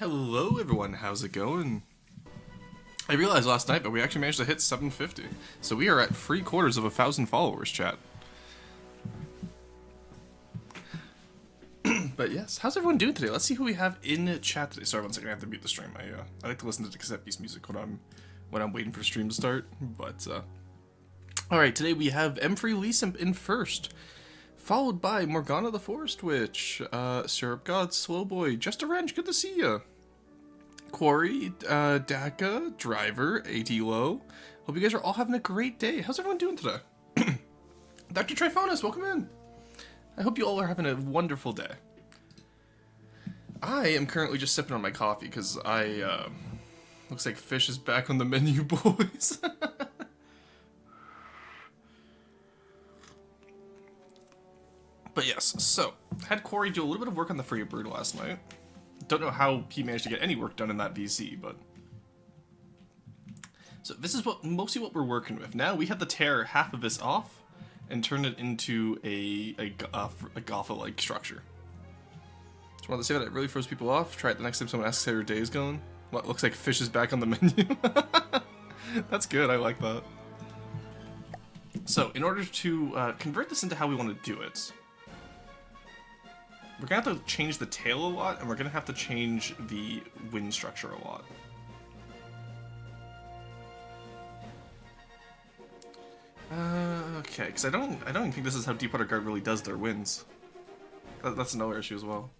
Hello everyone, how's it going? I realized last night, but we actually managed to hit 750. So we are at 3/4 of 1,000 followers, chat. But yes, how's everyone doing today? Let's see who we have in chat today. Sorry, one second, I have to mute the stream. I like to listen to cassette piece music when I'm waiting for the stream to start. But alright, today we have M3 Leesimp in first, followed by Morgana the Forest Witch, Syrup God, Slowboy, Just a Wrench, good to see ya. Quarry, Daka, Driver, AT Low. Hope you guys are all having a great day. How's everyone doing today? Dr. Trifonus, welcome in. I hope you all are having a wonderful day. I am currently just sipping on my coffee because looks like fish is back on the menu, boys. But yes, so, had Quarry do a little bit of work on the Frigatebird last night. Don't know how he managed to get any work done in that VC, but... So this is mostly what we're working with. Now we have to tear half of this off and turn it into a Gotha-like structure. Just wanted to say that it really throws people off. Try it the next time someone asks how your day is going. What looks like fish is back on the menu. That's good, I like that. So, in order to convert this into how we want to do it, we're going to have to change the tail a lot, and we're going to have to change the wing structure a lot. Okay, because I don't even think this is how Deepwater Guard really does their wins. That's another issue as well.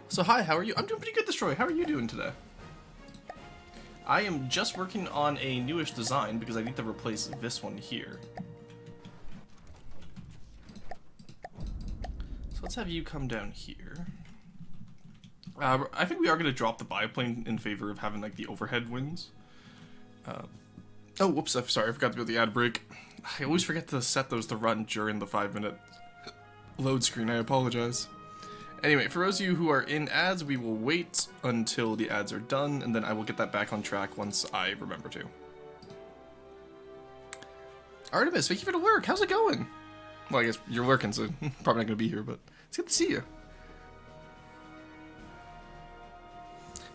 So hi, how are you? I'm doing pretty good, Destroy. How are you doing today? I am just working on a newish design because I need to replace this one here. So let's have you come down here. I think we are going to drop the biplane in favor of having like the overhead wings. Oh, whoops, I'm sorry, I forgot to do the ad break. I always forget to set those to run during the 5-minute load screen, I apologize. Anyway, for those of you who are in ads, we will wait until the ads are done, and then I will get that back on track once I remember to. Artemis, thank you for the lurk, how's it going? Well, I guess you're lurking, so probably not going to be here, but it's good to see you.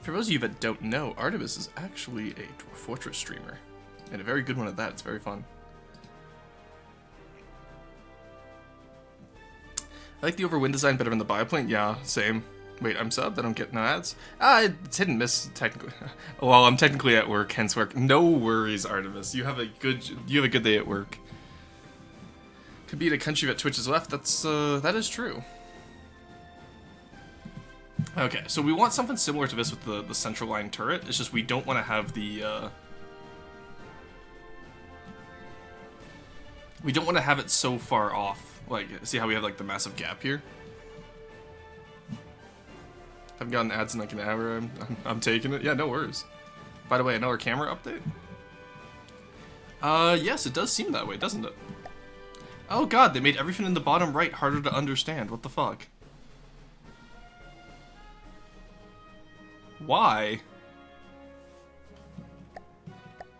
For those of you that don't know, Artemis is actually a Dwarf Fortress streamer. And a very good one at that, it's very fun. I like the overwind design better than the biplane. Yeah, same. Wait, I'm subbed? I don't get no ads? It's hit and miss, technically. Well, I'm technically at work, hence work. No worries, Artemis. You have a good day at work. Could be in a country that Twitch has left. That is true. Okay, so we want something similar to this with the central line turret. It's just we don't want to have the, we don't want to have it so far off. Like, see how we have, like, the massive gap here? Haven't gotten ads in, like, an hour. I'm taking it. Yeah, no worries. By the way, another camera update? Yes, it does seem that way, doesn't it? Oh god, they made everything in the bottom right harder to understand. What the fuck? Why?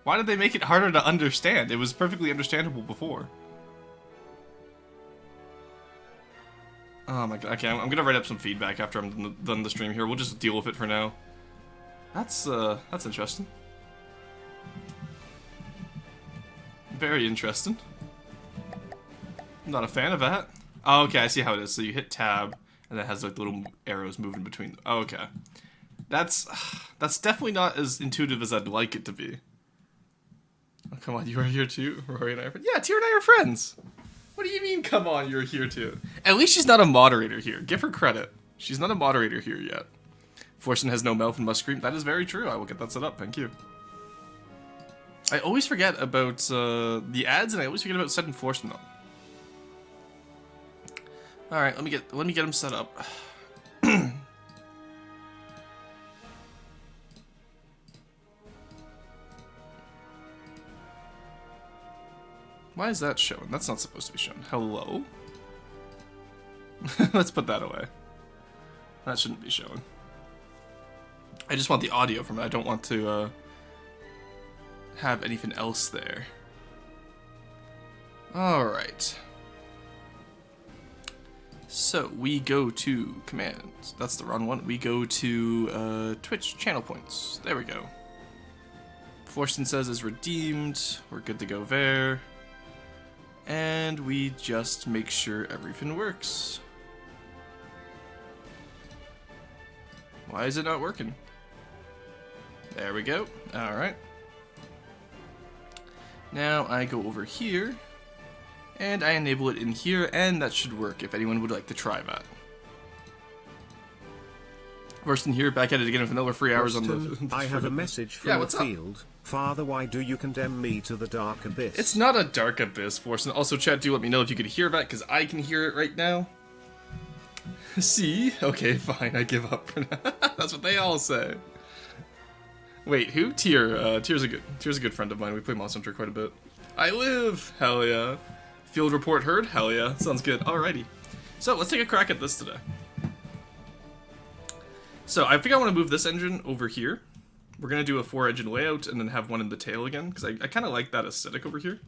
Why did they make it harder to understand? It was perfectly understandable before. Oh my god, okay, I'm gonna write up some feedback after I'm done the stream here. We'll just deal with it for now. That's interesting. Very interesting. I'm not a fan of that. Oh, okay, I see how it is. So you hit tab, and that has like little arrows moving between. Oh, okay. That's definitely not as intuitive as I'd like it to be. Oh, come on, you are here too? Rory and I are friends? Yeah, Tyr and I are friends! What do you mean, come on, you're here too? At least she's not a moderator here. Give her credit. She's not a moderator here yet. Fortune has no mouth and must scream. That is very true. I will get that set up. Thank you. I always forget about the ads, and I always forget about setting Fortune up. Alright, let me get him set up. Why is that shown? That's not supposed to be shown. Hello? Let's put that away. That shouldn't be shown. I just want the audio from it. I don't want to have anything else there. Alright. So we go to commands. That's the wrong one. We go to Twitch channel points. There we go. Forston says is redeemed. We're good to go there. And we just make sure everything works. Why is it not working? There we go. Alright. Now I go over here. And I enable it in here, and that should work if anyone would like to try that. Forston here, back at it again with another 3 hours on the... I have a message from the field. Father, why do you condemn me to the dark abyss? It's not a dark abyss, Forston. Also, chat, do let me know if you could hear that, because I can hear it right now. See? Okay, fine, I give up for now. That's what they all say. Wait, who? Tyr's a good friend of mine. We play Monster Hunter quite a bit. I live! Hell yeah. Field report heard? Hell yeah. Sounds good. Alrighty. So, let's take a crack at this today. So, I think I want to move this engine over here. We're going to do a 4-engine layout and then have one in the tail again, because I kind of like that aesthetic over here.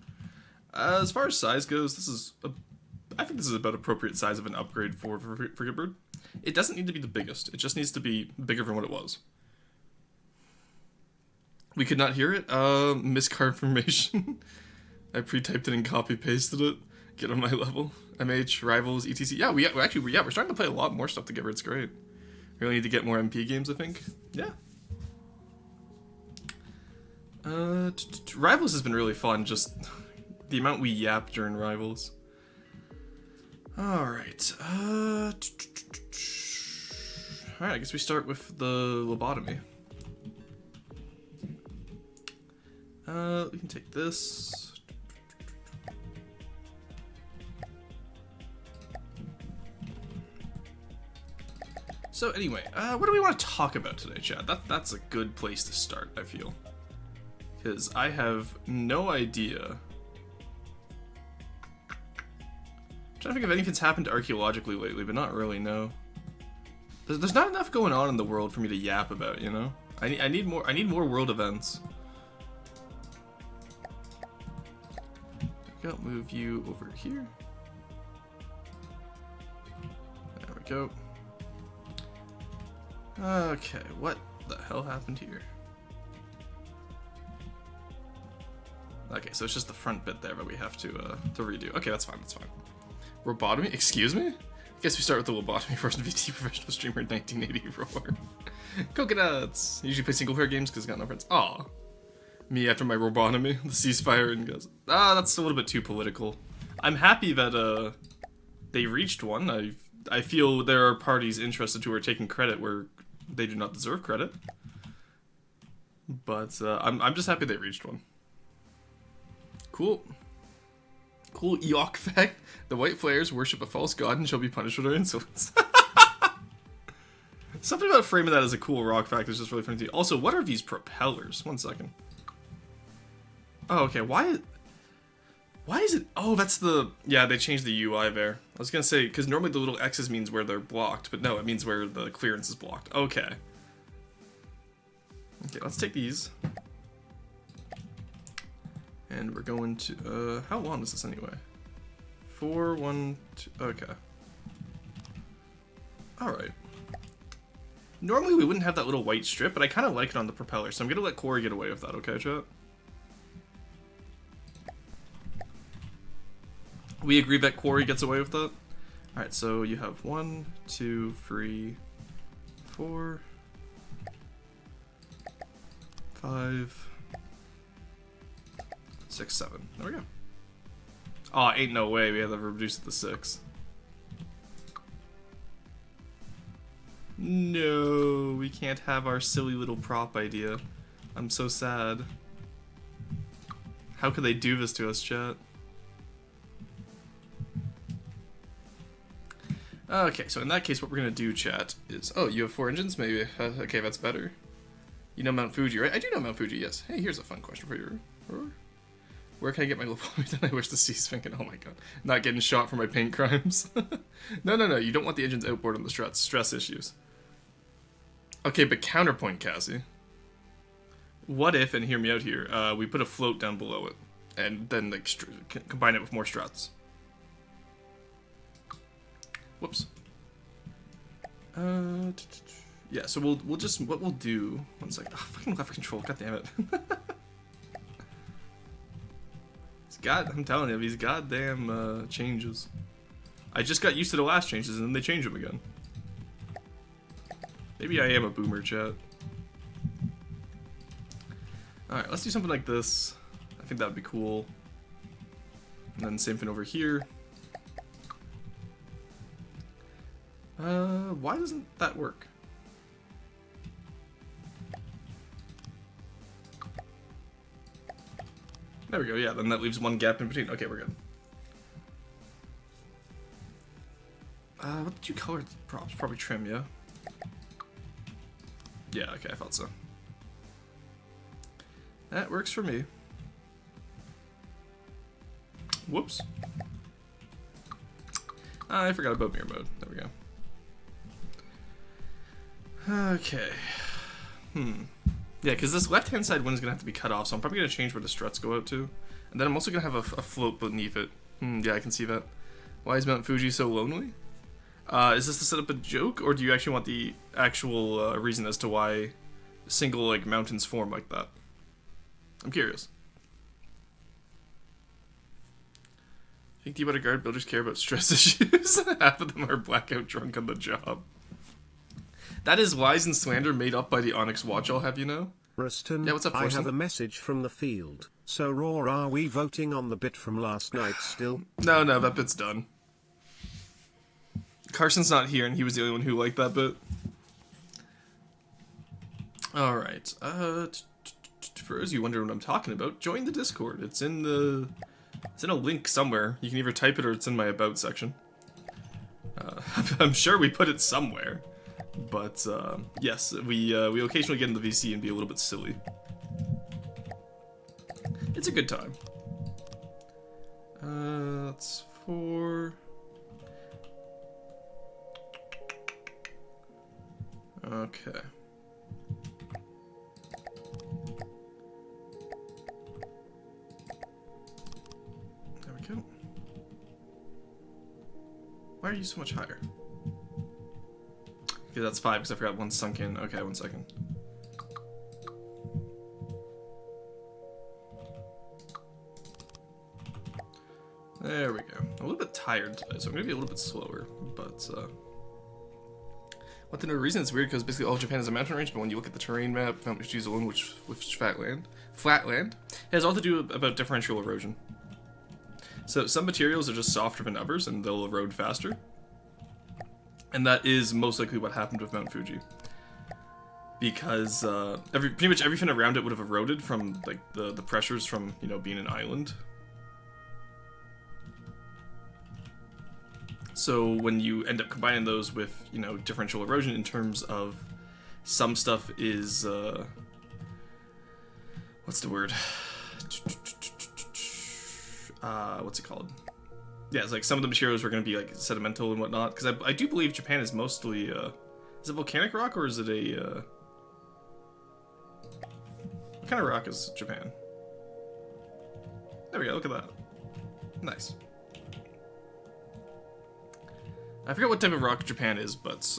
As far as size goes, I think this is about appropriate size of an upgrade for Frigatebird. It doesn't need to be the biggest. It just needs to be bigger than what it was. We could not hear it. Misconfirmation. I pre-typed it and copy-pasted it. Get on my level. MH, Rivals, ETC. Yeah, we're starting to play a lot more stuff together. It's great. We really need to get more MP games, I think. Yeah. Rivals has been really fun, just the amount we yap during Rivals. Alright. Alright, I guess we start with the lobotomy. We can take this. So anyway, what do we want to talk about today, Chad? That's a good place to start, I feel. Because I have no idea. I'm trying to think if anything's happened archaeologically lately, but not really, no. There's not enough going on in the world for me to yap about, you know? I need more world events. I'll move you over here. There we go. Okay, what the hell happened here? Okay, so it's just the front bit there, but we have to redo. Okay, that's fine, that's fine. Robotomy? Excuse me? I guess we start with the lobotomy first. VT professional streamer 1980 roar. Coconuts! I usually play single player games because I got no friends. Aw. Me after my robotomy, the ceasefire and goes. That's a little bit too political. I'm happy that they reached one. I feel there are parties interested who are taking credit where they do not deserve credit. But I'm just happy they reached one. Cool. Cool Eok fact. The white flares worship a false god and shall be punished for their insolence. Something about framing that as a cool rock fact is just really funny to me. Also, what are these propellers? 1 second. Oh, okay. Why is it... Oh, that's the... Yeah, they changed the UI there. I was gonna say, because normally the little X's means where they're blocked, but no, it means where the clearance is blocked. Okay. Okay, let's take these. And we're going to... how long is this anyway? 4, 1, 2... Okay. Alright. Normally we wouldn't have that little white strip, but I kind of like it on the propeller, so I'm going to let Corey get away with that, okay, chat? We agree that Quarry gets away with that? Alright, so you have 1, 2, 3, 4, 5, 6, 7. There we go. Aw, ain't no way we have to reduce it to 6. No, we can't have our silly little prop idea. I'm so sad. How could they do this to us, chat? Okay, so in that case, what we're gonna do, chat, is... Oh, you have 4 engines? Maybe. Okay, that's better. You know Mount Fuji, right? I do know Mount Fuji, yes. Hey, here's a fun question for you. Where can I get my lobotomy that I wish to cease thinking? Oh my god. Not getting shot for my paint crimes. No. You don't want the engines outboard on the struts. Stress issues. Okay, but counterpoint, Cassie. What if, and hear me out here, we put a float down below it, and then like combine it with more struts? Whoops. Yeah, so we'll just, what we'll do, one sec, oh, fucking left control, god damn it. I'm telling you, these goddamn changes. I just got used to the last changes and then they change them again. Maybe I am a boomer, chat. Alright, let's do something like this. I think that would be cool. And then same thing over here. Why doesn't that work? There we go, yeah, then that leaves one gap in between. Okay, we're good. What did you color the props? Probably trim, yeah? Yeah, okay, I thought so. That works for me. Whoops. I forgot about mirror mode. There we go. Okay. Yeah, because this left-hand side one is going to have to be cut off, so I'm probably going to change where the struts go out to. And then I'm also going to have a float beneath it. Yeah, I can see that. Why is Mount Fuji so lonely? Is this to set up a joke, or do you actually want the actual reason as to why single, like, mountains form like that? I'm curious. I think the guard builders care about stress issues. Half of them are blackout drunk on the job. That is lies and slander made up by the Onyx Watch, I'll have you know. Ruston, yeah, what's up, I have a message from the field. So Raw, are we voting on the bit from last night still? No, that bit's done. Carson's not here, and he was the only one who liked that bit. Alright, for those of you wondering what I'm talking about, join the Discord. It's in a link somewhere. You can either type it or it's in my About section. I'm sure we put it somewhere. But, yes, we occasionally get in the VC and be a little bit silly. It's a good time. That's for... Okay. There we go. Why are you so much higher? Okay, that's 5 because I forgot one sunk in. Okay, 1 second. There we go. I'm a little bit tired today, so I'm gonna be a little bit slower, but what the no reason it's weird because basically all of Japan is a mountain range, but when you look at the terrain map, Mount Fuji is alone, which flat land, it has all to do about differential erosion. So some materials are just softer than others, and they'll erode faster. And that is most likely what happened with Mount Fuji. Because pretty much everything around it would have eroded from like the pressures from, you know, being an island. So when you end up combining those with, you know, differential erosion in terms of some stuff is what's the word? What's it called? Yeah, it's like some of the materials were going to be like sedimental and whatnot. Because I do believe Japan is mostly, is it volcanic rock or is it a, what kind of rock is Japan? There we go, look at that. Nice. I forget what type of rock Japan is, but,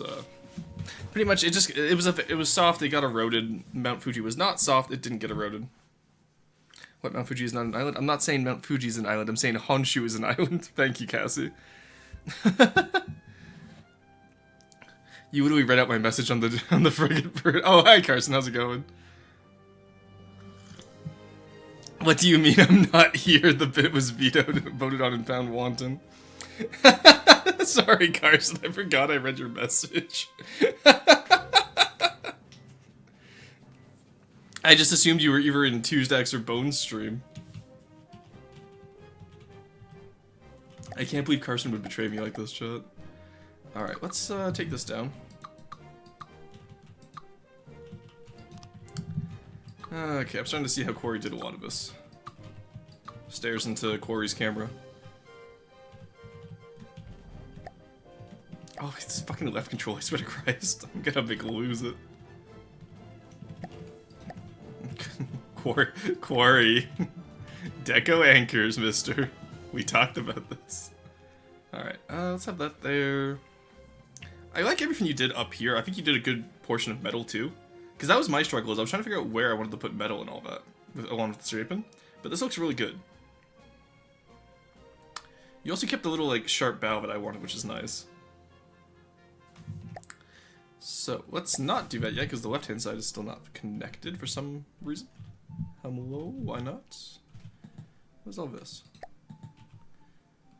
pretty much it was soft, it got eroded. Mount Fuji was not soft, it didn't get eroded. What, Mount Fuji is not an island? I'm not saying Mount Fuji is an island, I'm saying Honshu is an island. Thank you, Cassie. You literally read out my message on the Frigatebird. Oh, hi, Carson, how's it going? What do you mean I'm not here? The bit was voted on and found wanton. Sorry, Carson, I forgot I read your message. I just assumed you were either in Tuesdax or Bones stream. I can't believe Carson would betray me like this, chat. Alright, let's take this down. Okay, I'm starting to see how Corey did a lot of this. Stares into Corey's camera. Oh, it's fucking left control, I swear to Christ. I'm gonna make lose it. Quarry. Deco anchors, mister. We talked about this. Alright, let's have that there. I like everything you did up here. I think you did a good portion of metal too. Because that was my struggle, is I was trying to figure out where I wanted to put metal and all that, along with the scraping. But this looks really good. You also kept the little, like, sharp bow that I wanted, which is nice. So, let's not do that yet, because the left-hand side is still not connected for some reason. Hello? Why not? What's all this?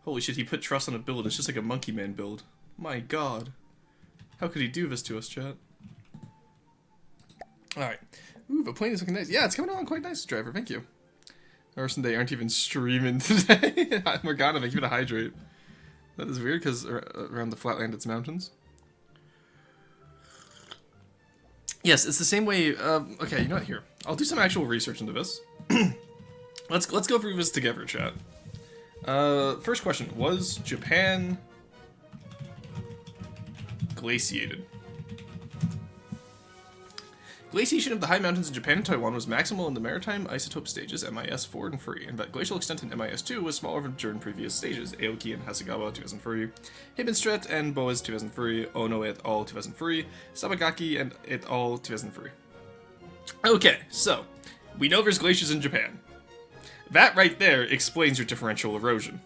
Holy shit, he put truss on a build. It's just like a Monkey Man build. My god. How could he do this to us, chat? Alright. Ooh, the plane is looking nice. Yeah, it's coming along quite nice, driver. Thank you. Arson Day aren't even streaming today. Morgana, thank you for the hydrate. That is weird, because around the flatland it's mountains. Yes, it's the same way. Okay, you know what? Here, I'll do some actual research into this. let's go through this together, chat. First question: was Japan glaciated? Glaciation of the high mountains in Japan and Taiwan was maximal in the maritime isotope stages MIS 4 and 3, and that glacial extent in MIS 2 was smaller than during previous stages. Aoki and Hasegawa 2003, Hibbenstret and Boas 2003, Ono et al. 2003, Sabagaki and et al. 2003. Okay, so we know there's glaciers in Japan. That right there explains your differential erosion.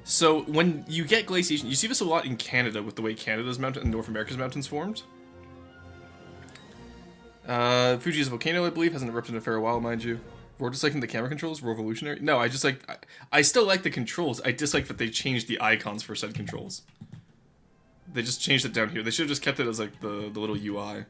So, when you get glaciation, you see this a lot in Canada with the way Canada's mountain and North America's mountains formed. Fuji is a volcano, I believe, hasn't erupted in a fair while, mind you. Roar disliking the camera controls, revolutionary. No, I just like, I still like the controls, I dislike that they changed the icons for said controls. They just changed it down here. They should have just kept it as like the little UI.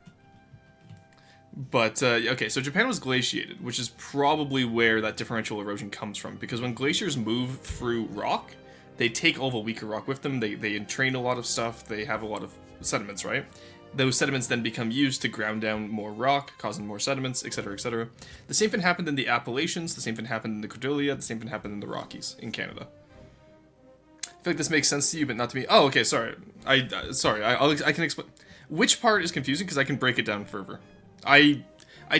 But, okay, so Japan was glaciated, which is probably where that differential erosion comes from, because when glaciers move through rock, they take all the weaker rock with them, they entrain a lot of stuff, they have a lot of sediments, right? Those sediments then become used to ground down more rock, causing more sediments, etc., etc. The same thing happened in the Appalachians, the same thing happened in the Cordelia, the same thing happened in the Rockies, in Canada. I feel like this makes sense to you, but not to me. Oh, okay, sorry. I can explain. Which part is confusing? Because I can break it down further. I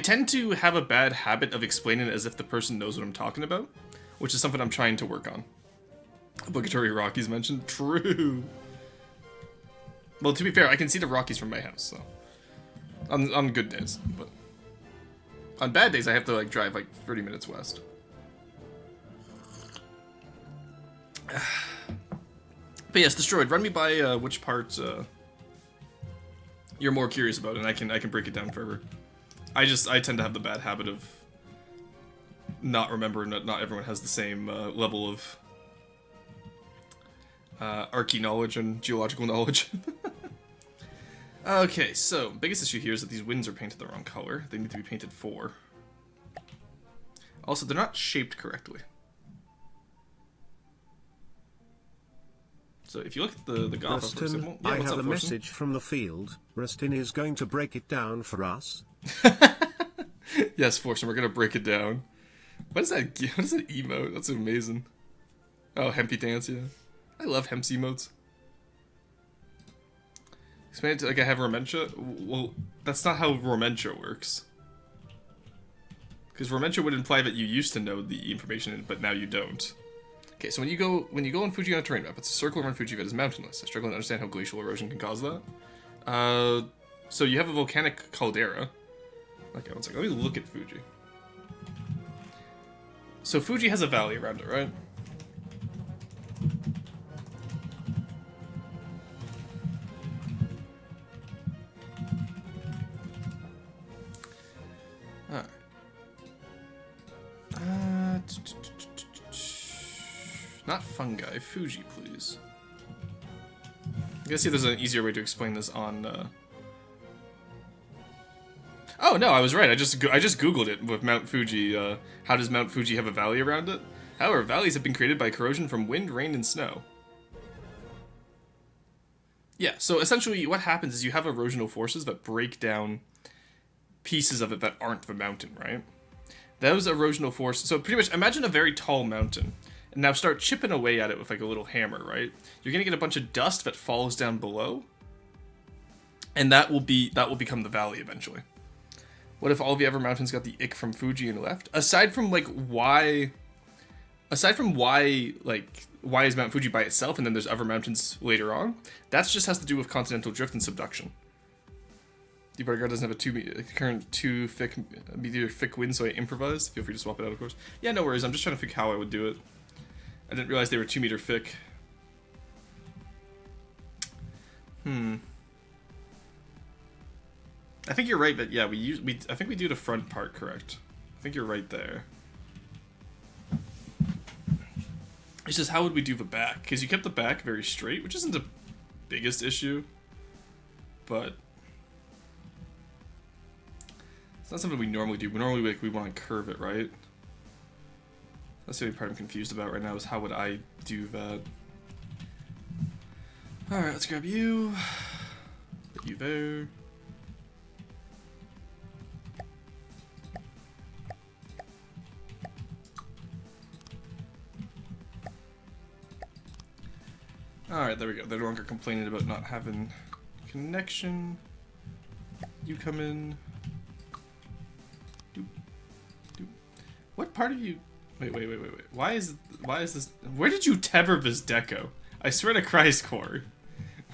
tend to have a bad habit of explaining it as if the person knows what I'm talking about, which is something I'm trying to work on. Obligatory Rockies mentioned. True. Well, to be fair, I can see the Rockies from my house, so on good days, but on bad days I have to like drive like 30 minutes west. But yes, destroyed. Run me by which part you're more curious about, and I can break it down further. I tend to have the bad habit of not remembering that not everyone has the same level of archae knowledge and geological knowledge. Okay, so biggest issue here is that these winds are painted the wrong color. They need to be painted 4. Also, they're not shaped correctly. So if you look at the Gotha, for example, I have a message from the field. Rustin is going to break it down for us. Yes, Forsen, we're gonna break it down. What is that? What is that emote? That's amazing. Oh, Hempy dance, yeah. I love Hemp's emotes. Explain it to like I have Romentia? Well, that's not how Romentia works. Because Romentia would imply that you used to know the information, but now you don't. Okay, so when you go on Fuji on a terrain map, it's a circle around Fuji that is mountainless. I struggle to understand how glacial erosion can cause that. So you have a volcanic caldera. Okay, one second. Let me look at Fuji. So Fuji has a valley around it, right? Alright. Not fungi. Fuji, please. I guess see if there's an easier way to explain this on... Oh, no, I was right. I just googled it with Mount Fuji. How does Mount Fuji have a valley around it? However, valleys have been created by corrosion from wind, rain, and snow. Yeah, so essentially what happens is you have erosional forces that break down pieces of it that aren't the mountain, right? Those erosional forces... So pretty much imagine a very tall mountain. And now start chipping away at it with like a little hammer, right? You're gonna get a bunch of dust that falls down below. And that will become the valley eventually. What if all the other mountains got the ick from Fuji and left? Aside from like why aside from why is Mount Fuji by itself, and then there's other mountains later on, that just has to do with continental drift and subduction. The Bargard doesn't have a current two thick meteor thick wind, so I improvised. Feel free to swap it out, of course. Yeah, no worries. I'm just trying to think how I would do it. I didn't realize they were 2 meter thick. I think you're right, but yeah, I think we do the front part correct. I think you're right there. It's just how would we do the back? Because you kept the back very straight, which isn't the biggest issue, but it's not something we normally do. We normally we want to curve it, right? That's the only part I'm confused about right now is how would I do that. Alright, let's grab you. Put you there. Alright, there we go. They're no longer complaining about not having connection. You come in. Doop. Doop. What part of you... Wait. Why is this... Where did you tether this deco? I swear to Christ, Corey.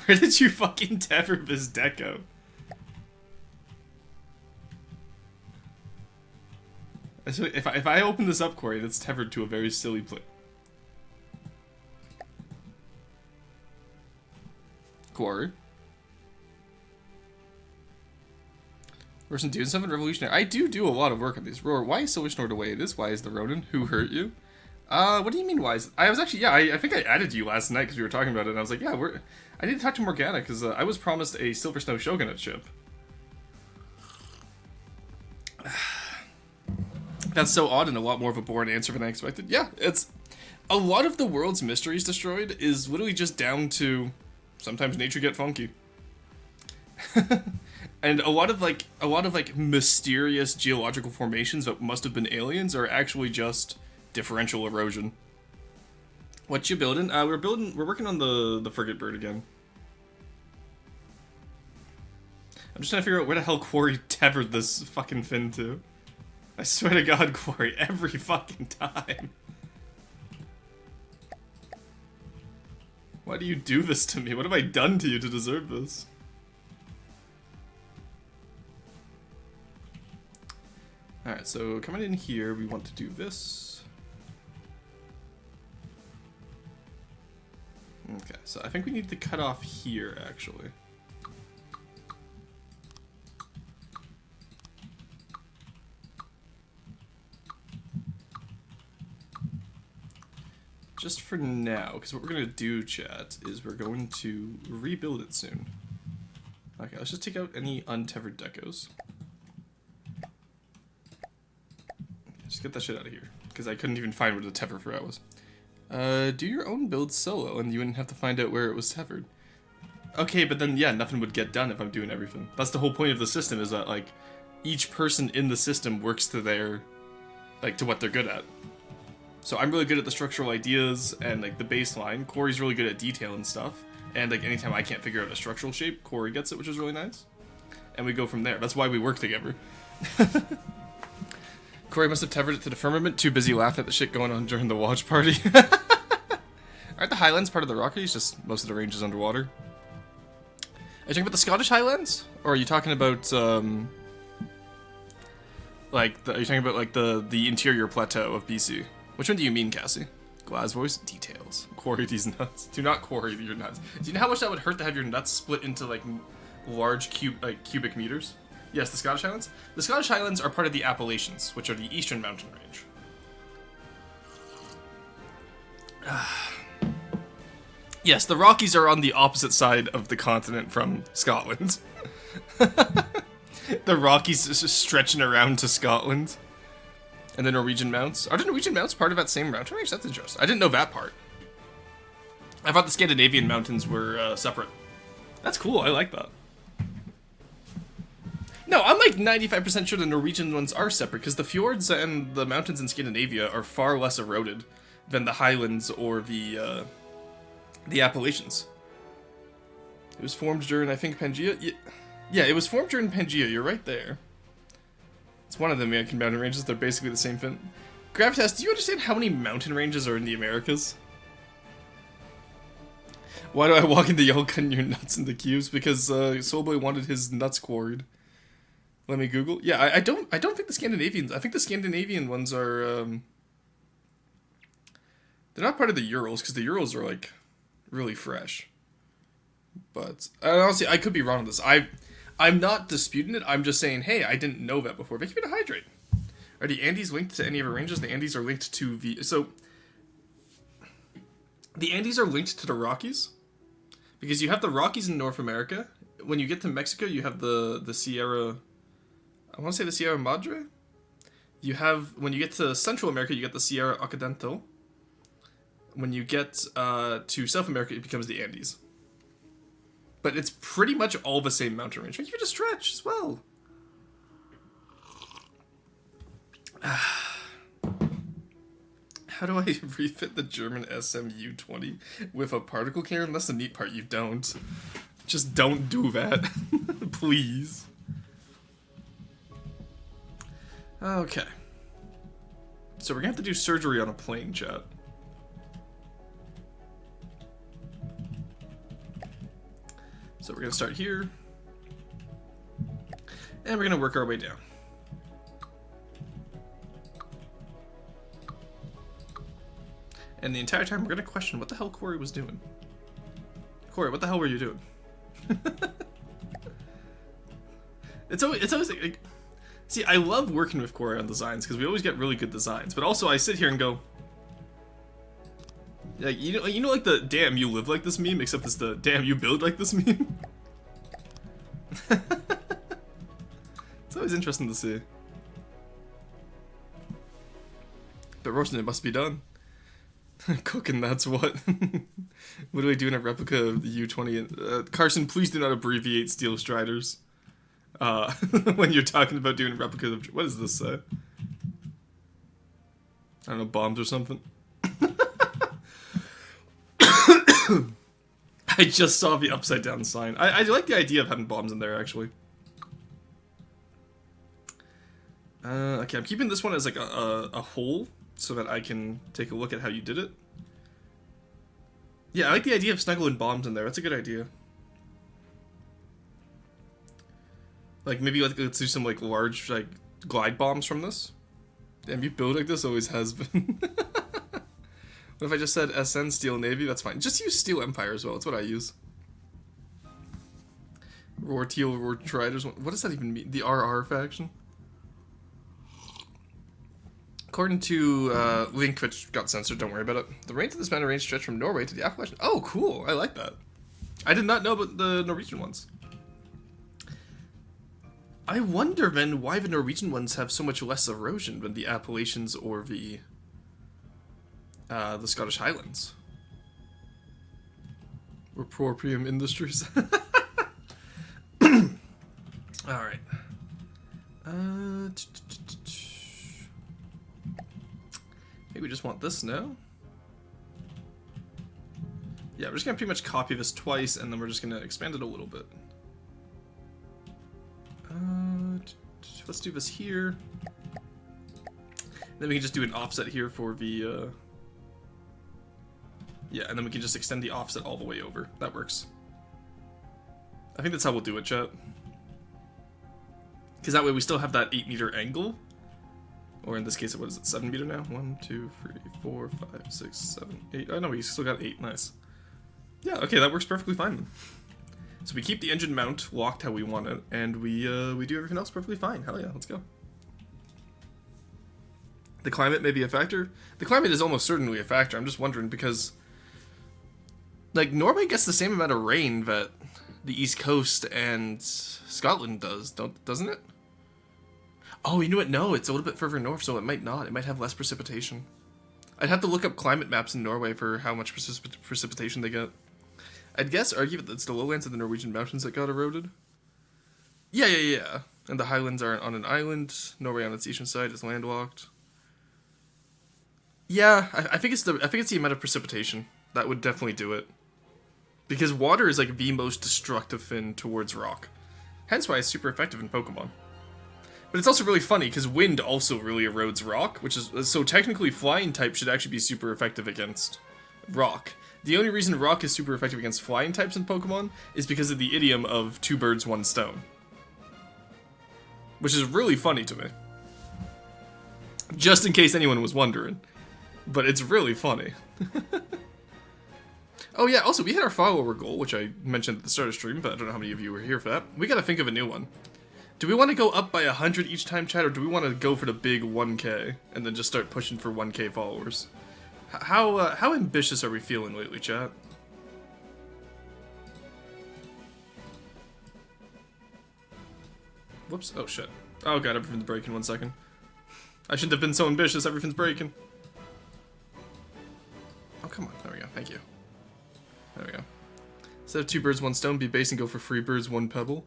Where did you fucking tether this deco? If I open this up, Corey, that's tethered to a very silly place. Corey. Person doing something revolutionary. I do a lot of work on these. Roar, why is Silver Snore the way it is? Why is the Ronin? Who hurt you? What do you mean why is... I was actually, yeah, I think I added you last night because we were talking about it, and I was like, yeah, I need to talk to Morgana because I was promised a Silver Snow Shogunate ship. That's so odd and a lot more of a boring answer than I expected. Yeah, it's... A lot of the world's mysteries destroyed is literally just down to... Sometimes nature get funky. And a lot of mysterious geological formations that must have been aliens are actually just differential erosion. What you building? We're working on the Frigatebird again. I'm just trying to figure out where the hell Quarry tethered this fucking fin to. I swear to God, Quarry, every fucking time. Why do you do this to me? What have I done to you to deserve this? Alright, so coming in here, we want to do this. Okay, so I think we need to cut off here, actually. Just for now, because what we're going to do, chat, is we're going to rebuild it soon. Okay, let's just take out any untethered decos. Just get that shit out of here, because I couldn't even find where the tether for that was. Do your own build solo, and you wouldn't have to find out where it was tethered. Okay, but then, yeah, nothing would get done if I'm doing everything. That's the whole point of the system, is that, like, each person in the system works to their, like, to what they're good at. So I'm really good at the structural ideas and, like, the baseline. Corey's really good at detail and stuff. And, like, anytime I can't figure out a structural shape, Corey gets it, which is really nice. And we go from there. That's why we work together. Corey must have tethered it to the firmament, too busy laughing at the shit going on during the watch party. Aren't the Highlands part of the Rockies? Just most of the range is underwater. Are you talking about the Scottish Highlands? Or are you talking about, are you talking about, like, the interior plateau of BC? Which one do you mean, Cassie? Glass voice? Details. Quarry these nuts. Do not quarry your nuts. Do you know how much that would hurt to have your nuts split into, like, large cubic meters? Yes, the Scottish Highlands? The Scottish Highlands are part of the Appalachians, which are the eastern mountain range. Yes, the Rockies are on the opposite side of the continent from Scotland. The Rockies is just stretching around to Scotland. And the Norwegian Mounts. Are the Norwegian Mounts part of that same mountain range? That's interesting. I didn't know that part. I thought the Scandinavian mountains were separate. That's cool. I like that. No, I'm like 95% sure the Norwegian ones are separate, because the fjords and the mountains in Scandinavia are far less eroded than the Highlands or the Appalachians. It was formed during, I think, Pangaea. Yeah, it was formed during Pangaea. You're right there. It's one of the American mountain ranges. They're basically the same thing. Gravitas, do you understand how many mountain ranges are in the Americas? Why do I walk into y'all cutting your nuts into cubes? Because Soulboy wanted his nuts quarried. Let me Google. Yeah, I don't think the Scandinavians. I think the Scandinavian ones are. They're not part of the Urals because the Urals are like really fresh. But honestly, I could be wrong on this. I'm not disputing it. I'm just saying, hey, I didn't know that before. But keep it a hydrate. Are the Andes linked to any of our ranges? The Andes are linked to so the Andes are linked to the Rockies because you have the Rockies in North America. When you get to Mexico, you have the Sierra. I want to say the Sierra Madre. You have when you get to Central America, you get the Sierra Occidental. When you get to South America, it becomes the Andes. But it's pretty much all the same mountain range. Give it a stretch as well. How do I refit the German SMU-20 with a particle cannon? That's the neat part, you don't. Just don't do that. Please. Okay. So we're gonna have to do surgery on a plane, chat. So we're gonna start here. And we're gonna work our way down. And the entire time we're gonna question what the hell Corey was doing. Corey, what the hell were you doing? It's always like, see, I love working with Corey on designs because we always get really good designs. But also, I sit here and go, like, you know, like the "damn you live like this" meme, except it's the "damn you build like this" meme. It's always interesting to see. But roasting it must be done. Cooking, that's what. What do I do in a replica of the U-20? Carson, please do not abbreviate Steel Striders. When you're talking about doing replicas of... What does this say? I don't know, bombs or something? I just saw the upside down sign. I like the idea of having bombs in there, actually. Okay, I'm keeping this one as like a whole, so that I can take a look at how you did it. Yeah, I like the idea of snuggling bombs in there. That's a good idea. Like, maybe let's do some, like, large, like, glide bombs from this. Damn, you build like this always has been. What if I just said SN Steel Navy? That's fine. Just use Steel Empire as well. That's what I use. Roar Teal, Roar Triders. What does that even mean? The RR faction? According to Link, which got censored, don't worry about it. The range of this mountain range stretched from Norway to the Appalachian. Oh, cool. I like that. I did not know about the Norwegian ones. I wonder, then, why the Norwegian ones have so much less erosion than the Appalachians or the Scottish Highlands. Or Proprium Industries. Alright. Maybe we just want this now. Yeah, we're just gonna pretty much copy this twice, and then we're just gonna expand it a little bit. Let's do this here. Then we can just do an offset here for the, yeah, and then we can just extend the offset all the way over. That works. I think that's how we'll do it, chat. Because that way we still have that 8-meter angle. Or in this case, what is it, 7 meter now? 1, 2, 3, 4, 5, 6, 7, 8. Oh no, we still got 8. Nice. Yeah, okay, that works perfectly fine then. So we keep the engine mount locked how we want it, and we do everything else perfectly fine. Hell yeah, let's go. The climate may be a factor. The climate is almost certainly a factor. I'm just wondering because, like, Norway gets the same amount of rain that the East Coast and Scotland doesn't it? Oh, you know what? No, it's a little bit further north, so it might not. It might have less precipitation. I'd have to look up climate maps in Norway for how much precipitation they get. I'd argue that it's the lowlands of the Norwegian mountains that got eroded. Yeah. And the highlands are on an island. Norway on its eastern side is landlocked. Yeah, I think it's the amount of precipitation that would definitely do it. Because water is like the most destructive thing towards rock. Hence why it's super effective in Pokemon. But it's also really funny, because wind also really erodes rock, which is... So technically flying type should actually be super effective against rock. The only reason rock is super effective against flying types in Pokemon is because of the idiom of 2 birds, 1 stone. Which is really funny to me. Just in case anyone was wondering. But it's really funny. Oh yeah, also we hit our follower goal, which I mentioned at the start of stream, but I don't know how many of you were here for that. We gotta think of a new one. Do we want to go up by 100 each time, chat, or do we want to go for the big 1K and then just start pushing for 1K followers? How ambitious are we feeling lately, chat? Whoops. Oh, shit. Oh, God, everything's breaking. 1 second. I shouldn't have been so ambitious. Everything's breaking. Oh, come on. There we go. Thank you. There we go. Instead of 2 birds, 1 stone, be base and go for 3 birds, 1 pebble.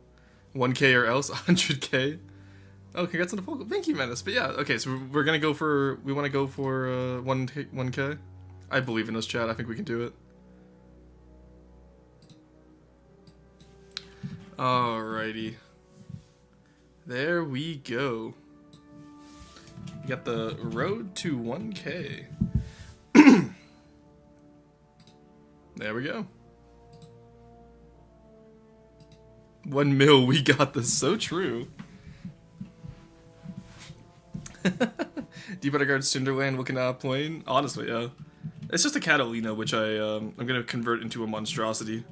1K or else, 100K. Oh, congrats on the follow. Thank you, Menace. But yeah, okay, so we're gonna go for... We want to go for 1K? I believe in us, chat. I think we can do it. Alrighty. There we go. We got the road to 1K. There we go. 1 mil, we got this. So true. Deep Underground Cinderland looking at a plane. Honestly, yeah. It's just a Catalina, which I'm gonna convert into a monstrosity.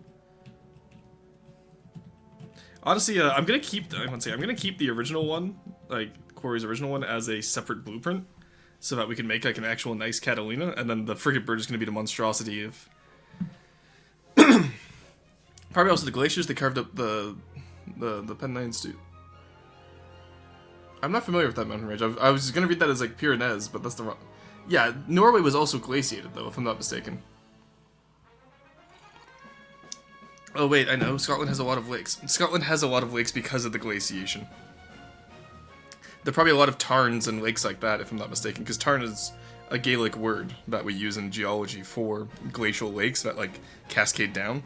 Honestly, I'm gonna keep the original one, like Corey's original one, as a separate blueprint, so that we can make like an actual nice Catalina, and then the Frigatebird is gonna be the monstrosity of. Probably also the glaciers. They carved up the Pennines too. I'm not familiar with that mountain range. I was gonna read that as like Pyrenees, but that's the wrong. Yeah, Norway was also glaciated though, if I'm not mistaken. Oh wait, I know. Scotland has a lot of lakes. Scotland has a lot of lakes because of the glaciation. There are probably a lot of tarns and lakes like that, if I'm not mistaken, because tarn is a Gaelic word that we use in geology for glacial lakes that like cascade down.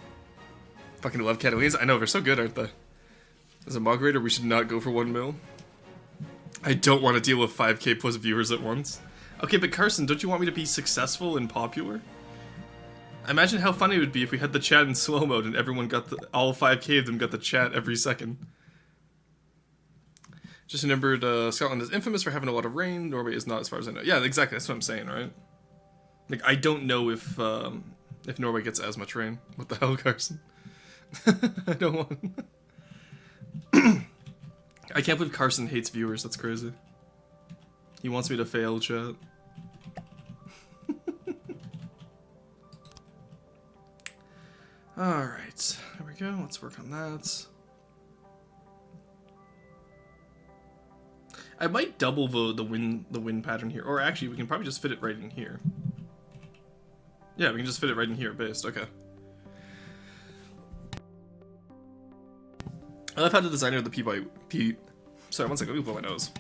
Fucking love Catalinas. I know, they're so good, aren't they? As a moderator, we should not go for 1 mil. I don't want to deal with 5K plus viewers at once. Okay, but Carson, don't you want me to be successful and popular? Imagine how funny it would be if we had the chat in slow mode and everyone got all 5K of them got the chat every second. Just remembered, Scotland is infamous for having a lot of rain. Norway is not, as far as I know. Yeah, exactly. That's what I'm saying, right? Like, I don't know if Norway gets as much rain. What the hell, Carson? I don't want... I can't believe Carson hates viewers. That's crazy. He wants me to fail, chat. Alright. There we go. Let's work on that. I might double the wind pattern here. Or actually, we can probably just fit it right in here. Yeah, we can just fit it right in here, based. Okay. I love how the designer of the Sorry, 1 second, let me blow my nose.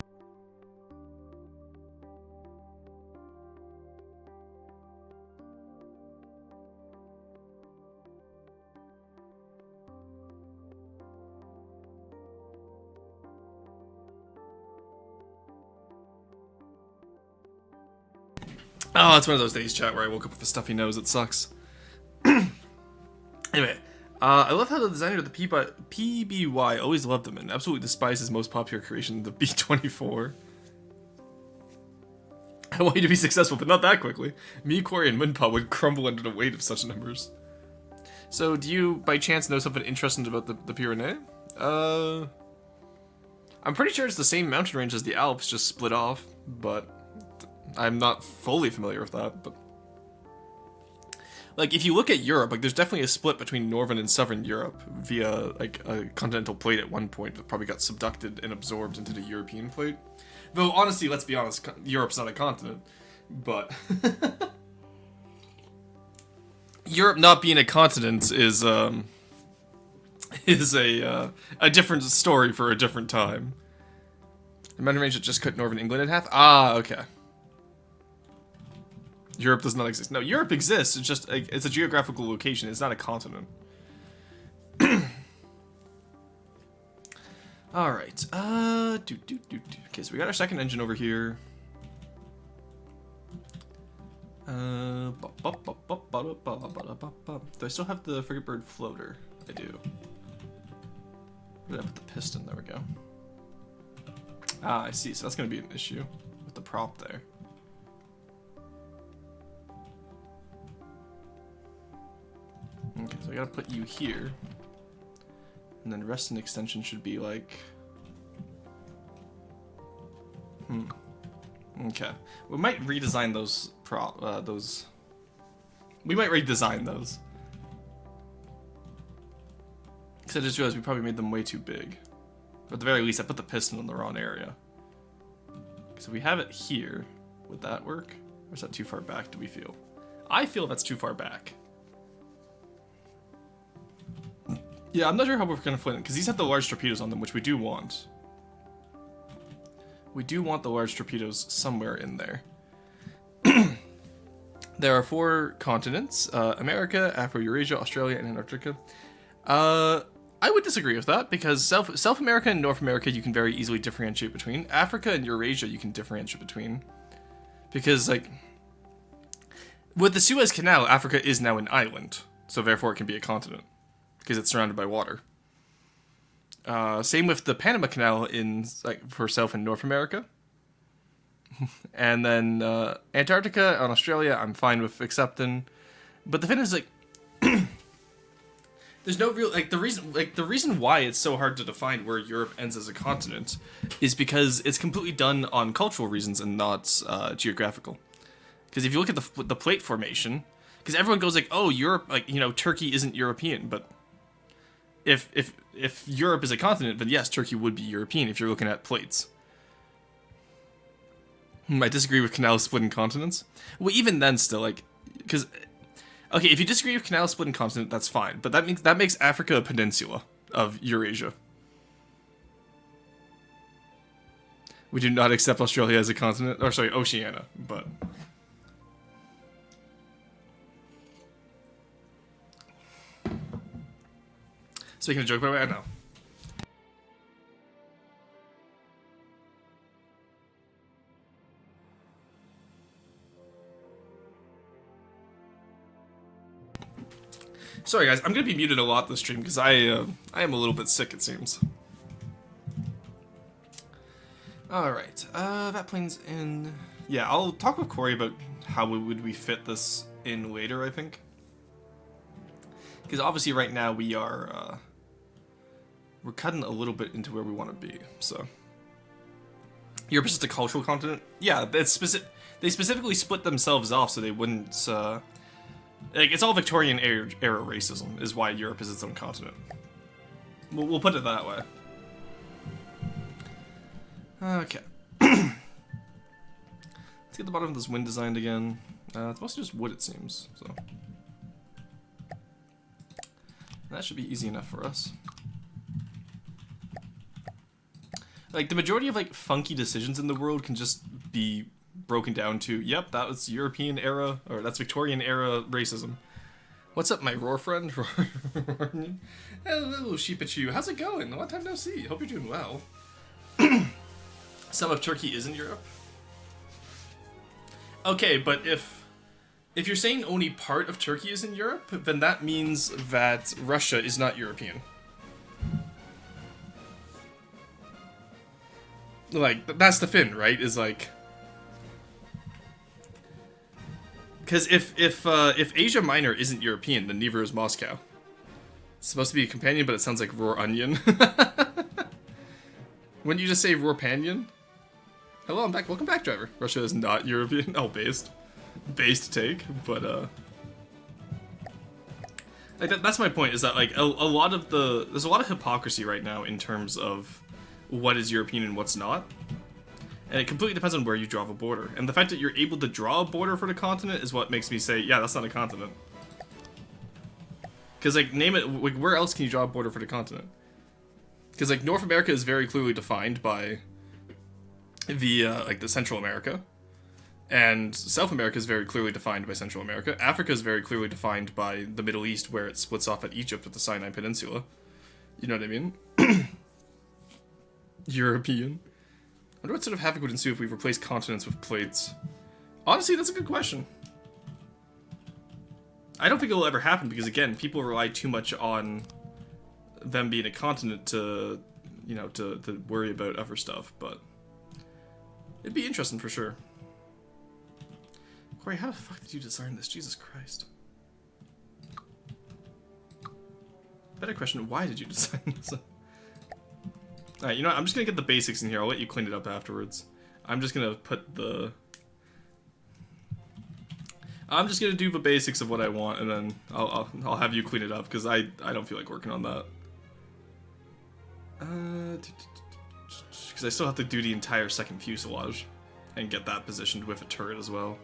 Oh, it's one of those days, chat, where I woke up with a stuffy nose. It sucks. Anyway. I love how the designer of the PBY always loved them and absolutely despised his most popular creation, the B24. I want you to be successful, but not that quickly. Me, Corey, and Winpaw would crumble under the weight of such numbers. So, do you, by chance, know something interesting about the Pyrenees? I'm pretty sure it's the same mountain range as the Alps, just split off, but I'm not fully familiar with that, but... Like, if you look at Europe, like, there's definitely a split between Northern and Southern Europe via, like, a continental plate at one point that probably got subducted and absorbed into the European plate. Though, honestly, let's be honest, Europe's not a continent, but... Europe not being a continent is a different story for a different time. The mountain range that just cut Northern England in half? Ah, okay. Europe does not exist. No, Europe exists. It's just it's a geographical location. It's not a continent. All right. Okay, so we got our second engine over here. Do I still have the Frigatebird floater? I do. Where did I put the piston? There we go. Ah, I see. So that's going to be an issue with the prop there. Okay, so I got to put you here. And then rest and extension should be like... Okay. We might redesign those We might redesign those. Because I just realized we probably made them way too big. Or at the very least, I put the piston in the wrong area. So we have it here. Would that work? Or is that too far back, do we feel? I feel that's too far back. Yeah, I'm not sure how we're going to fit it, because these have the large torpedoes on them, which we do want. We do want the large torpedoes somewhere in there. There are 4 continents, America, Afro-Eurasia, Australia, and Antarctica. I would disagree with that, because South America and North America you can very easily differentiate between. Africa and Eurasia you can differentiate between. Because, like, with the Suez Canal, Africa is now an island, so therefore it can be a continent, because it's surrounded by water. Same with the Panama Canal for South and North America. And then Antarctica and Australia, I'm fine with accepting. But the thing is, like, there's no real the reason why it's so hard to define where Europe ends as a continent is because it's completely done on cultural reasons and not geographical. Because if you look at the plate formation, because everyone goes like, oh, Europe, like, you know, Turkey isn't European, but if Europe is a continent, then yes, Turkey would be European if you're looking at plates. I disagree with canal splitting continents. Well, even then, still, like, because okay, if you disagree with canal splitting continent, that's fine, but that makes Africa a peninsula of Eurasia. We do not accept Australia as a continent, or sorry, Oceania, but. Speaking of joke, by the way, I know. Sorry guys, I'm gonna be muted a lot this stream because I am a little bit sick, it seems. Alright, that plane's in. Yeah, I'll talk with Corey about how would we fit this in later, I think. Because obviously right now we are we're cutting a little bit into where we want to be, so. Europe is just a cultural continent? Yeah, they specifically split themselves off so they wouldn't, like, it's all Victorian era racism is why Europe is its own continent. We'll put it that way. Okay. Let's get the bottom of this wind designed again. It's mostly just wood, it seems, so. That should be easy enough for us. Like, the majority of, like, funky decisions in the world can just be broken down to, yep, that was European era, or that's Victorian era racism. What's up, my roar friend? Hello, Sheepachu. How's it going? Long time no see. Hope you're doing well. Some of Turkey is in Europe. Okay, but if you're saying only part of Turkey is in Europe, then that means that Russia is not European. Like, that's the thing, right? Is like, because if Asia Minor isn't European, then neither is Moscow. It's supposed to be a companion, but it sounds like Roar Onion. Wouldn't you just say Roar Panion? Hello, I'm back. Welcome back, driver. Russia is not European. Oh, based take, but like that's my point. Is that like a lot of there's a lot of hypocrisy right now in terms of what is European and what's not. And it completely depends on where you draw the border. And the fact that you're able to draw a border for the continent is what makes me say, yeah, that's not a continent. Because, like, name it, like, where else can you draw a border for the continent? Because, like, North America is very clearly defined by the, like, the Central America. And South America is very clearly defined by Central America. Africa is very clearly defined by the Middle East, where it splits off at Egypt with the Sinai Peninsula. You know what I mean? European. I wonder what sort of havoc would ensue if we replaced continents with plates. Honestly, that's a good question. I don't think it'll ever happen because, again, people rely too much on them being a continent to, you know, to worry about other stuff, but it'd be interesting for sure. Corey, how the fuck did you design this? Jesus Christ. Better question, why did you design this? Alright, you know what? I'm just gonna get the basics in here. I'll let you clean it up afterwards. I'm just gonna put the... I'm just gonna do the basics of what I want, and then I'll have you clean it up, because I don't feel like working on that. Because I still have to do the entire second fuselage, and get that positioned with a turret as well.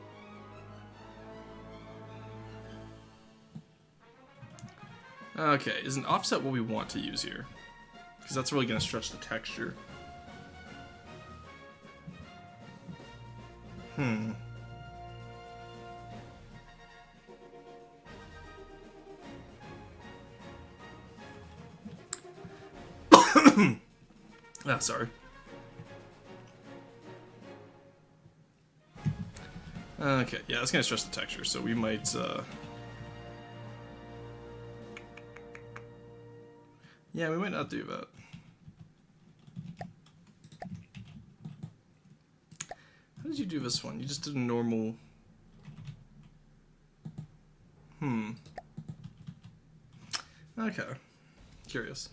Okay, is an offset what we want to use here? Because that's really going to stretch the texture. Ah, sorry. Okay, yeah, that's going to stretch the texture, so we might, yeah, we might not do that. How did you do this one? You just did a normal... Okay. Curious.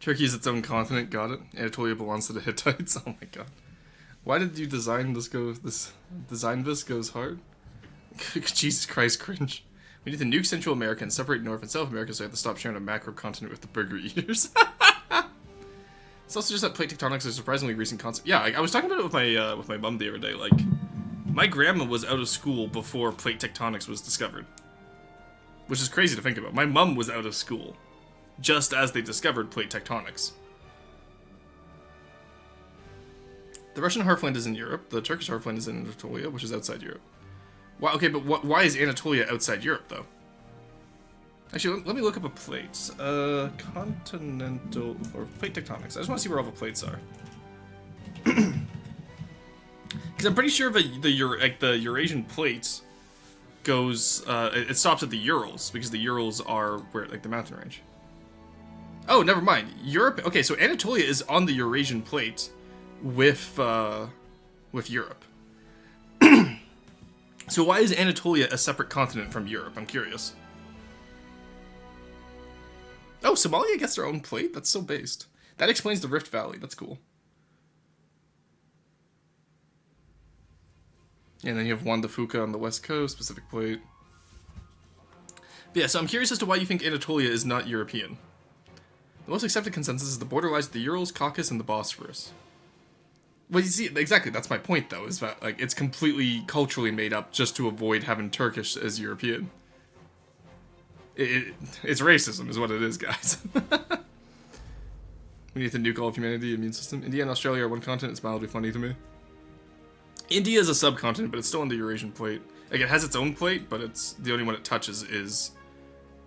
Turkey is its own continent, got it. Anatolia belongs to the Hittites. Oh my god. Why did you design this goes hard? Jesus Christ, cringe. We need to nuke Central America and separate North and South America so I have to stop sharing a macro continent with the burger eaters. It's also just that plate tectonics is a surprisingly recent concept. Yeah, I was talking about it with my mom the other day. Like, my grandma was out of school before plate tectonics was discovered. Which is crazy to think about. My mom was out of school just as they discovered plate tectonics. The Russian heartland is in Europe. The Turkish heartland is in Anatolia, which is outside Europe. Wow, okay, but why is Anatolia outside Europe, though? Actually, let me look up a plate. Continental, or plate tectonics. I just want to see where all the plates are. Because I'm pretty sure the Eurasian plate goes, it stops at the Urals, because the Urals are where, like, the mountain range. Oh, never mind. Europe, okay, so Anatolia is on the Eurasian plate with Europe. So why is Anatolia a separate continent from Europe? I'm curious. Oh, Somalia gets their own plate? That's so based. That explains the Rift Valley. That's cool. And then you have Juan de Fuca on the west coast, Pacific Plate. But yeah, so I'm curious as to why you think Anatolia is not European. The most accepted consensus is the border lies with the Urals, Caucasus, and the Bosphorus. Well, you see, exactly, that's my point, though, is that, like, it's completely culturally made up just to avoid having Turkish as European. It's racism, is what it is, guys. We need to nuke all of humanity, immune system. India and Australia are one continent, it's mildly funny to me. India is a subcontinent, but it's still on the Eurasian plate. Like, it has its own plate, but it's the only one it touches is...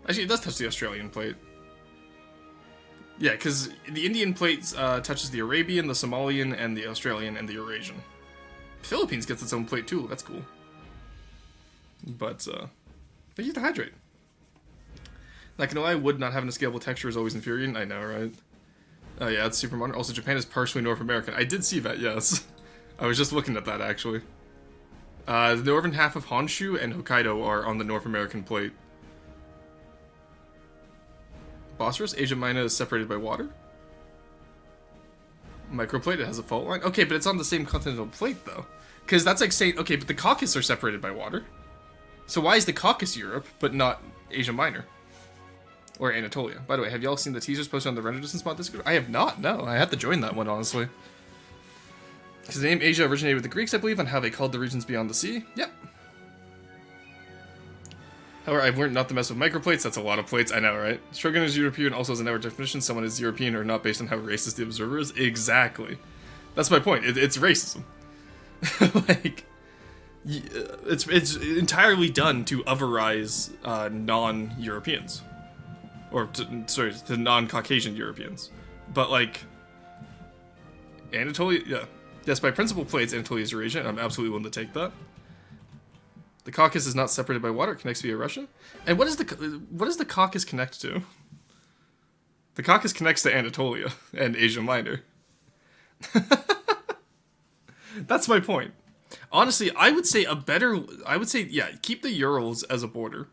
Actually, it does touch the Australian plate. Yeah, because the Indian plate touches the Arabian, the Somalian, and the Australian, and the Eurasian. The Philippines gets its own plate too, that's cool. But you have to hydrate. Like, no, I would not having a scalable texture is always infuriating, I know, right? Oh yeah, it's super modern. Also, Japan is partially North American. I did see that, yes. I was just looking at that, actually. The northern half of Honshu and Hokkaido are on the North American plate. Bosphorus, Asia Minor is separated by water. Microplate, it has a fault line. Okay, but it's on the same continental plate, though. Because that's like saying, okay, but the Caucasus are separated by water. So why is the Caucasus Europe, but not Asia Minor? Or Anatolia? By the way, have y'all seen the teasers posted on the Render Distance Mod Discord? I have not, no. I have to join that one, honestly. Because the name Asia originated with the Greeks, I believe, on how they called the regions beyond the sea. Yep. However, I've learned not to mess with microplates. That's a lot of plates. I know, right? Shogun is European also has a network definition. Someone is European or not based on how racist the observer is. Exactly. That's my point. It's racism. Like, it's entirely done to otherize non-Europeans. Or, to non-Caucasian Europeans. But, like, Anatolia, yeah. Yes, by principal play, it's Anatolia is Eurasia, and I'm absolutely willing to take that. The Caucasus is not separated by water, it connects via Russia. And what does the Caucasus connect to? The Caucasus connects to Anatolia and Asia Minor. That's my point. Honestly, I would say, yeah, keep the Urals as a border.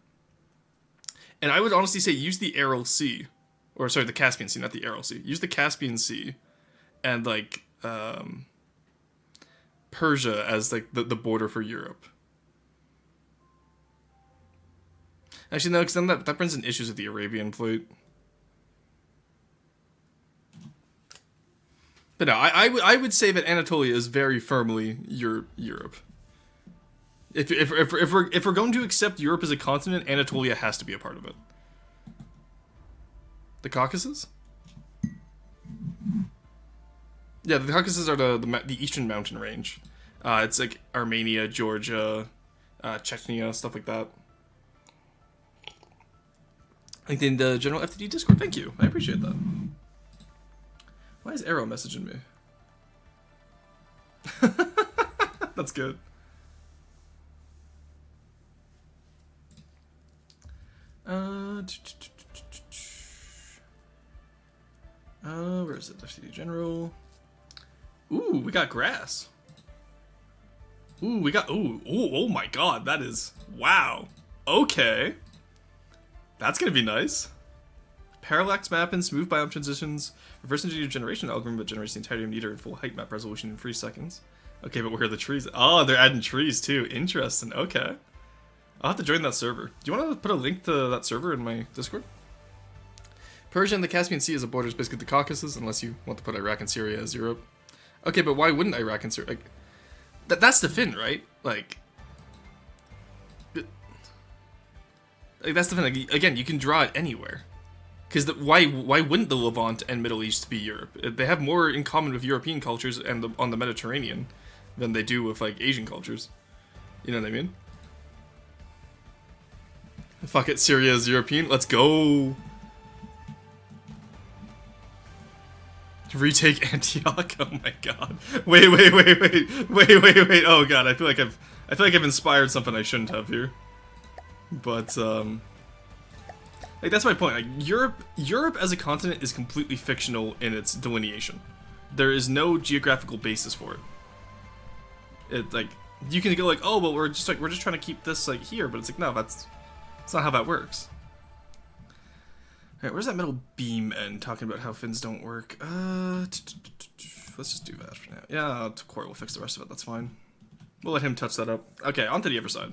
And I would honestly say use the Aral Sea. Or, sorry, the Caspian Sea, not the Aral Sea. Use the Caspian Sea and, like, Persia as, like, the border for Europe. Actually, no, because then that brings in issues with the Arabian Plate. But no, I would say that Anatolia is very firmly Europe. If we're going to accept Europe as a continent, Anatolia has to be a part of it. The Caucasus? Yeah, the Caucasus are the eastern mountain range. It's like Armenia, Georgia, Chechnya, stuff like that. Like in the general FTD Discord. Thank you. I appreciate that. Why is Arrow messaging me? That's good. Where is it? FTD General. Ooh, we got grass. Ooh, we got. Oh my god, that is. Wow. Okay. That's gonna be nice. Parallax map and smooth biome transitions. Reverse engineered generation algorithm that generates the entirety of meter in full height map resolution in 3 seconds. Okay, but where are the trees? Oh, they're adding trees too. Interesting. Okay. I'll have to join that server. Do you want to put a link to that server in my Discord? Persia and the Caspian Sea as a border is basically the Caucasus, unless you want to put Iraq and Syria as Europe. Okay, but why wouldn't Iraq and Syria? Like, that's the fin, right? Like that's the thing. Like, again, you can draw it anywhere. Because why wouldn't the Levant and Middle East be Europe? They have more in common with European cultures and on the Mediterranean than they do with like Asian cultures. You know what I mean? Fuck it, Syria is European. Let's go. Retake Antioch. Oh my god. Wait. Oh god. I feel like I've inspired something I shouldn't have here. But like that's my point. Like Europe as a continent is completely fictional in its delineation. There is no geographical basis for it. It like you can go like, oh well, we're just trying to keep this like here, but it's like no, that's not how that works. Alright, where's that middle beam end talking about how fins don't work? Let's just do that for now. Yeah, Corey will fix the rest of it. That's fine. We'll let him touch that up. Okay, on to the other side.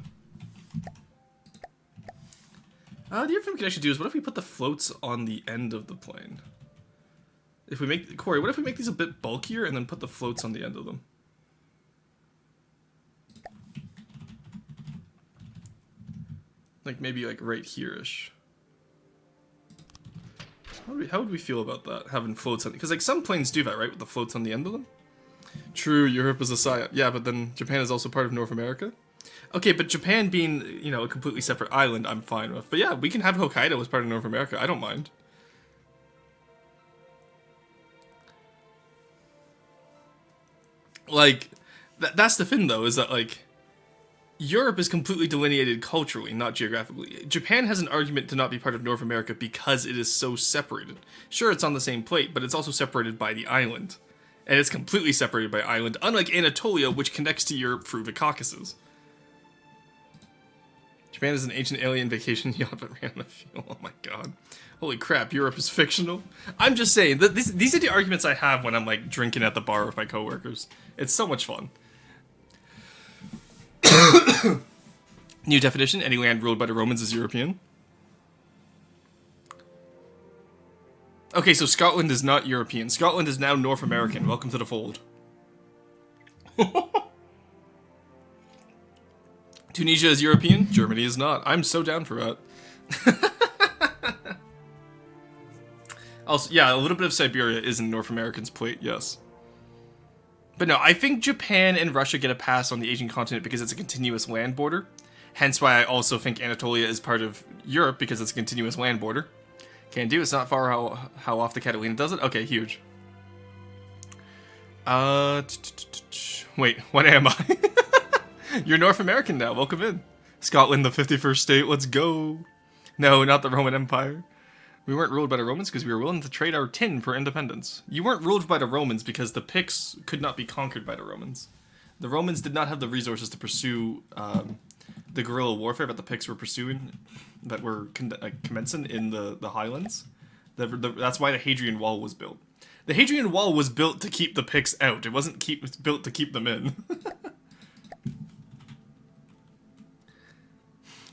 The other thing we could actually do is, what if we put the floats on the end of the plane? If we make... Corey, what if we make these a bit bulkier and then put the floats on the end of them? Like, maybe, like, right here-ish. How would we feel about that, having floats on... Because, like, some planes do that, right? With the floats on the end of them? True, Europe is a side. Yeah, but then Japan is also part of North America? Okay, but Japan being, you know, a completely separate island, I'm fine with. But yeah, we can have Hokkaido as part of North America. I don't mind. Like, that's the thing, though, is that, like, Europe is completely delineated culturally, not geographically. Japan has an argument to not be part of North America because it is so separated. Sure, it's on the same plate, but it's also separated by the island. And it's completely separated by island, unlike Anatolia, which connects to Europe through the Caucasus. Japan is an ancient alien vacation yacht that ran on a fuel. Oh my god. Holy crap, Europe is fictional. I'm just saying, these are the arguments I have when I'm like drinking at the bar with my coworkers. It's so much fun. New definition, any land ruled by the Romans is European. Okay, so Scotland is not European. Scotland is now North American. Welcome to the fold. Tunisia is European, Germany is not. I'm so down for that. Also, yeah, a little bit of Siberia is in North American's plate, yes. But no, I think Japan and Russia get a pass on the Asian continent because it's a continuous land border. Hence why I also think Anatolia is part of Europe because it's a continuous land border. Can't do. It's not far how off the Catalina does it. Okay, huge. Wait, what am I? You're North American now. Welcome in. Scotland, the 51st state. Let's go. No, not the Roman Empire. We weren't ruled by the Romans because we were willing to trade our tin for independence. You weren't ruled by the Romans because the Picts could not be conquered by the Romans. The Romans did not have the resources to pursue the guerrilla warfare that the Picts were pursuing, that were commencing in the Highlands. That's why the Hadrian Wall was built. The Hadrian Wall was built to keep the Picts out. It wasn't built to keep them in.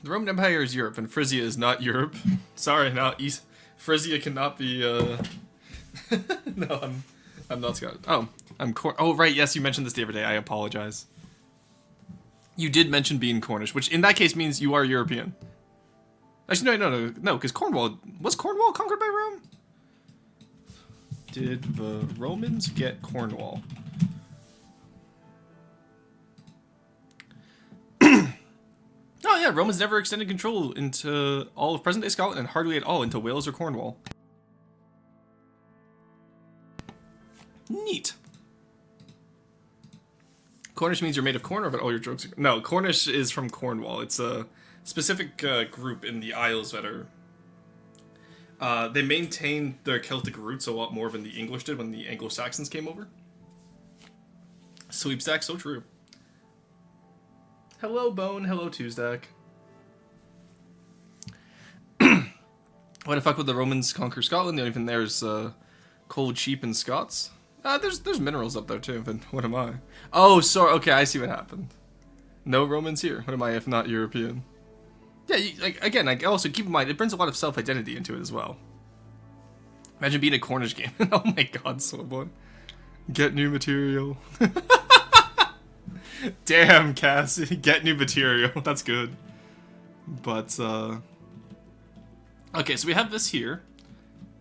The Roman Empire is Europe, and Frisia is not Europe. Sorry, not East. Frisia cannot be. No, I'm not Scottish. Oh, oh, right. Yes, you mentioned this the other day. I apologize. You did mention being Cornish, which in that case means you are European. Actually, no, because Cornwall was Cornwall conquered by Rome. Did the Romans get Cornwall? Oh yeah, Romans never extended control into all of present-day Scotland and hardly at all into Wales or Cornwall. Neat. Cornish means you're made of corn, or that all your jokes are... No, Cornish is from Cornwall. It's a specific group in the Isles that are... they maintained their Celtic roots a lot more than the English did when the Anglo-Saxons came over. Sweepstack, so true. Hello, Bone. Hello, Tuesdack. Why the fuck would the Romans conquer Scotland? The only thing there is cold sheep and Scots. There's minerals up there too, but what am I? Oh, sorry. Okay, I see what happened. No Romans here. What am I if not European? Yeah, again, also keep in mind, it brings a lot of self-identity into it as well. Imagine being a Cornish game. Oh my god, so boy. Get new material. Damn, Cassie. Get new material. That's good. But, okay, so we have this here.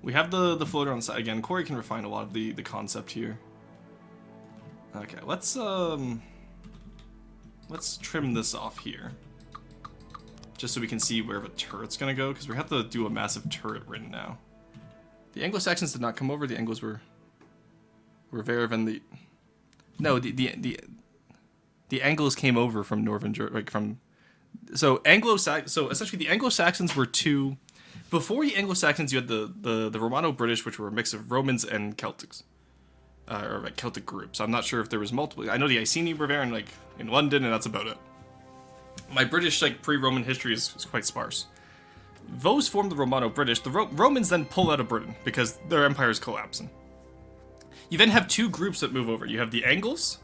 We have the floater on the side. Again, Corey can refine a lot of the concept here. Okay, let's trim this off here. Just so we can see where the turret's gonna go, because we have to do a massive turret right now. The Anglo-Saxons did not come over. The Anglos were there than the... No, the Anglos came over from northern Germany, so essentially the Anglo-Saxons were two. Before the Anglo-Saxons, you had the Romano-British, which were a mix of Romans and Celtics, or like Celtic groups. I'm not sure if there was multiple. I know the Iceni were there in London, and that's about it. My British pre-Roman history is quite sparse. Those formed the Romano-British. The Romans then pull out of Britain because their empire is collapsing. You then have two groups that move over. You have the Angles,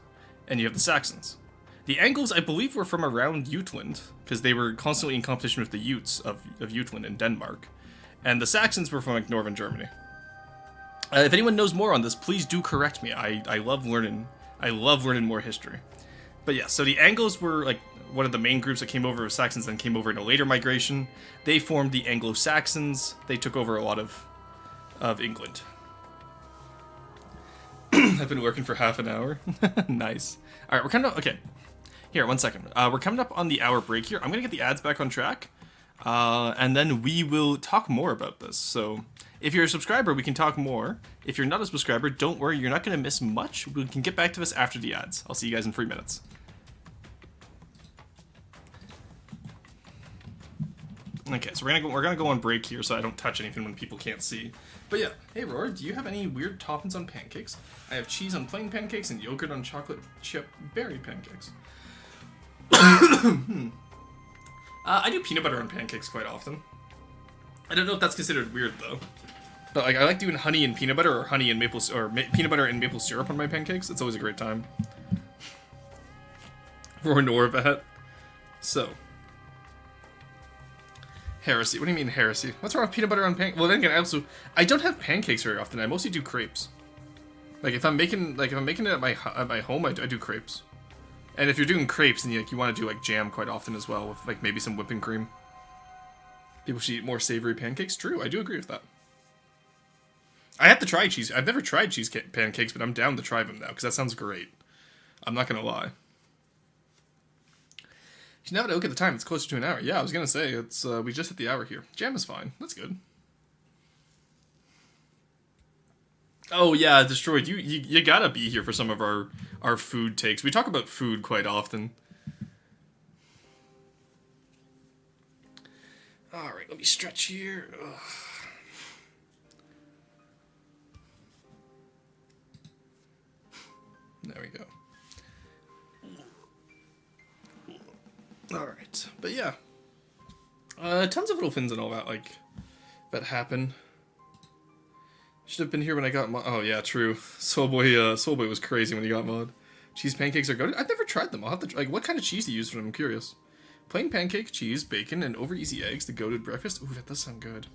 and you have the Saxons. The Angles, I believe, were from around Jutland, because they were constantly in competition with the Utes of Jutland in Denmark. And the Saxons were from northern Germany. If anyone knows more on this, please do correct me. I love learning. I love learning more history. But yeah, so the Angles were one of the main groups that came over. Saxons then came over in a later migration. They formed the Anglo-Saxons. They took over a lot of England. I've been working for half an hour. Nice. All right, we're kind of okay. Here, 1 second. We're coming up on the hour break here. I'm gonna get the ads back on track, and then we will talk more about this. So, if you're a subscriber, we can talk more. If you're not a subscriber, don't worry. You're not gonna miss much. We can get back to this after the ads. I'll see you guys in 3 minutes. Okay, so we're gonna go on break here, so I don't touch anything when people can't see. But yeah, hey Roar, do you have any weird toppings on pancakes? I have cheese on plain pancakes and yogurt on chocolate chip berry pancakes. I do peanut butter on pancakes quite often. I don't know if that's considered weird though. But I like doing honey and peanut butter, or honey and peanut butter and maple syrup on my pancakes. It's always a great time. Roar Norvat. So. Heresy. What do you mean heresy? What's wrong with peanut butter on pancakes? Well, then again, I don't have pancakes very often. I mostly do crepes. If I'm making it at my home, I do crepes. And if you're doing crepes, then you want to do jam quite often as well, with maybe some whipping cream. People should eat more savory pancakes. True, I do agree with that. I have to try cheese. I've never tried cheese pancakes, but I'm down to try them now because that sounds great. I'm not gonna lie. You should never look at the time. It's closer to an hour. Yeah, I was gonna say it's we just hit the hour here. Jam is fine. That's good. Oh yeah, destroyed. You gotta be here for some of our food takes. We talk about food quite often. All right, let me stretch here. Ugh. There we go. All right, but yeah, tons of little fins and all that that happen. Should have been here when I got mod. Oh yeah, true. Soulboy was crazy when he got mod. Cheese pancakes are good. I've never tried them. I'll have to like. What kind of cheese do you use for them? I'm curious. Plain pancake, cheese, bacon, and over easy eggs. The goated breakfast. Ooh, that does sound good.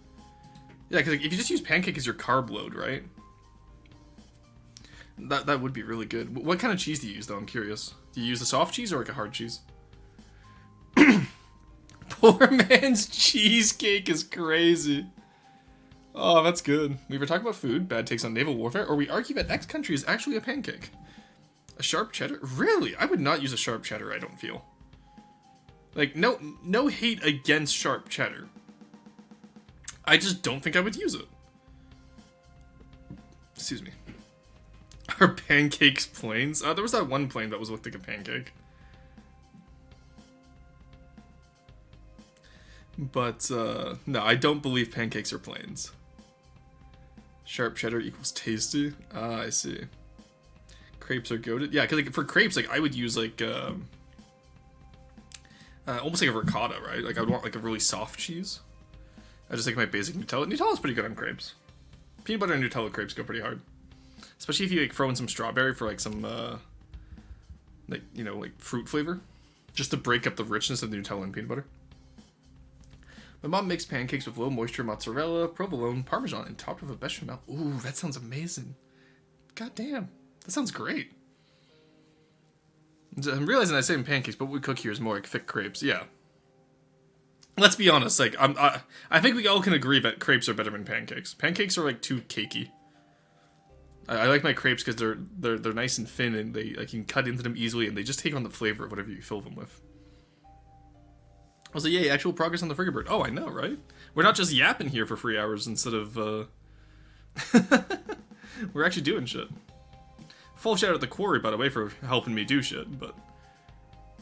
Yeah, because like, if you just use pancake as your carb load, right? That would be really good. What kind of cheese do you use though? I'm curious. Do you use a soft cheese or like a hard cheese? Poor man's cheesecake is crazy. Oh, that's good. We were talking about food, bad takes on naval warfare, or we argue that X country is actually a pancake. A sharp cheddar? Really? I would not use a sharp cheddar, I don't feel. Like, no hate against sharp cheddar. I just don't think I would use it. Excuse me. Are pancakes planes? There was that one plane that looked like a pancake. But, no, I don't believe pancakes are planes. Sharp cheddar equals tasty? Ah, I see. Crepes are goated? Yeah, because like, for crepes, like, I would use, like, almost like a ricotta, right? Like, I would want, like, a really soft cheese. I just like my basic Nutella. Nutella's pretty good on crepes. Peanut butter and Nutella crepes go pretty hard. Especially if you, like, throw in some strawberry for, like, some, like, you know, like, fruit flavor. Just to break up the richness of the Nutella and peanut butter. My mom makes pancakes with low moisture mozzarella, provolone, parmesan, and topped with a bechamel. Ooh, that sounds amazing. God damn. That sounds great. I'm realizing I say pancakes, but what we cook here is more like thick crepes. Yeah. Let's be honest. Like, I think we all can agree that crepes are better than pancakes. Pancakes are like too cakey. I like my crepes because they're nice and thin, and they like you can cut into them easily, and they just take on the flavor of whatever you fill them with. I was like, yay, actual progress on the Frigatebird. Oh, I know, right? We're not just yapping here for 3 hours instead of, we're actually doing shit. Full shout out to Quarry, by the way, for helping me do shit, but...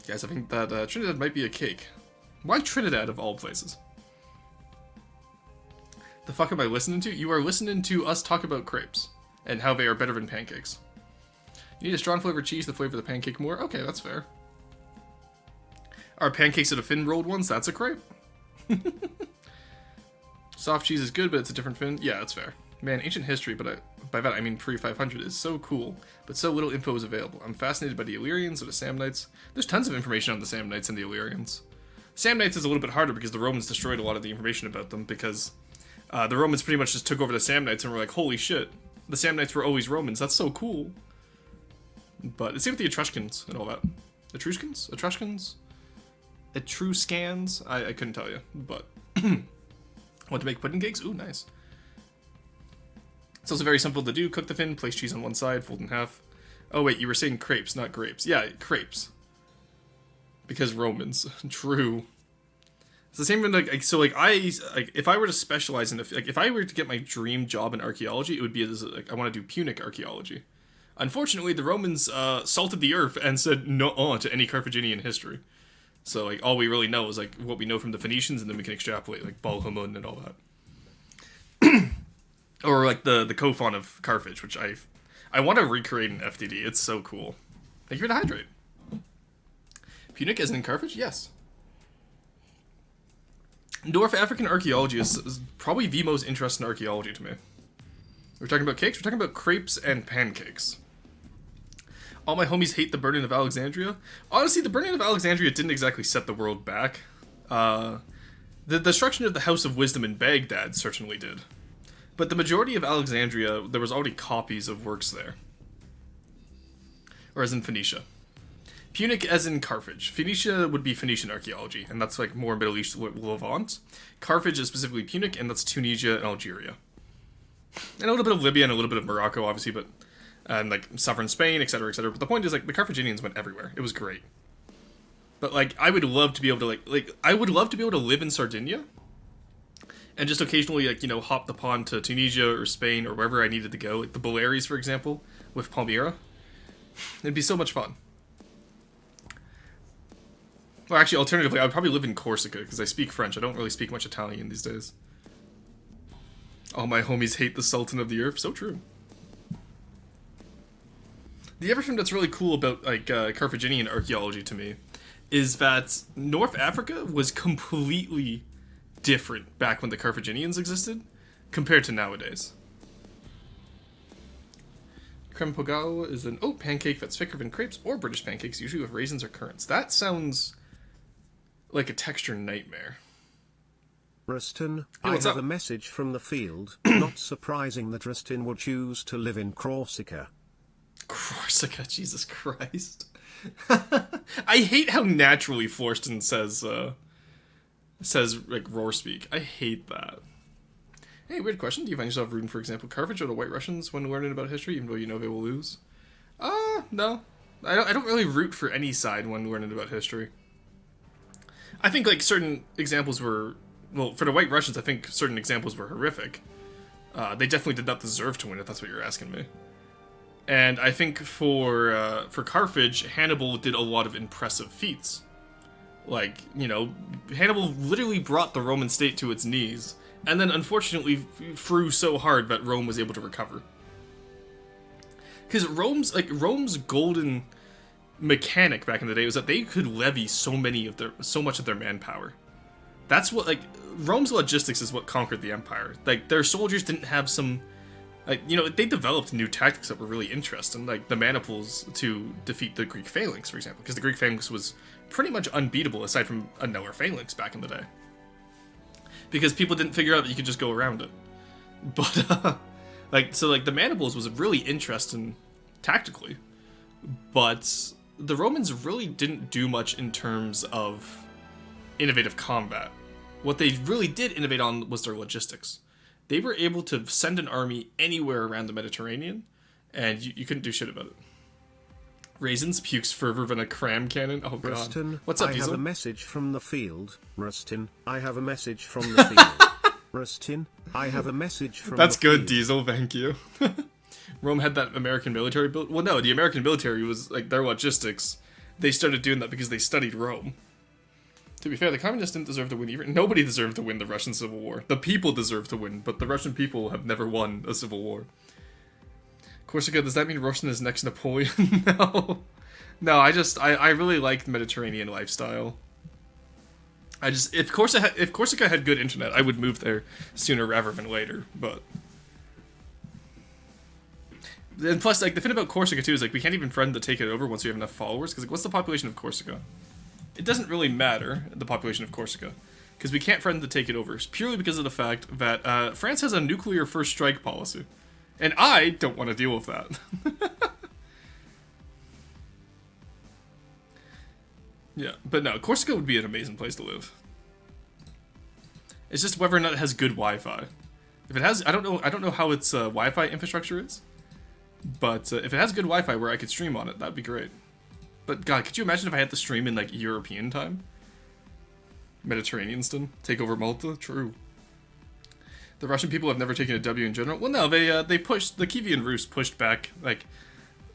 Guys, I think that Trinidad might be a cake. Why Trinidad, of all places? The fuck am I listening to? You are listening to us talk about crepes, and how they are better than pancakes. You need a strong flavored cheese to flavor the pancake more? Okay, that's fair. Are pancakes are the fin rolled ones? That's a crepe. Soft cheese is good, but it's a different fin. Yeah, that's fair. Man, ancient history, but by that I mean pre-500, is so cool, but so little info is available. I'm fascinated by the Illyrians or the Samnites. There's tons of information on the Samnites and the Illyrians. Samnites is a little bit harder because the Romans destroyed a lot of the information about them because the Romans pretty much just took over the Samnites and were like, holy shit, the Samnites were always Romans. That's so cool. But it's same with the Etruscans and all that. Etruscans? Etruscans? Etruscans? I couldn't tell you, but... Want to make pudding cakes? Ooh, nice. It's also very simple to do. Cook the fin, place cheese on one side, fold in half. Oh wait, you were saying crepes, not grapes. Yeah, crepes. Because Romans. True. It's the same thing, like, so, like, if I were to specialize in if I were to get my dream job in archaeology, it would be as, like, I want to do Punic archaeology. Unfortunately, the Romans, salted the earth and said no to any Carthaginian history. So, like, all we really know is, like, what we know from the Phoenicians, and then we can extrapolate, like, Balhamun and all that. Or, like, the Kophon of Carthage, which I want to recreate in FDD. It's so cool. Thank you for the hydrate. Punic as in Carthage? Yes. North African archaeology is probably the most interesting archaeology to me. We're talking about cakes, we're talking about crepes and pancakes. All my homies hate the burning of Alexandria. Honestly, the burning of Alexandria didn't exactly set the world back. The destruction of the House of Wisdom in Baghdad certainly did. But the majority of Alexandria, there was already copies of works there. Or as in Phoenicia. Punic as in Carthage. Phoenicia would be Phoenician archaeology, and that's like more Middle East Levant. Carthage is specifically Punic, and that's Tunisia and Algeria. And a little bit of Libya and a little bit of Morocco, obviously, but... and, like, southern Spain, etc., etc. But the point is, like, the Carthaginians went everywhere. It was great. But, like, I would love to be able to, I would love to be able to live in Sardinia and just occasionally, like, hop the pond to Tunisia or Spain or wherever I needed to go, like the Baleares, for example, with Palmyra. It'd be so much fun. Or actually, alternatively, I would probably live in Corsica, because I speak French. I don't really speak much Italian these days. All my homies hate the Sultan of the Earth. So true. The other thing that's really cool about, like, Carthaginian archaeology to me is that North Africa was completely different back when the Carthaginians existed compared to nowadays. Creme pogao is an oat pancake that's thicker than crepes or British pancakes, usually with raisins or currants. That sounds like a texture nightmare. Rustin, Hey, I what's have up? a message from the field. Not surprising that Rustin would choose to live in Corsica. Corsica, Jesus Christ. I hate how naturally Forston says like roar speak. I hate that. Hey, weird question. Do you find yourself rooting for example Carthage or the White Russians when learning about history, even though you know they will lose? No. I don't really root for any side when learning about history. I think like certain examples were, well, for the White Russians, I think certain examples were horrific. They definitely did not deserve to win, if that's what you're asking me. And I think for Carthage, Hannibal did a lot of impressive feats. Like, Hannibal literally brought the Roman state to its knees, and then unfortunately threw so hard that Rome was able to recover. Because Rome's golden mechanic back in the day was that they could levy so much of their manpower. That's what, like, Rome's logistics is what conquered the empire. Like, their soldiers didn't have some, like, they developed new tactics that were really interesting, like the maniples to defeat the Greek phalanx, for example, because the Greek phalanx was pretty much unbeatable aside from another phalanx back in the day. Because people didn't figure out that you could just go around it. But, the maniples was really interesting tactically, but the Romans really didn't do much in terms of innovative combat. What they really did innovate on was their logistics. They were able to send an army anywhere around the Mediterranean, and you couldn't do shit about it. Raisins pukes further than a cram cannon. Oh god. Rustin, What's up, I Diesel? have a message from the field. Rustin, I have a message from the field. Rustin, I have a message from That's the good, field. Diesel. Thank you. Rome had that American military built. Well, no, the American military was like their logistics. They started doing that because they studied Rome. To be fair, the communists didn't deserve to win either. Nobody deserved to win the Russian Civil War. The people deserved to win, but the Russian people have never won a civil war. Corsica, does that mean Russian is next Napoleon? No. No, I really liked Mediterranean lifestyle. If Corsica had good internet, I would move there sooner rather than later, but... And plus, like, the thing about Corsica, too, is, like, we can't even threaten to take it over once we have enough followers, because, like, what's the population of Corsica? It doesn't really matter, the population of Corsica, because we can't threaten to take it over, purely because of the fact that France has a nuclear first strike policy. And I don't want to deal with that. Yeah, but no, Corsica would be an amazing place to live. It's just whether or not it has good Wi-Fi. If it has, I don't know how its Wi-Fi infrastructure is, but if it has good Wi-Fi where I could stream on it, that'd be great. But God, could you imagine if I had to stream in like European time? Mediterranean time, take over Malta. True. The Russian people have never taken a W in general. Well, no, they pushed the Kievan Rus pushed back, like,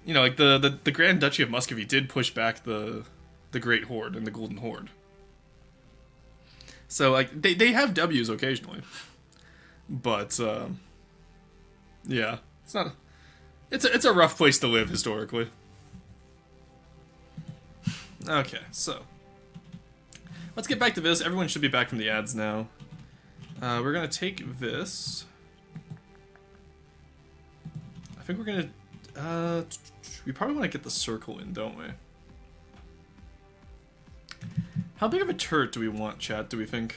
like the Grand Duchy of Muscovy did push back the Great Horde and the Golden Horde. So like they have W's occasionally, but yeah, it's a rough place to live historically. Okay, so let's get back to this. Everyone should be back from the ads now. We're gonna take this. I think we're gonna. We probably want to get the circle in, don't we? How big of a turret do we want, chat? Do we think?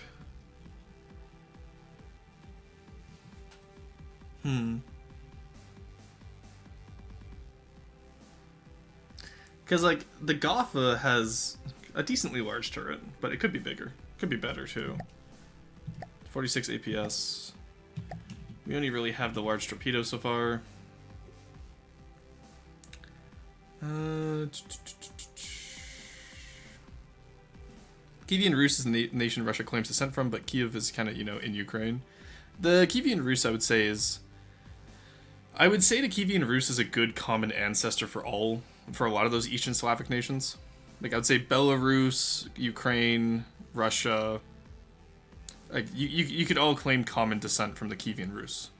Because, like, the Gotha has a decently large turret, but it could be bigger. Could be better, too. 46 APS. We only really have the large torpedo so far. Kievan Rus is the nation Russia claims descent from, but Kiev is kind of, in Ukraine. The Kievan Rus, I would say, is... I would say the Kievan Rus is a good common ancestor for a lot of those Eastern Slavic nations. Like, I would say Belarus, Ukraine, Russia... Like, you could all claim common descent from the Kievan Rus.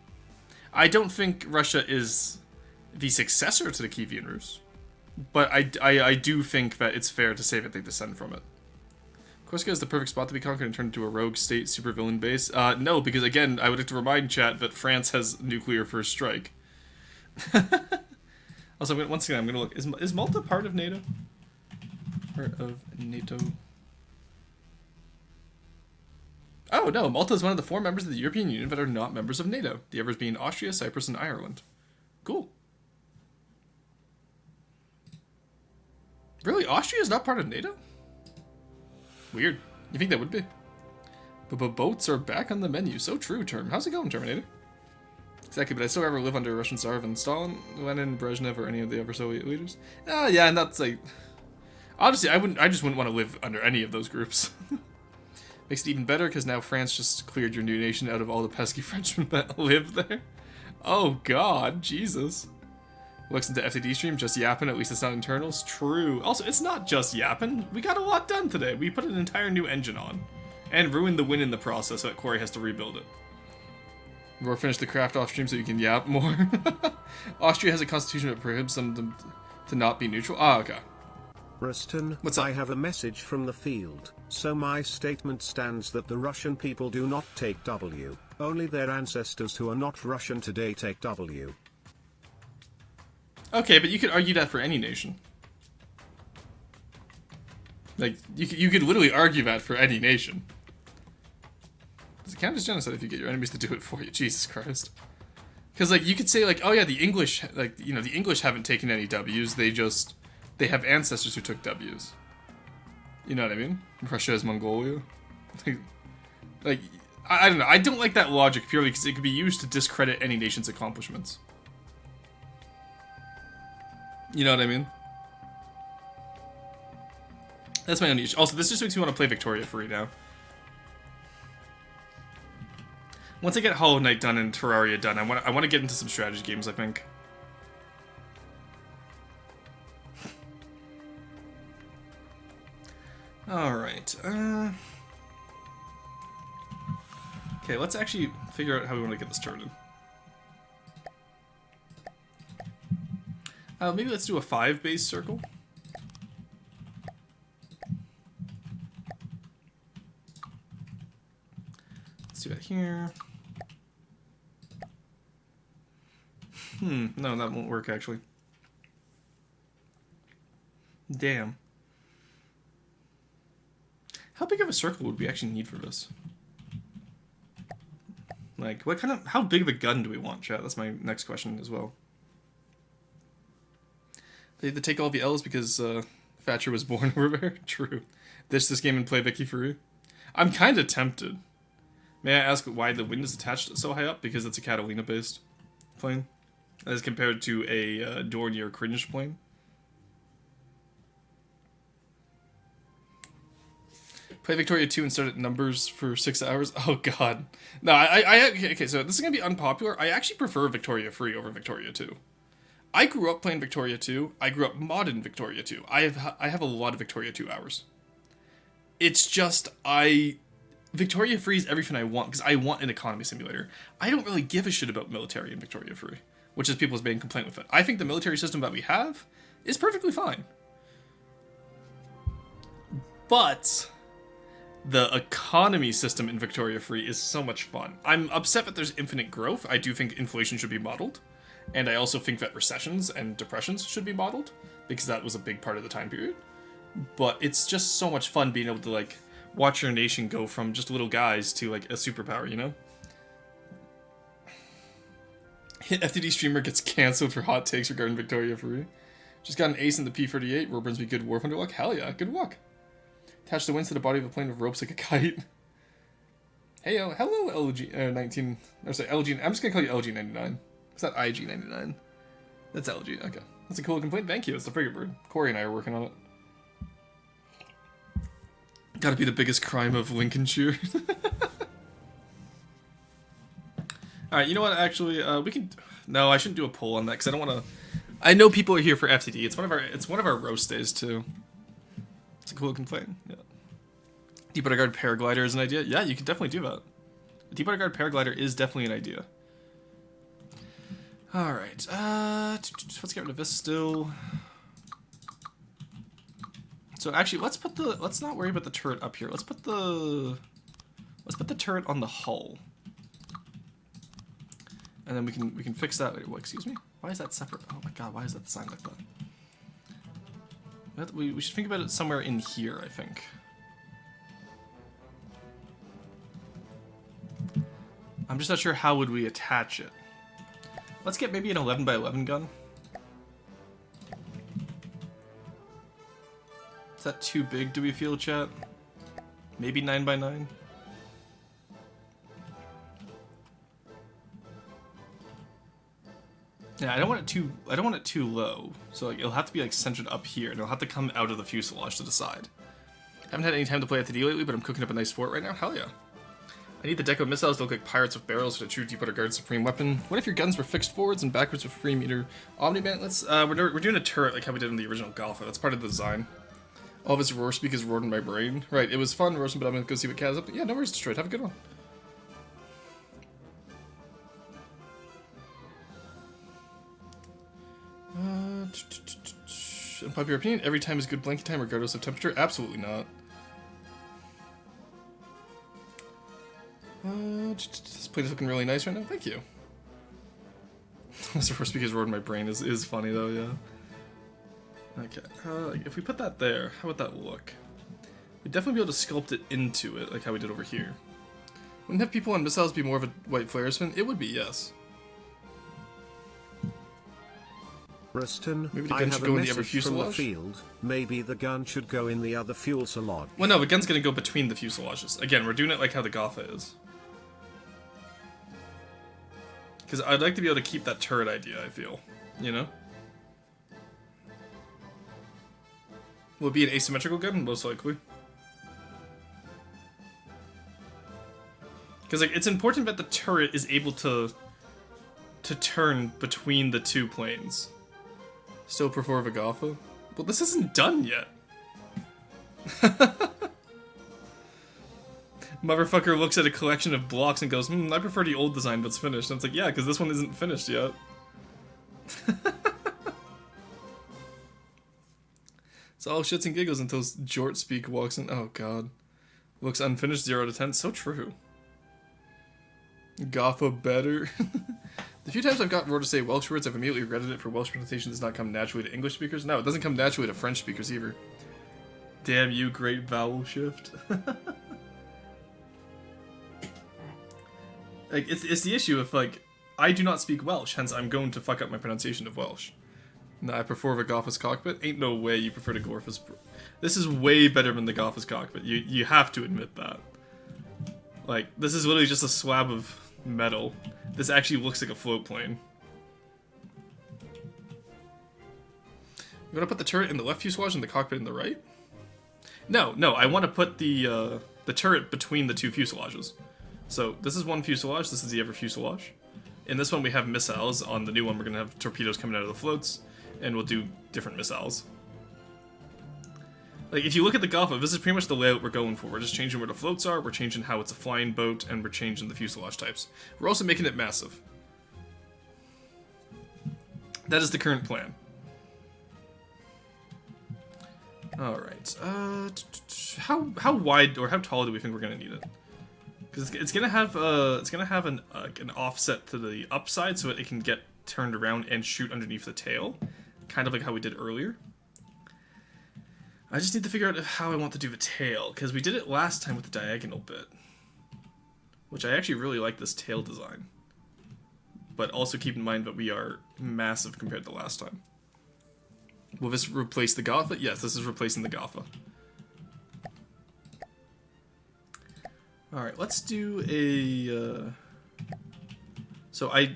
I don't think Russia is the successor to the Kievan Rus, but I do think that it's fair to say that they descend from it. Corsica is the perfect spot to be conquered and turned into a rogue state supervillain base. No, because again, I would like to remind chat that France has nuclear first strike. Also, once again, I'm going to look. Is Malta part of NATO? Part of NATO. Oh, no, Malta is one of the 4 members of the European Union that are not members of NATO. The others being Austria, Cyprus, and Ireland. Cool. Really? Austria is not part of NATO? Weird. You think that would be? But boats are back on the menu. So true, Term. How's it going, Terminator? Exactly, but I still rather live under a Russian Tsar than Stalin, Lenin, Brezhnev, or any of the other Soviet leaders. Yeah, and that's like... Honestly, I just wouldn't want to live under any of those groups. Makes it even better because now France just cleared your new nation out of all the pesky Frenchmen that live there. Oh god, Jesus. Looks into FTD stream, just yapping, at least it's not internals. True. Also, it's not just yapping. We got a lot done today. We put an entire new engine on. And ruined the win in the process so that Corey has to rebuild it. We'll finish the craft off stream so you can yap more. Austria has a constitution that prohibits them to not be neutral. Ah, okay. Rustin, what's up? I have a message from the field. So my statement stands that the Russian people do not take W. Only their ancestors who are not Russian today take W. Okay, but you could argue that for any nation. Like, you could literally argue that for any nation. Does it count as genocide if you get your enemies to do it for you? Jesus Christ. Because, like, you could say, like, oh yeah, the English, like, you know, the English haven't taken any W's, they have ancestors who took W's. You know what I mean? Russia is Mongolia. Like, I don't know. I don't like that logic purely because it could be used to discredit any nation's accomplishments. You know what I mean? That's my own issue. Also, this just makes me want to play Victoria free now. Once I get Hollow Knight done and Terraria done, I want to get into some strategy games, I think. Alright, okay, let's actually figure out how we want to get this started. Maybe let's do a 5 base circle. Let's do that here. No, that won't work actually. Damn. How big of a circle would we actually need for this? Like, how big of a gun do we want, chat? That's my next question as well. They had to take all the L's because Thatcher was born over there? True. Ditch this game and play Vicky Free? I'm kind of tempted. May I ask why the wind is attached so high up? Because it's a Catalina-based plane. As compared to a Dornier Cringe plane. Play Victoria 2 and start at numbers for 6 hours? Oh god. No, okay, so this is going to be unpopular. I actually prefer Victoria Free over Victoria 2. I grew up playing Victoria 2. I grew up modding Victoria 2. I have a lot of Victoria 2 hours. It's just, Victoria Free is everything I want, because I want an economy simulator. I don't really give a shit about military in Victoria Free, which is people's main complaint with it. I think the military system that we have is perfectly fine. But the economy system in Victoria Free is so much fun. I'm upset that there's infinite growth. I do think inflation should be modeled. And I also think that recessions and depressions should be modeled, because that was a big part of the time period. But it's just so much fun being able to, like, watch your nation go from just little guys to, like, a superpower, you know? FTD streamer gets cancelled for hot takes regarding Victoria Free. Just got an ace in the P-38. Rope brings me good War Thunder luck. Hell yeah, good luck. Attach the winds to the body of a plane with ropes like a kite. Hey, hello, LG19. Or sorry, LG. I'm just gonna call you LG99. It's not IG99. That's LG. Okay, that's a cool complaint. Thank you. It's the Frigatebird. Corey and I are working on it. Gotta be the biggest crime of Lincolnshire. Alright, you know what, actually, we can... No, I shouldn't do a poll on that, because I don't want to... I know people are here for FTD. It's one of our roast days, too. It's a cool looking plane, yeah. Deep water guard paraglider is an idea? Yeah, you could definitely do that. A deep water guard paraglider is definitely an idea. Alright, let's get rid of this still. So actually, let's not worry about the turret up here. Let's put the turret on the hull. And then we can fix that. Wait, what, excuse me? Why is that separate? Oh my god, why is that designed like that? We should think about it somewhere in here, I think. I'm just not sure how would we attach it. Let's get maybe an 11x11 gun. Is that too big, do we feel, chat? Maybe 9x9? Yeah, I don't want it too low. So like it'll have to be like centered up here, and it'll have to come out of the fuselage to the side. Haven't had any time to play FTD lately, but I'm cooking up a nice fort right now. Hell yeah. I need the deco missiles to look like pirates with barrels for the true deep water guard supreme weapon. What if your guns were fixed forwards and backwards with 3-meter omni-man? We're doing a turret like how we did in the original Golfa. That's part of the design. All of his roar speak is roared in my brain. Right, it was fun roasting, but I'm gonna go see what Cat is up to. Yeah, no worries, Destroyed. Have a good one. Unpopular opinion, every time is good blanket time regardless of temperature? Absolutely not. This plate is looking really nice right now. Thank you. That's the first speaker's roared in my brain is funny though, yeah. Okay, if we put that there, how would that look? We'd definitely be able to sculpt it into it, like how we did over here. Wouldn't have people on missiles be more of a white flare spin? It would be, yes. Ruston, maybe the I gun have should a go in the upper message from the fuselage? field. Maybe the gun should go in the other fuselage. Well, no, the gun's gonna go between the fuselages. Again, we're doing it like how the Golfa is. Because I'd like to be able to keep that turret idea, I feel. You know? Will it be an asymmetrical gun? Most likely. Because like, it's important that the turret is able to turn between the two planes. Still prefer Vagafa? Well, this isn't done yet. Motherfucker looks at a collection of blocks and goes, I prefer the old design, but it's finished. And it's like, yeah, because this one isn't finished yet. It's all shits and giggles until Jort Speak walks in. Oh god. Looks unfinished, 0 to 10. So true. Gotha better. The few times I've got Roar to say Welsh words, I've immediately regretted it, for Welsh pronunciation does not come naturally to English speakers. No, it doesn't come naturally to French speakers either. Damn you, great vowel shift. Like, it's the issue of, like, I do not speak Welsh, hence I'm going to fuck up my pronunciation of Welsh. No, I prefer the Golfa's cockpit. Ain't no way you prefer the Gorfa's. This is way better than the Golfa's cockpit. You have to admit that. Like, this is literally just a slab of metal. This actually looks like a float plane. You want to put the turret in the left fuselage and the cockpit in the right? No, I want to put the turret between the two fuselages. So this is one fuselage, this is the other fuselage. In this one we have missiles, on the new one we're going to have torpedoes coming out of the floats, and we'll do different missiles. Like, if you look at the Golfa, this is pretty much the layout we're going for. We're just changing where the floats are, we're changing how it's a flying boat, and we're changing the fuselage types. We're also making it massive. That is the current plan. Alright, how wide or how tall do we think we're gonna need it? Because it's gonna have an offset to the upside so that it can get turned around and shoot underneath the tail, kind of like how we did earlier. I just need to figure out how I want to do the tail, because we did it last time with the diagonal bit, which I actually really like this tail design. But also keep in mind that we are massive compared to last time. Will this replace the Golfa? Yes, this is replacing the Golfa. Alright, let's do a... Actually,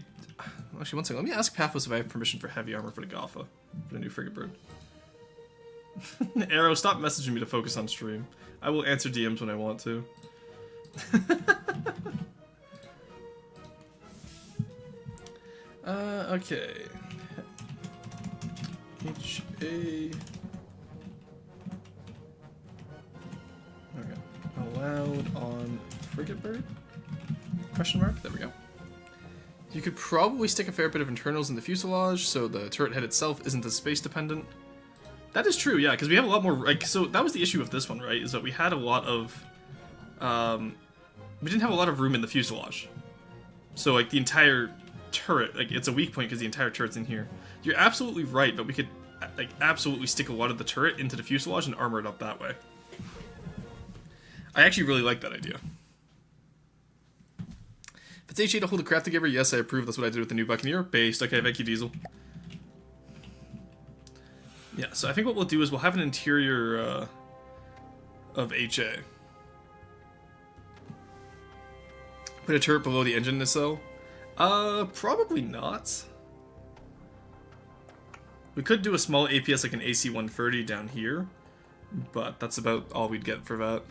one second. Let me ask Paphos if I have permission for heavy armor for the Golfa, for the new Frigatebird. Arrow, stop messaging me to focus on stream. I will answer DMs when I want to. Okay. HA. Okay. Allowed on Frigatebird? Question mark? There we go. You could probably stick a fair bit of internals in the fuselage, so the turret head itself isn't as space dependent. That is true, yeah, because we have a lot more, like, so that was the issue with this one, right, is that we had a lot of, we didn't have a lot of room in the fuselage. So, like, the entire turret, like, it's a weak point because the entire turret's in here. You're absolutely right, but we could, like, absolutely stick a lot of the turret into the fuselage and armor it up that way. I actually really like that idea. If it's HA to hold a crafting giver, yes, I approve. That's what I did with the new Buccaneer. Based. Okay, thank you, Diesel. Yeah, so I think what we'll do is we'll have an interior of HA. Put a turret below the engine nacelle? Probably not. We could do a small APS like an AC-130 down here, but that's about all we'd get for that.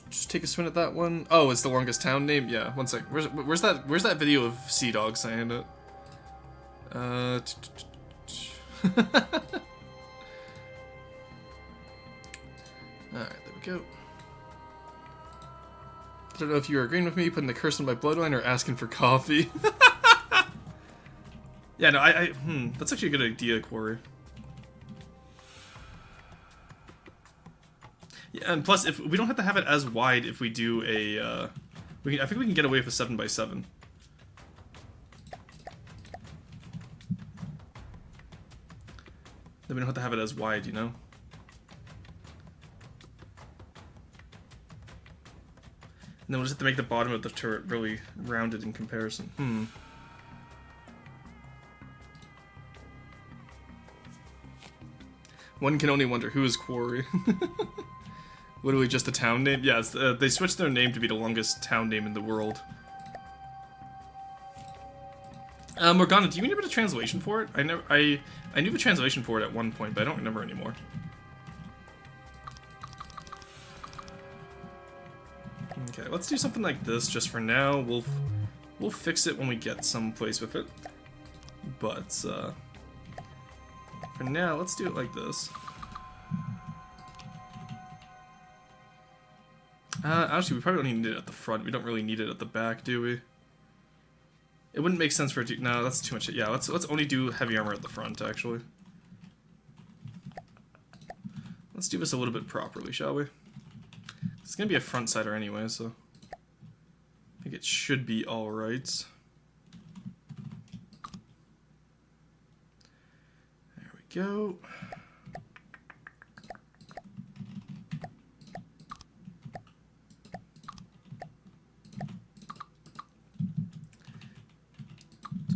Just take a swing at that one. Oh, it's the longest town name? Yeah, one sec. Where's that video of Sea Dog saying it? Alright, there we go. I don't know if you are agreeing with me, putting the curse on my bloodline, or asking for coffee. Yeah, no, that's actually a good idea, Quarry. Yeah, and plus, if we don't have to have it as wide if we do a, I think we can get away with a 7x7. Then we don't have to have it as wide, you know? And then we'll just have to make the bottom of the turret really rounded in comparison. One can only wonder, who is Quarry? What are we, just a town name? Yeah, they switched their name to be the longest town name in the world. Morgana, do you need a bit of translation for it? I knew the translation for it at one point, but I don't remember anymore. Okay, let's do something like this just for now. We'll fix it when we get someplace with it. But for now, let's do it like this. Actually, we probably don't need it at the front. We don't really need it at the back, do we? It wouldn't make sense for it to... No, that's too much. Yeah, let's only do heavy armor at the front, actually. Let's do this a little bit properly, shall we? It's gonna be a front sider anyway, so... I think it should be alright. There we go.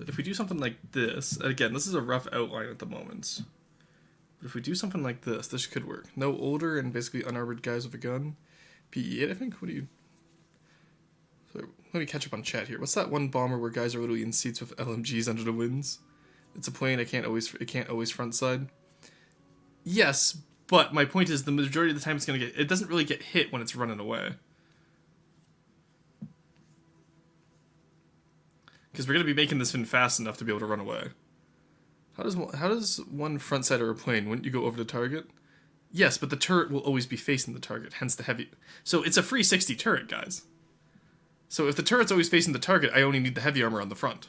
If we do something like this, again, this is a rough outline at the moment. But if we do something like this, this could work. No older and basically unarmored guys with a gun. PE8, I think? What do you... So, let me catch up on chat here. What's that one bomber where guys are literally in seats with LMGs under the wings? It's a plane, it can't always front side. Yes, but my point is the majority of the time it doesn't really get hit when it's running away. Because we're going to be making this fin fast enough to be able to run away. How does one front sider a plane? Wouldn't you go over the target? Yes, but the turret will always be facing the target, hence the heavy... So it's a free 60 turret, guys. So if the turret's always facing the target, I only need the heavy armor on the front.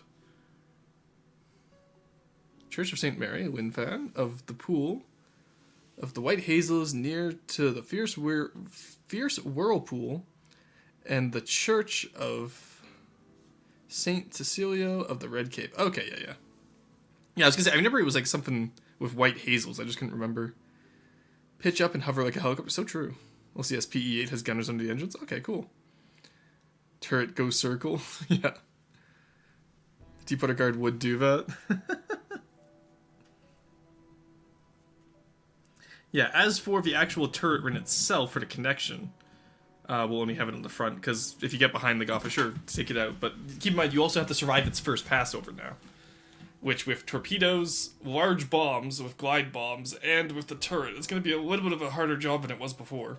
Church of St. Mary, Lynn fan, of the pool, of the white hazels near to the fierce whirlpool, and the church of... Saint Cecilia of the Red Cape. Okay, yeah. Yeah, I was gonna say, I remember it was like something with white hazels. I just couldn't remember. Pitch up and hover like a helicopter. So true. LCS PE8 has gunners under the engines. Okay, cool. Turret go circle. Yeah. Deepwater Guard would do that. Yeah, as for the actual turret in itself for the connection... we'll only have it on the front, because if you get behind the Gotha, sure, take it out. But keep in mind, you also have to survive its first pass over now. Which, with torpedoes, large bombs, with glide bombs, and with the turret, it's going to be a little bit of a harder job than it was before.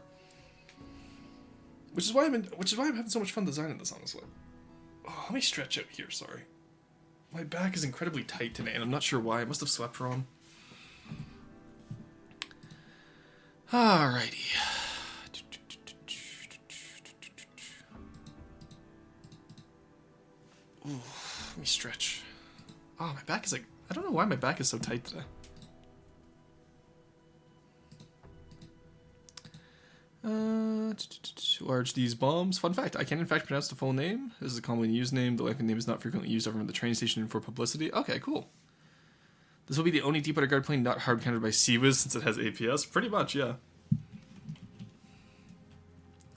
Which is why I'm having so much fun designing this, honestly. Oh, let me stretch out here, sorry. My back is incredibly tight today, and I'm not sure why. I must have slept wrong. Alrighty. Ooh, let me stretch. Oh, my back is like... I don't know why my back is so tight today. Large these bombs. Fun fact, I can in fact pronounce the full name. This is a commonly used name. The lengthy name is not frequently used over at the train station for publicity. Okay, cool. This will be the only deep-water guard plane not hard-countered by CWIS since it has APS. Pretty much, yeah.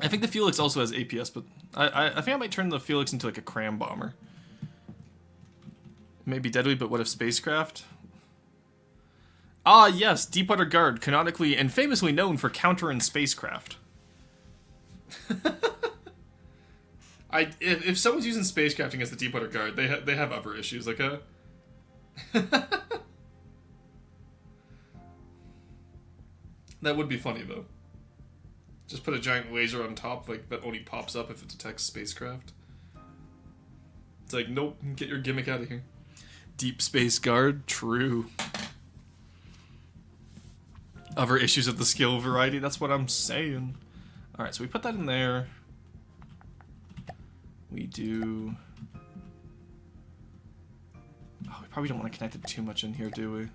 I think the Felix also has APS, but I think I might turn the Felix into like a cram bomber. It may be deadly, but what if spacecraft? Ah, yes, Deepwater Guard, canonically and famously known for countering spacecraft. If someone's using spacecraft against the Deepwater Guard, they have other issues. Like that would be funny though. Just put a giant laser on top, like that only pops up if it detects spacecraft. It's like, nope, get your gimmick out of here. Deep Space Guard, true. Other issues of the skill variety, that's what I'm saying. Alright, so we put that in there. We do... Oh, we probably don't want to connect it too much in here, do we?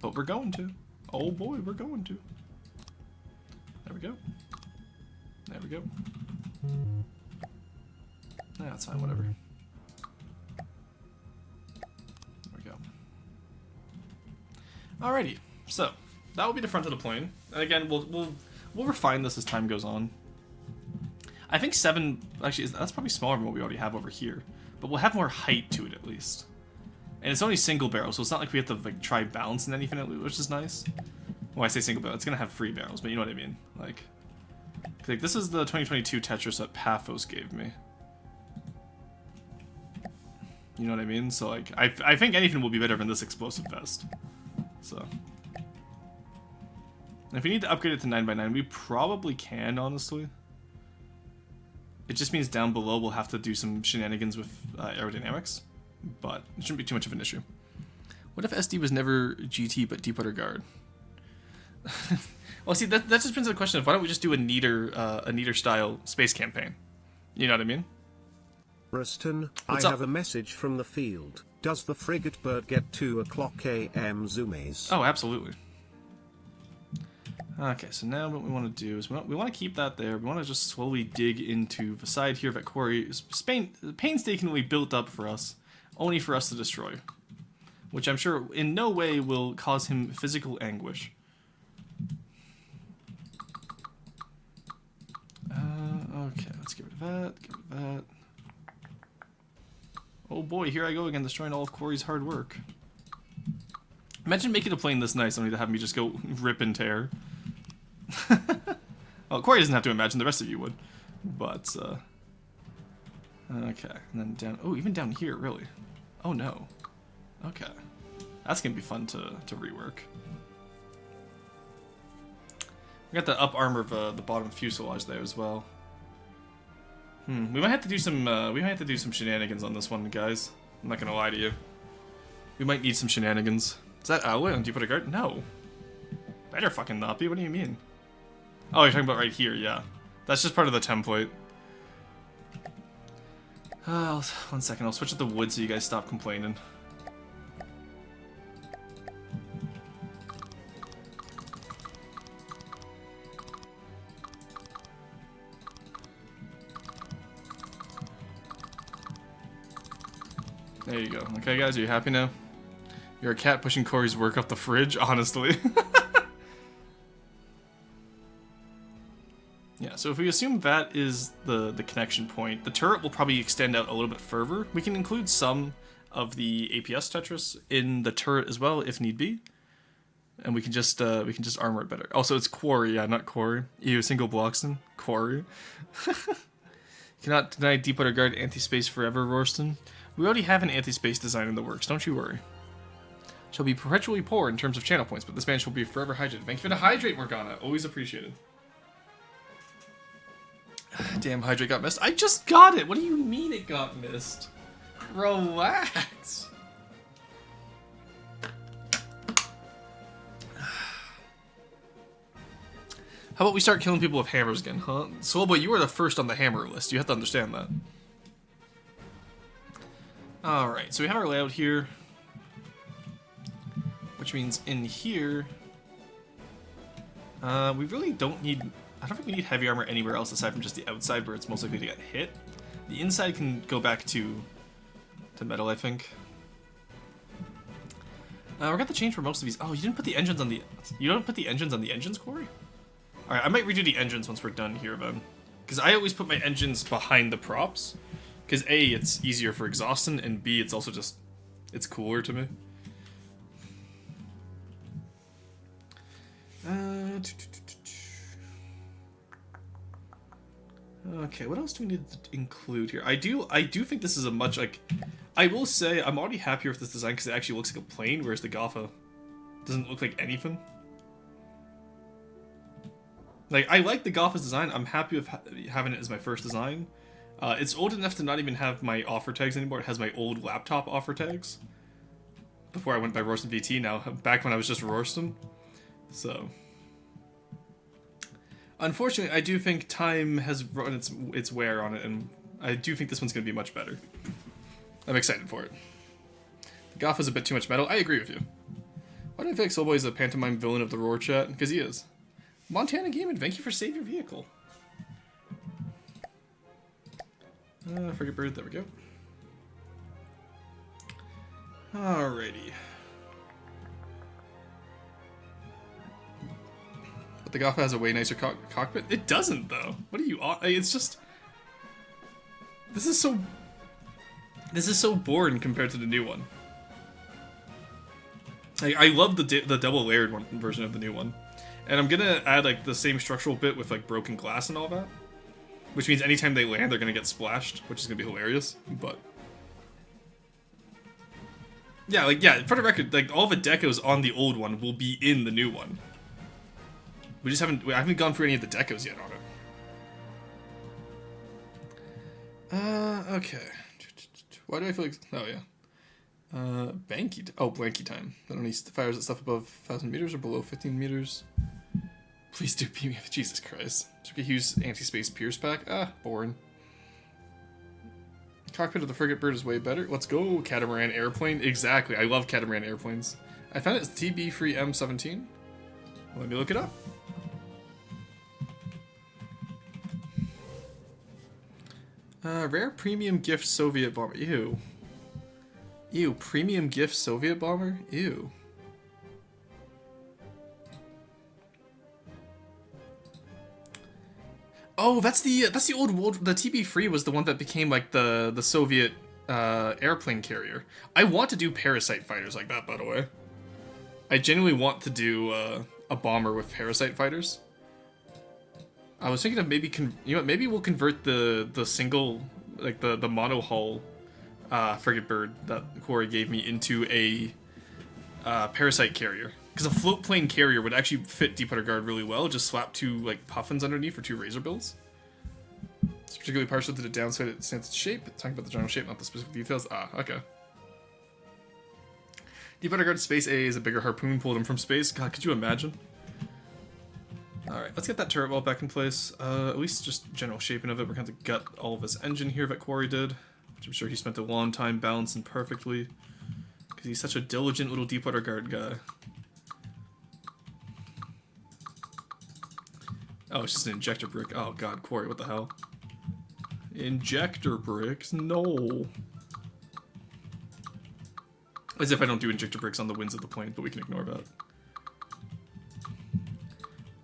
But we're going to. Oh boy, we're going to. There we go. There we go. Nah, that's fine, whatever. There we go. Alrighty. So, that will be the front of the plane. And again, we'll refine this as time goes on. I think 7, actually, that's probably smaller than what we already have over here. But we'll have more height to it, at least. And it's only single barrel, so it's not like we have to like try balancing anything, which is nice. Well, I say single barrel, it's going to have 3 barrels, but you know what I mean. Like this is the 2022 Tetris that Paphos gave me. You know what I mean? So, like, I think anything will be better than this explosive vest. So... If we need to upgrade it to 9x9, we probably can, honestly. It just means down below we'll have to do some shenanigans with aerodynamics, but it shouldn't be too much of an issue. What if SD was never GT but Deepwater Guard? Well, see, that just brings up the question of why don't we just do a neater style space campaign? You know what I mean? Ruston, What's I up? have a message from the field. Does the Frigatebird get 2 o'clock AM zoomies? Oh, absolutely. Okay, so now what we want to do is we want to keep that there. We want to just slowly dig into the side here that Quarry is painstakingly built up for us, only for us to destroy. Which I'm sure in no way will cause him physical anguish. Okay, let's get rid of that, get rid of that. Oh boy, here I go again, destroying all of Quarry's hard work. Imagine making a plane this nice, only to have me just go rip and tear. Well, Quarry doesn't have to imagine, the rest of you would. But, okay, and then down... Oh, even down here, really? Oh, no. Okay. That's gonna be fun to rework. We got the up armor of the bottom fuselage there as well. We might have to do some shenanigans on this one, guys. I'm not gonna lie to you. We might need some shenanigans. Is that Owlet on Deepwater Guard? No. Better fucking not be, what do you mean? Oh, you're talking about right here, yeah. That's just part of the template. 1 second, I'll switch to the wood so you guys stop complaining. There you go. Okay, guys, are you happy now? You're a cat pushing Corey's work off the fridge, honestly. Yeah, so if we assume that is the connection point, the turret will probably extend out a little bit further. We can include some of the APS Tetris in the turret as well, if need be. And we can just armor it better. Also, it's Quarry, yeah, not Quarry. Ew, single Bloxton. Quarry. Cannot deny Deepwater Guard anti-space forever, Rorston. We already have an anti-space design in the works, don't you worry. Shall be perpetually poor in terms of channel points, but this man shall be forever hydrated. Thank you for the hydrate, Morgana. Always appreciated. Damn, hydrate got missed. I just got it! What do you mean it got missed? Relax. How about we start killing people with hammers again, huh? Swellboy, you were the first on the hammer list. You have to understand that. Alright, so we have our layout here. Which means in here... we really don't need... I don't think we need heavy armor anywhere else aside from just the outside where it's most likely to get hit. The inside can go back to metal, I think. We're gonna have to change for most of these. Oh, you didn't put the engines on the... You don't put the engines on the engines, Corey? Alright, I might redo the engines once we're done here, then. Because I always put my engines behind the props. Because A, it's easier for exhausting, and B, it's also just... It's cooler to me. Okay, what else do we need to include here? I do think this is a much, like... I will say, I'm already happier with this design because it actually looks like a plane, whereas the Gotha doesn't look like anything. Like, I like the Gotha's design. I'm happy with having it as my first design. It's old enough to not even have my offer tags anymore. It has my old laptop offer tags. Before I went by Rorston VT now, back when I was just Rorston. So... Unfortunately, I do think time has run its wear on it, and I do think this one's going to be much better. I'm excited for it. The Goth is a bit too much metal. I agree with you. Why do I feel like Soulboy is a pantomime villain of the Roar chat? Because he is. Montana Gaming, thank you for saving your vehicle. Frigatebird, there we go. Alrighty. But the Gotha has a way nicer cockpit. It doesn't, though. What are you on? It's just... This is so boring compared to the new one. I love the double layered version of the new one. And I'm gonna add like the same structural bit with like broken glass and all that. Which means anytime they land, they're gonna get splashed, which is gonna be hilarious. But yeah, for the record, like all the decos on the old one will be in the new one. I haven't gone through any of the decos yet on it. Okay. Why do I feel like... Oh, yeah. Banky... Oh, Blanky time. That only fires at stuff above 1,000 meters or below 15 meters. Please do beam me. Jesus Christ. Took a Hughes anti-space Pierce pack. Ah, boring. Cockpit of the Frigatebird is way better. Let's go, Catamaran Airplane. Exactly. I love Catamaran Airplanes. I found it's TB free M17. Let me look it up. Rare premium gift Soviet bomber. Ew. Ew, premium gift Soviet bomber? Ew. Oh, that's the old world. The TB3 was the one that became like the Soviet airplane carrier. I want to do parasite fighters like that, by the way. I genuinely want to do a bomber with parasite fighters. I was thinking of maybe maybe we'll convert the single, like the mono hull Frigatebird that Corey gave me into a parasite carrier. Because a float plane carrier would actually fit Deep Water Guard really well. Just slap two like puffins underneath for 2 razor bills. It's particularly partial to the downside it stands its shape. Talking about the general shape, not the specific details. Ah, okay. Deep Water Guard Space A is a bigger harpoon, pulled him from space. God, could you imagine? Alright, let's get that turret wall back in place. At least just general shaping of it. We're going to have to gut all of this engine here that Quarry did, which I'm sure he spent a long time balancing perfectly, because he's such a diligent little Deepwater Guard guy. Oh, it's just an injector brick. Oh god, Quarry, what the hell? Injector bricks? No. As if I don't do injector bricks on the winds of the plane, but we can ignore that.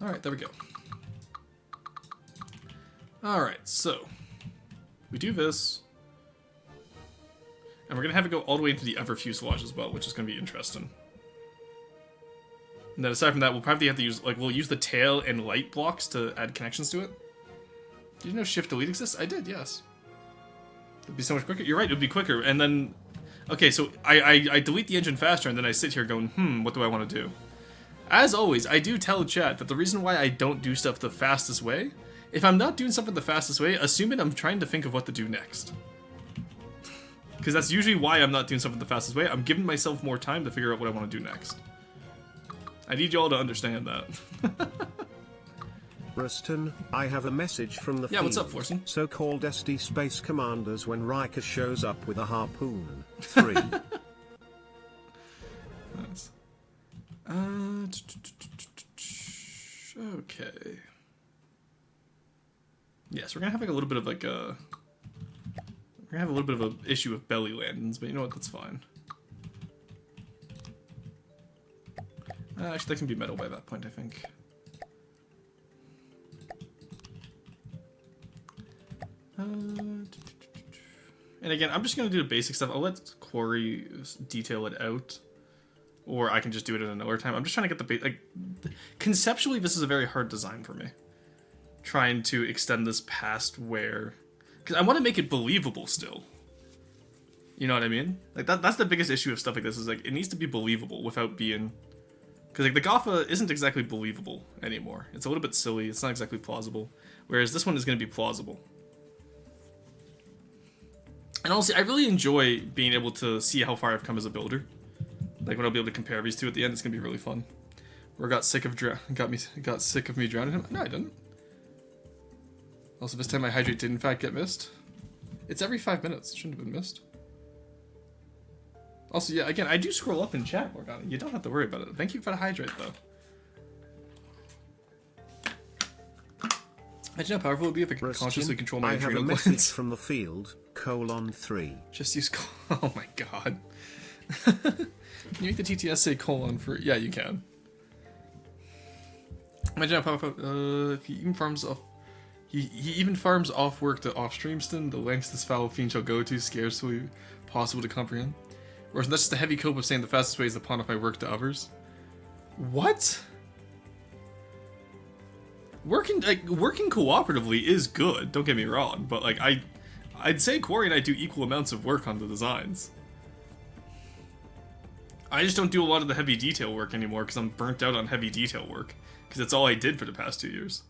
Alright, there we go. Alright, so we do this. And we're going to have it go all the way into the other fuselage as well, which is going to be interesting. And then aside from that, we'll probably have to use, like, we'll use the tail and light blocks to add connections to it. Did you know Shift Delete exists? I did, yes. It'd be so much quicker. You're right, it would be quicker. And then, okay, so I delete the engine faster, and then I sit here going, what do I want to do? As always, I do tell chat that the reason why I don't do stuff the fastest way If I'm not doing something the fastest way, assume it I'm trying to think of what to do next. Because that's usually why I'm not doing something the fastest way. I'm giving myself more time to figure out what I want to do next. I need y'all to understand that. Ruston, I have a message from the Yeah, what's up, Forsen? So-called SD Space Commanders when Riker shows up with a harpoon. 3. Nice. Okay. Yes, we're gonna have like a little bit of like a... We're gonna have a little bit of an issue with belly landings, but you know what, that's fine. Actually, that can be metal by that point, I think. And again, I'm just gonna do the basic stuff. I'll let Corey detail it out. Or I can just do it at another time. I'm just trying to get the like... Conceptually, this is a very hard design for me. Trying to extend this past where... Because I want to make it believable still. You know what I mean? Like, that's the biggest issue of stuff like this, is like, it needs to be believable without being... Because like, the Gotha isn't exactly believable anymore. It's a little bit silly, it's not exactly plausible. Whereas this one is going to be plausible. And honestly, I really enjoy being able to see how far I've come as a builder. Like, when I'll be able to compare these two at the end, it's going to be really fun. Or got sick of me drowning him. No, I didn't. Also, this time my hydrate did in fact get missed. It's every 5 minutes. It shouldn't have been missed. Also, yeah, again, I do scroll up in chat, Morgana. You don't have to worry about it. Thank you for the hydrate, though. Imagine how powerful it would be if I could consciously control my adrenal glands. I have a message from the field, :3. Just use oh my god. Can you make the TTS say :3? Yeah, you can. Imagine how powerful, if he even farms off... He even farms off work to off Streamston, the lengths this foul fiend shall go to, scarcely possible to comprehend. Or is that just a heavy cope of saying the fastest way is to pawn off my work to others? What? Working cooperatively is good, don't get me wrong, but like I'd say Corey and I do equal amounts of work on the designs. I just don't do a lot of the heavy detail work anymore because I'm burnt out on heavy detail work, because that's all I did for the past 2 years.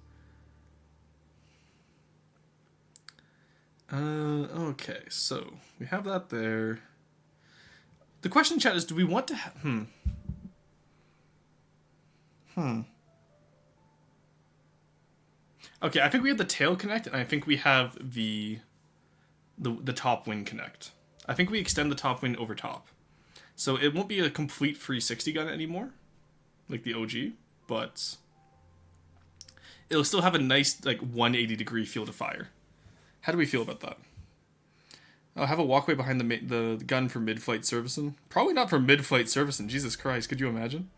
Okay, so we have that there. The question in chat is, do we want to Okay, I think we have the tail connect, and I think we have the top wing connect. I think we extend the top wing over top. So it won't be a complete 360 gun anymore, like the OG, but it'll still have a nice, like, 180-degree field of fire. How do we feel about that? I'll have a walkway behind the gun for mid-flight servicing. Probably not for mid-flight servicing. Jesus Christ, could you imagine?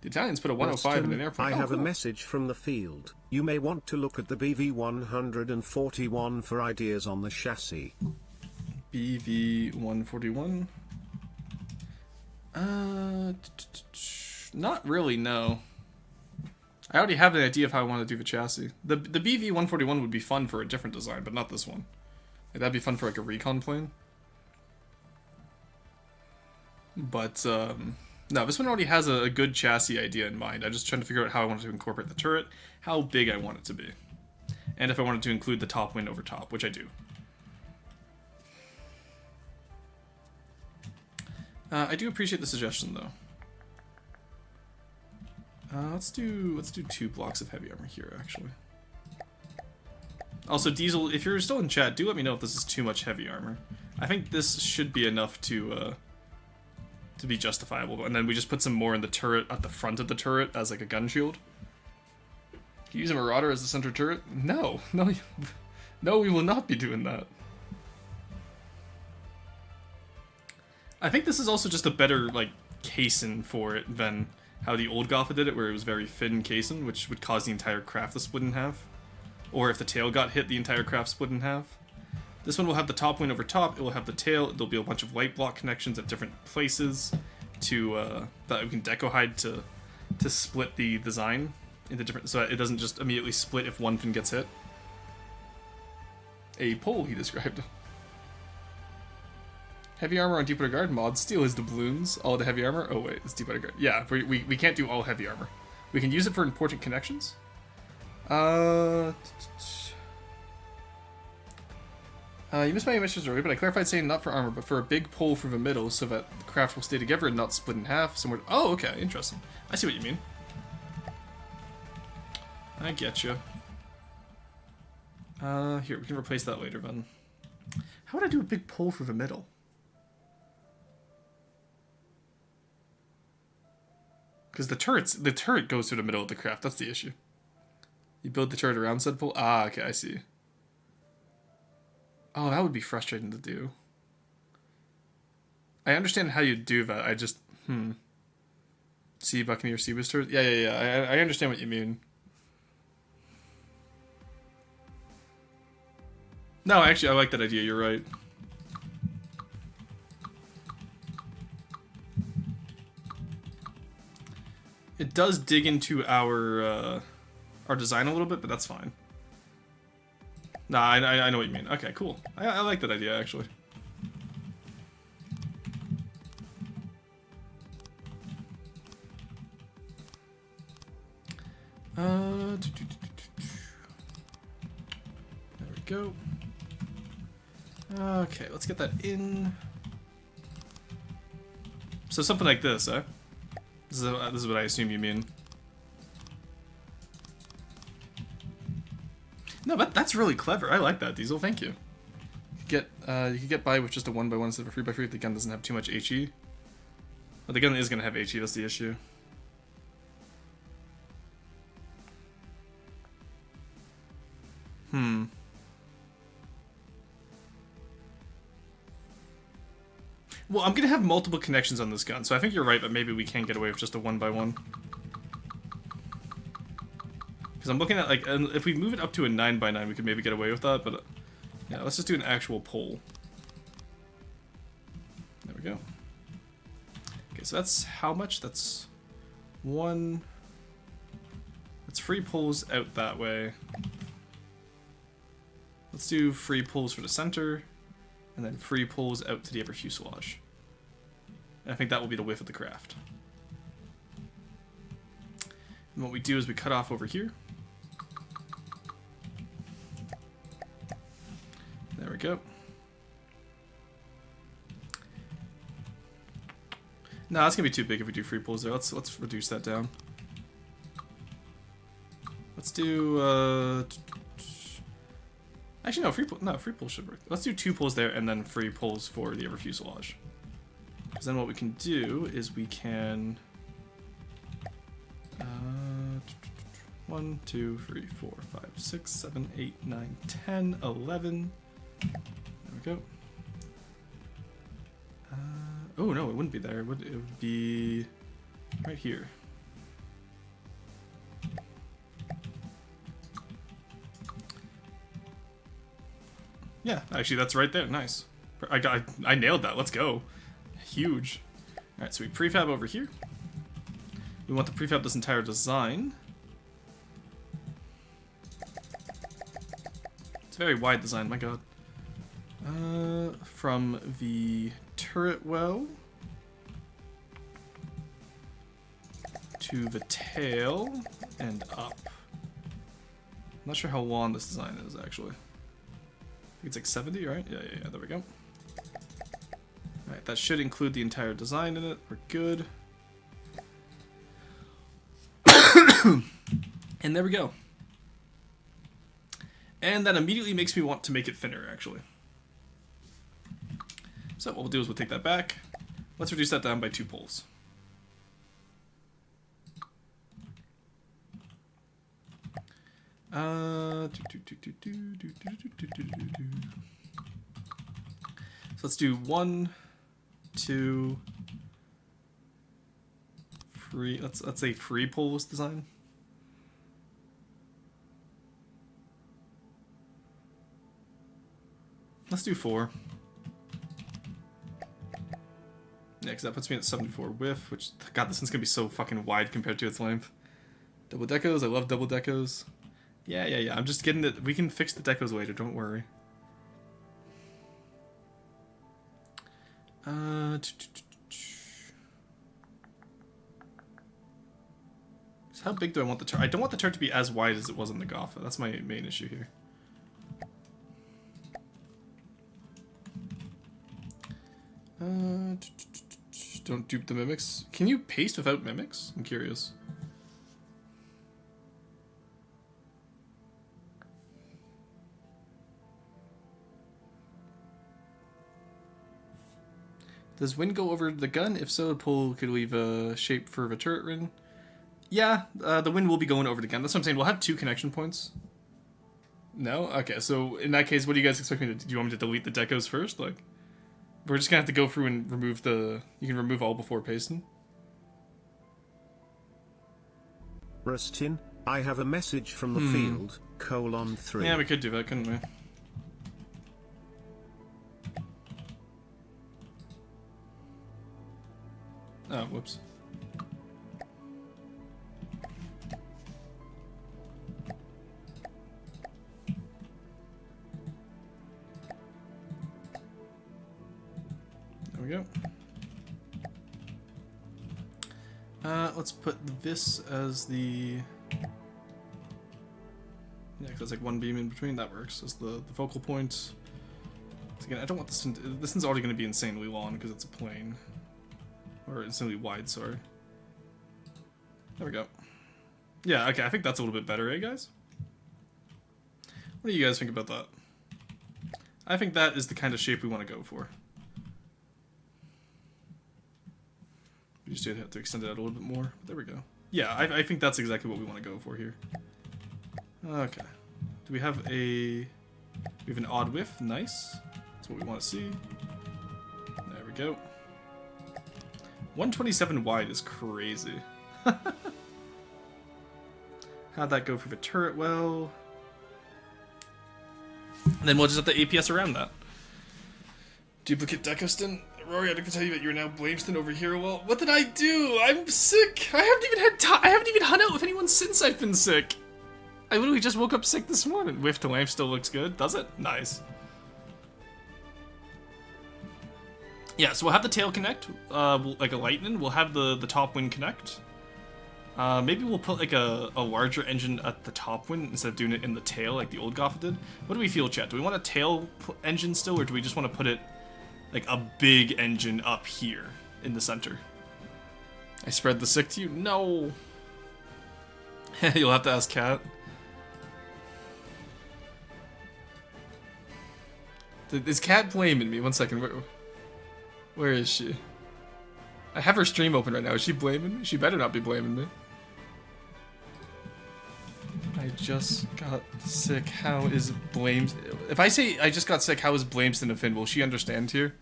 The Italians put a 105 in an airplane. I have a message from the field. You may want to look at the BV-141 for ideas on the chassis. BV-141? Not really, no. I already have an idea of how I want to do the chassis. The BV-141 would be fun for a different design, but not this one. Like, that'd be fun for like a recon plane. But, no, this one already has a good chassis idea in mind. I'm just trying to figure out how I want to incorporate the turret, how big I want it to be, and if I wanted to include the top wing over top, which I do. I do appreciate the suggestion, though. Let's do 2 blocks of heavy armor here, actually. Also, Diesel, if you're still in chat, do let me know if this is too much heavy armor. I think this should be enough to be justifiable, and then we just put some more in the turret, at the front of the turret, as like a gun shield. Can you use a Marauder as the center turret? No, no, no, we will not be doing that. I think this is also just a better, like, casing for it than how the old Gotha did it, where it was very thin casing, which would cause the entire craft to split in half. Or if the tail got hit, the entire craft split in half. This one will have the top wing over top, it will have the tail, there'll be a bunch of light block connections at different places to, that we can deco hide to split the design into different, so it doesn't just immediately split if one thing gets hit. A pole, he described. Heavy armor on Deepwater Guard, mod steel is doubloons, all the heavy armor, oh wait, it's Deepwater Guard. Yeah, we can't do all heavy armor. We can use it for important connections. You missed my messages earlier, but I clarified saying not for armor, but for a big pole through the middle so that the craft will stay together and not split in half. Somewhere. Oh, okay, interesting. I see what you mean. I get you. Here, we can replace that later then. How would I do a big pole through the middle? Because the turret goes through the middle of the craft. That's the issue. You build the turret around said pole. Ah, okay, I see. Oh, that would be frustrating to do. I understand how you do that. I just Sea Buccaneer, Sea Booster. Yeah. I understand what you mean. No, actually, I like that idea. You're right. It does dig into our design a little bit, but that's fine. Nah, I know what you mean. Okay, cool. I like that idea, actually. There we go. Okay, let's get that in. So something like this, eh? This is what I assume you mean. No, that's really clever. I like that, Diesel. Thank you. You could get by with just a 1x1 instead of a 3x3 if the gun doesn't have too much HE. Well, the gun is gonna have HE. That's the issue. Well, I'm gonna have multiple connections on this gun, so I think you're right that maybe we can get away with just a 1x1. Because I'm looking at, like, if we move it up to a 9x9, we could maybe get away with that, but yeah, let's just do an actual pole. There we go. Okay, so that's how much? That's one. That's 3 poles out that way. Let's do 3 poles for the center, and then 3 poles out to the upper fuselage. And I think that will be the width of the craft. And what we do is we cut off over here. There we go. No, that's gonna be too big if we do 3 poles there. Let's reduce that down. Let's do actually no, 3 poles should work. Let's do 2 poles there and then 3 poles for the upper fuselage. Because then what we can do is we can 1, 2, 3, 4, 5, 6, 7, 8, 9, 10, 11. There we go. Oh no, it wouldn't be there. It would be right here. Yeah, actually that's right there. Nice. I nailed that. Let's go. Huge. Alright, so we prefab over here. We want to prefab this entire design. It's a very wide design, my god. From the turret well to the tail and up. I'm not sure how long this design is, actually. I think it's like 70, right? Yeah, there we go. Alright, that should include the entire design in it. We're good. And there we go. And that immediately makes me want to make it thinner, actually. So what we'll do is we'll take that back. Let's reduce that down by 2 poles. So let's do 1, 2, 3. Let's say 3 poles design. Let's do 4. Yeah, because that puts me at 74 width, which, god, this one's gonna be so fucking wide compared to its length. Double decos, I love double decos. Yeah, I'm just getting it. We can fix the decos later, don't worry. So how big do I want the turret? I don't want the turret to be as wide as it was in the Gotha. That's my main issue here. Don't dupe the mimics. Can you paste without mimics? I'm curious. Does wind go over the gun? If so, the pull could leave a shape for a turret ring. Yeah, the wind will be going over the gun. That's what I'm saying. We'll have 2 connection points. No? Okay, so in that case, what do you guys expect me to do? Do you want me to delete the decos first? Like, we're just gonna have to go through and remove the... You can remove all before pasting. Rustin, I have a message from the field, :3. Yeah, we could do that, couldn't we? Oh, whoops. There we go. Let's put this as the... Yeah, because that's like 1 beam in between. That works as the focal point. So again, I don't want this... This one's already going to be insanely long because it's a plane. Or insanely wide, sorry. There we go. Yeah, okay, I think that's a little bit better, eh, guys? What do you guys think about that? I think that is the kind of shape we want to go for. We just did have to extend it out a little bit more. There we go. Yeah, I think that's exactly what we want to go for here. Okay. Do we have a... We have an odd width. Nice. That's what we want to see. There we go. 127 wide is crazy. How'd that go for the turret well? And then we'll just have the APS around that. Duplicate Decoston. Rory, I'd like to tell you that you're now Blameston over here. Well, what did I do? I'm sick. I haven't even had time. I haven't even hung out with anyone since I've been sick. I literally just woke up sick this morning. Whiff to lamp still looks good, does it? Nice. Yeah, so we'll have the tail connect, like a lightning. We'll have the top wing connect. Maybe we'll put like a larger engine at the top wing instead of doing it in the tail like the old Gotha did. What do we feel, chat? Do we want a tail engine still, or do we just want to put it like a big engine up here in the center? I spread the sick to you? No. You'll have to ask Kat. Is Kat blaming me? 1 second. Where is she? I have her stream open right now. Is she blaming me? She better not be blaming me. I just got sick. How is blamed? If I say I just got sick, how is Blameston a Finn? Will she understand here?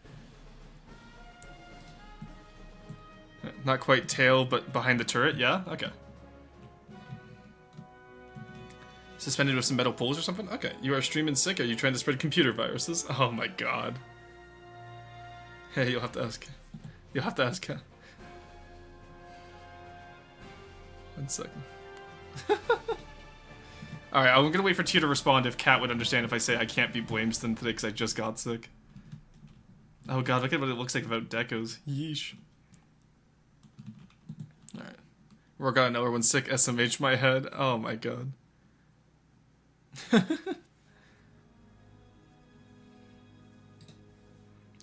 Not quite tail, but behind the turret. Yeah? Okay. Suspended with some metal poles or something? Okay. You are streaming sick? Are you trying to spread computer viruses? Oh my god. Hey, you'll have to ask. You'll have to ask her. 1 second. Alright, I'm gonna wait for Tia to respond if Kat would understand if I say I can't be Blameston today because I just got sick. Oh god, look at what it looks like without decos. Yeesh. Alright. We're gonna know everyone's sick SMH my head. Oh my god.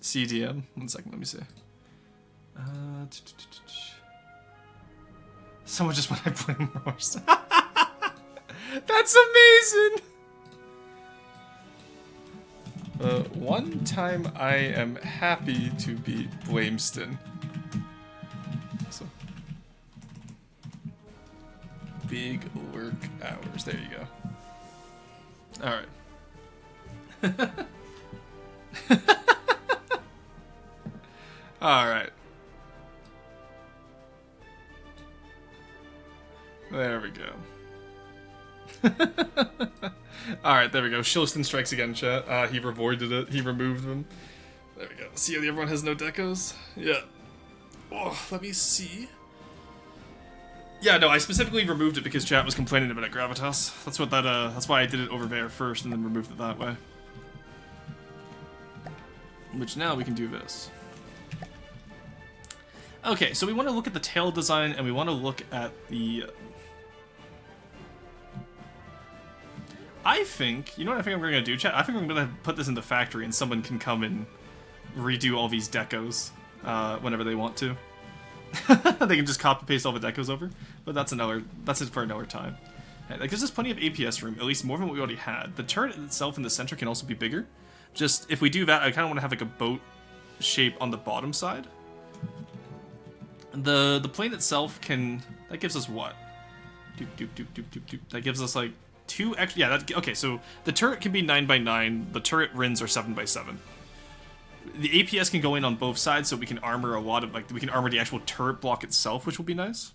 CDM. 1 second, let me see. Someone just went, I blame Roars. That's amazing! One time I am happy to be Blameston. So. Big work hours. There you go. Alright. Alright. There we go. Alright, there we go. Shilston strikes again, chat. He avoided it. He removed them. There we go. See how everyone has no decos? Yeah. Oh, let me see. Yeah, no, I specifically removed it because chat was complaining about it, Gravitas. That's what that, that's why I did it over there first and then removed it that way. Which now we can do this. Okay, so we want to look at the tail design and we want to look at the... I think, you know what I think I'm going to do, chat? I think I'm going to put this in the factory and someone can come and redo all these decos whenever they want to. They can just copy paste all the decos over, but that's it for another time. Like, there's just plenty of APS room, at least more than what we already had. The turret itself in the center can also be bigger. Just, if we do that, I kind of want to have like a boat shape on the bottom side. The plane itself that gives us what? That gives us like 2 extra, yeah, okay, so the turret can be 9x9, the turret rins are 7x7. The APS can go in on both sides, so we can armor a lot of, like, we can armor the actual turret block itself, which will be nice.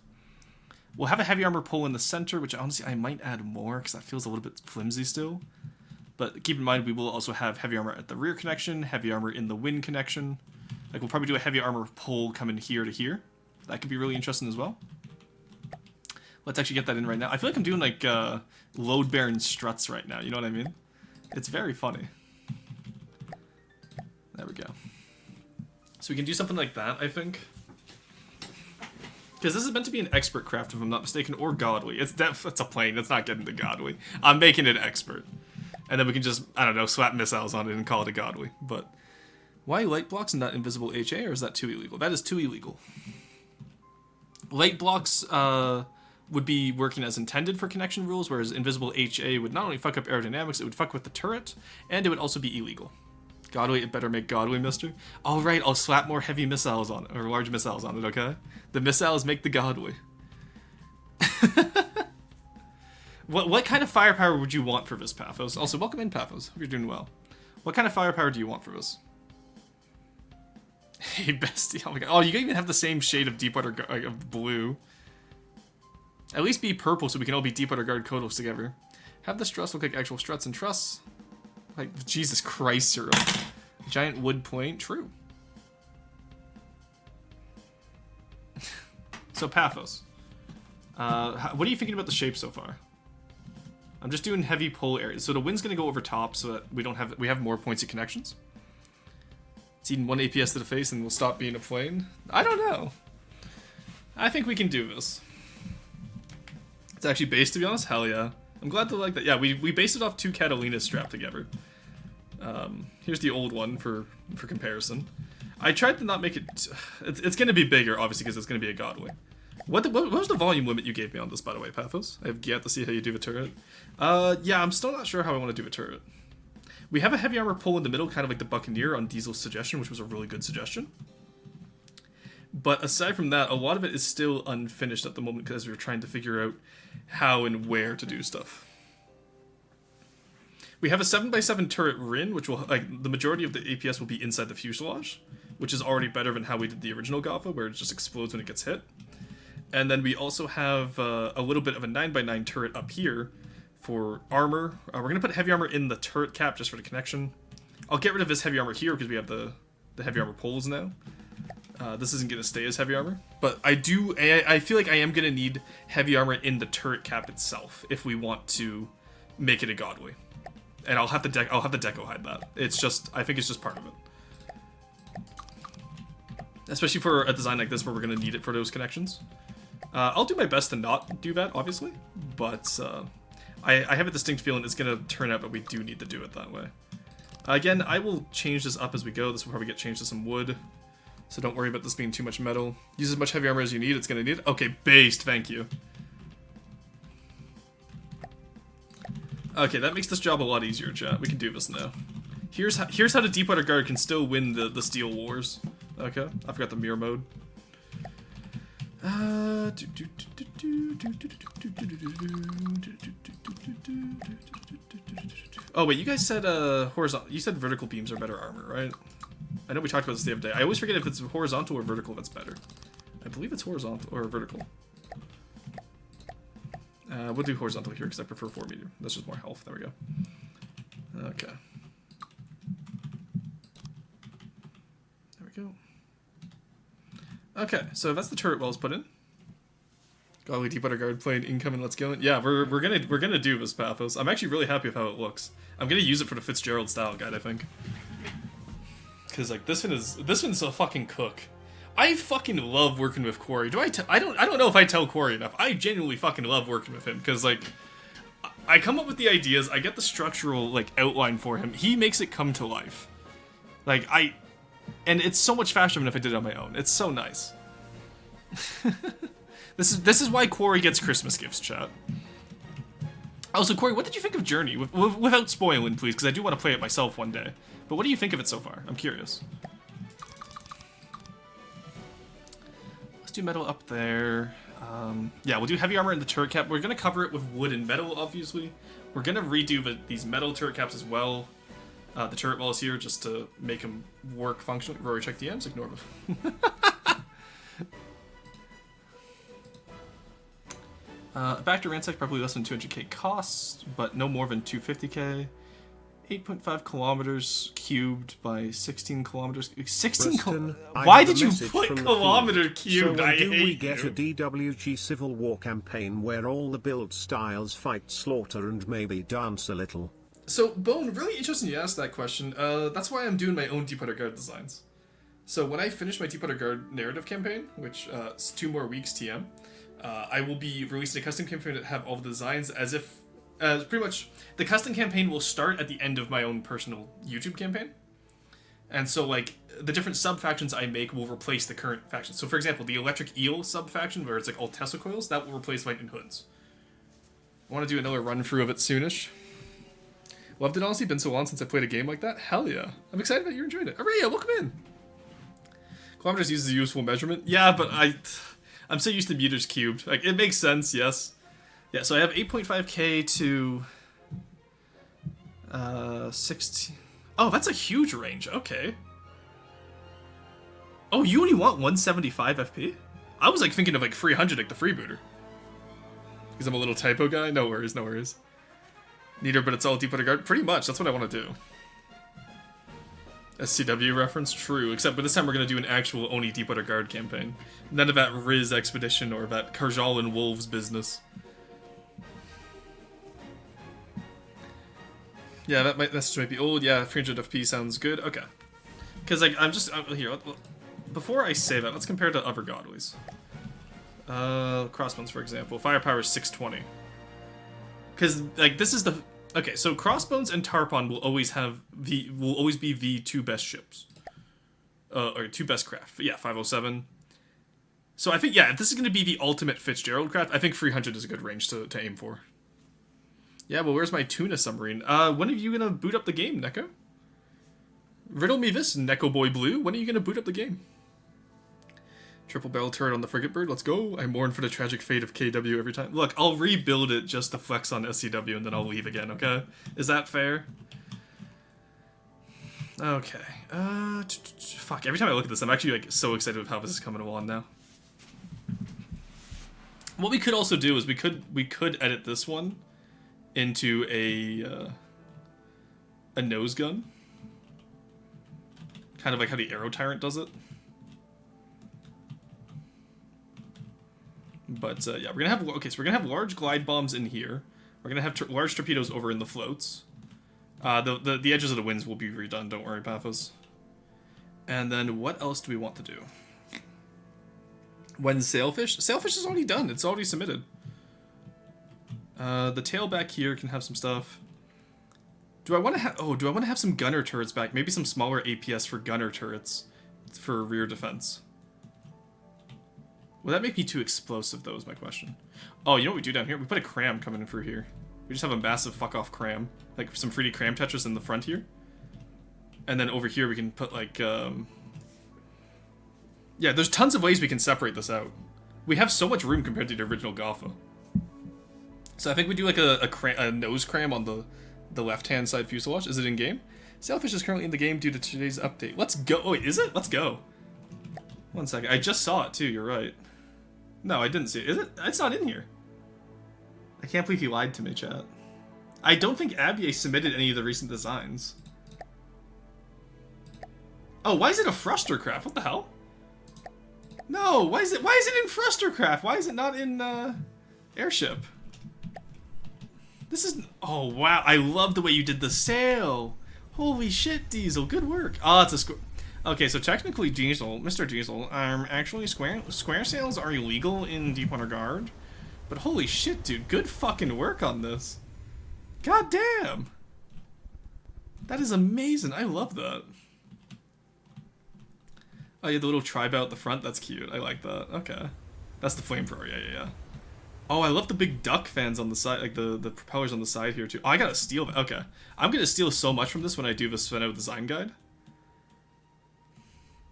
We'll have a heavy armor pole in the center, which honestly I might add more, because that feels a little bit flimsy still. But keep in mind, we will also have heavy armor at the rear connection, heavy armor in the wind connection. Like, we'll probably do a heavy armor pole coming here to here. That could be really interesting as well. Let's actually get that in right now. I feel like I'm doing, like, load-bearing struts right now, you know what I mean? It's very funny. There we go. So we can do something like that, I think. Because this is meant to be an expert craft, if I'm not mistaken, or godly. It's a plane. It's not getting to godly. I'm making it expert. And then we can just, I don't know, slap missiles on it and call it a godly. But why light blocks and not invisible HA, or is that too illegal? That is too illegal. Light blocks would be working as intended for connection rules, whereas invisible HA would not only fuck up aerodynamics, it would fuck with the turret, and it would also be illegal. Godly, it better make godly, mister. Alright, I'll slap more heavy missiles on it, or large missiles on it, okay? The missiles make the godly. What kind of firepower would you want for this, Paphos? Also, welcome in, Paphos. Hope you're doing well. What kind of firepower do you want for this? Hey, bestie. Oh my god. Oh, you even have the same shade of Deepwater of blue. At least be purple so we can all be Deepwater Guard Kodos together. Have the struts look like actual struts and trusses. Like, Jesus Christ, Cyril. Giant wood plane? True. So, Paphos. What are you thinking about the shape so far? I'm just doing heavy pull areas. So the wind's going to go over top so that we have more points of connections. It's eating 1 APS to the face and we'll stop being a plane. I don't know. I think we can do this. It's actually based, to be honest. Hell yeah. I'm glad to like that. Yeah, we based it off 2 Catalinas strapped together. Here's the old one for comparison. I tried to not make it... It's going to be bigger, obviously, because it's going to be a godly. What was the volume limit you gave me on this, by the way, Paphos? I have yet to see how you do the turret. Yeah, I'm still not sure how I want to do a turret. We have a heavy armor pull in the middle, kind of like the Buccaneer on Diesel's suggestion, which was a really good suggestion. But aside from that, a lot of it is still unfinished at the moment because we're trying to figure out how and where to do stuff. We have a 7x7 turret Rin, which will, like, the majority of the APS will be inside the fuselage, which is already better than how we did the original Gotha, where it just explodes when it gets hit. And then we also have a little bit of a 9x9 turret up here for armor. We're going to put heavy armor in the turret cap just for the connection. I'll get rid of this heavy armor here because we have the heavy armor poles now. This isn't going to stay as heavy armor. But I feel like I am going to need heavy armor in the turret cap itself if we want to make it a godly. And I'll have the deco hide that. It's just, I think it's just part of it. Especially for a design like this where we're going to need it for those connections. I'll do my best to not do that, obviously. But I have a distinct feeling it's going to turn out that we do need to do it that way. Again, I will change this up as we go. This will probably get changed to some wood. So don't worry about this being too much metal. Use as much heavy armor as you need. It's going to need it. Okay, based. Thank you. Okay, that makes this job a lot easier, chat. We can do this now. Here's how the Deepwater Guard can still win the Steel Wars. Okay, I forgot the mirror mode. Oh wait, you guys said horizontal. You said vertical beams are better armor, right? I know we talked about this the other day. I always forget if it's horizontal or vertical that's better. I believe it's horizontal or vertical. We'll do horizontal here because I prefer 4 meter. That's just more health. There we go. Okay. There we go. Okay, so that's the turret wells put in. Godly Deepwater Guard plane incoming. Let's go. Yeah, we're gonna do this, Paphos. I'm actually really happy with how it looks. I'm gonna use it for the Fitzgerald style guide, I think. Because like this one's a fucking cook. I fucking love working with Corey. I don't know if I tell Corey enough. I genuinely fucking love working with him because like I come up with the ideas, I get the structural like outline for him. He makes it come to life. Like And it's so much faster than if I did it on my own. It's so nice. This is why Quarry gets Christmas gifts, chat. Also, Corey, what did you think of Journey? Without spoiling, please, because I do want to play it myself one day. But what do you think of it so far? I'm curious. Let's do metal up there. Yeah, we'll do heavy armor in the turret cap. We're going to cover it with wood and metal, obviously. We're going to redo these metal turret caps as well. The turret walls here, just to make them work functionally. Rory, check DMs, ignore them. Back to Ransack, probably less than 200k cost, but no more than 250k. 8.5 kilometers cubed by 16 kilometers. 16 kilometers? Why did you put kilometer cubed? So I do hate we get you. a DWG Civil War campaign where all the build styles fight, slaughter, and maybe dance a little? So, Bone, really interesting you asked that question. That's why I'm doing my own Deep Underguard designs. So when I finish my Deep Underguard narrative campaign, which is 2 more weeks TM, I will be releasing a custom campaign that have all the designs as if... pretty much, the custom campaign will start at the end of my own personal YouTube campaign. And so, like, the different sub-factions I make will replace the current factions. So, for example, the Electric Eel sub-faction, where it's like all Tesla coils, that will replace Lightning Hoods. I want to do another run-through of it soonish. Loved it, honestly. Been so long since I played a game like that. Hell yeah. I'm excited that you're enjoying it. Araya, welcome in. Kilometers uses a useful measurement. Yeah, but I'm so used to meters cubed. Like, it makes sense, yes. Yeah, so I have 8.5k to 16. Oh, that's a huge range. Okay. Oh, you only want 175 FP? I was like thinking of like 300 like the freebooter. Because I'm a little typo guy. No worries, no worries. Neater, but it's all Deep Underguard. Pretty much, that's what I want to do. SCW reference? True, except but this time we're going to do an actual Oni Deep Underguard campaign. None of that Riz expedition or that Karjal and Wolves business. Yeah, that message might be old. Yeah, 300 FP sounds good. Okay. Because, like, I'm just... here, before I say that, let's compare to other godlies. Crossbones, for example. Firepower is 620. Because, like, this is the... Okay, so Crossbones and Tarpon will always be the 2 best ships. Or 2 best craft. Yeah, 507. So I think, yeah, if this is going to be the ultimate Fitzgerald craft, I think 300 is a good range to aim for. Yeah, well, where's my tuna submarine? When are you gonna boot up the game, Neko? Riddle me this, Neko Boy Blue. When are you gonna boot up the game? Triple barrel turret on the Frigatebird, let's go. I mourn for the tragic fate of KW every time. Look, I'll rebuild it just to flex on SCW and then I'll leave again, okay? Is that fair? Okay. Fuck, every time I look at this, I'm actually, like, so excited with how this is coming along now. What we could also do is we could edit this one into a nose gun, kind of like how the Arrow Tyrant does it. But yeah, we're gonna have so we're gonna have large glide bombs in here. We're gonna have large torpedoes over in the floats. The edges of the winds will be redone. Don't worry, Paphos. And then what else do we want to do? When Sailfish is already done. It's already submitted. The tail back here can have some stuff. Do I want to have some gunner turrets back? Maybe some smaller APS for gunner turrets for rear defense. Will that make me too explosive, though, is my question. Oh, you know what we do down here? We put a cram coming in through here. We just have a massive fuck-off cram. Like, some 3D cram Tetris in the front here. And then over here we can put, like, yeah, there's tons of ways we can separate this out. We have so much room compared to the original Gotha. So I think we do like a nose cram on the left-hand side fuselage. Is it in game? Sailfish is currently in the game due to today's update. Let's go. Oh, wait, is it? Let's go. 1 second. I just saw it too. You're right. No, I didn't see it. Is it? It's not in here. I can't believe he lied to me, chat. I don't think Abier submitted any of the recent designs. Oh, why is it a Frustercraft? What the hell? No, why is it in Frustercraft? Why is it not in Airship? This is... Oh, wow. I love the way you did the sail. Holy shit, Diesel. Good work. Oh, it's a square... Okay, so technically, Diesel, Mr. Diesel, actually, square sails are illegal in Deep Underguard. But holy shit, dude. Good fucking work on this. God damn. That is amazing. I love that. Oh, yeah, the little tribe out the front. That's cute. I like that. Okay. That's the flamethrower. Yeah. Oh, I love the big duck fans on the side, like the propellers on the side here too. Oh, I gotta steal. Okay. I'm gonna steal so much from this when I do the Sveno design guide.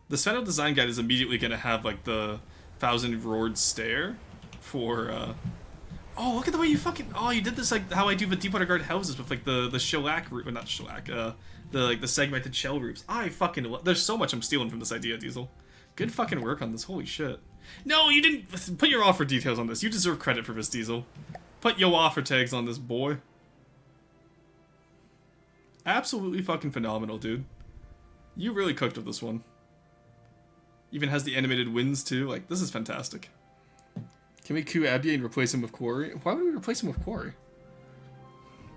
The Sveno design guide is immediately gonna have like the 1,000 roared stare for, Oh, look at the way you fucking... Oh, you did this like how I do the Deepwater Guard houses with like the shellac roof... Well, not shellac, the segmented shell roofs. I fucking... There's so much I'm stealing from this idea, Diesel. Good fucking work on this, holy shit. No, you didn't... Put your offer details on this. You deserve credit for this, Diesel. Put your offer tags on this, boy. Absolutely fucking phenomenal, dude. You really cooked with this one. Even has the animated winds, too. Like, this is fantastic. Can we coup Abdiel and replace him with Quarry? Why would we replace him with Quarry?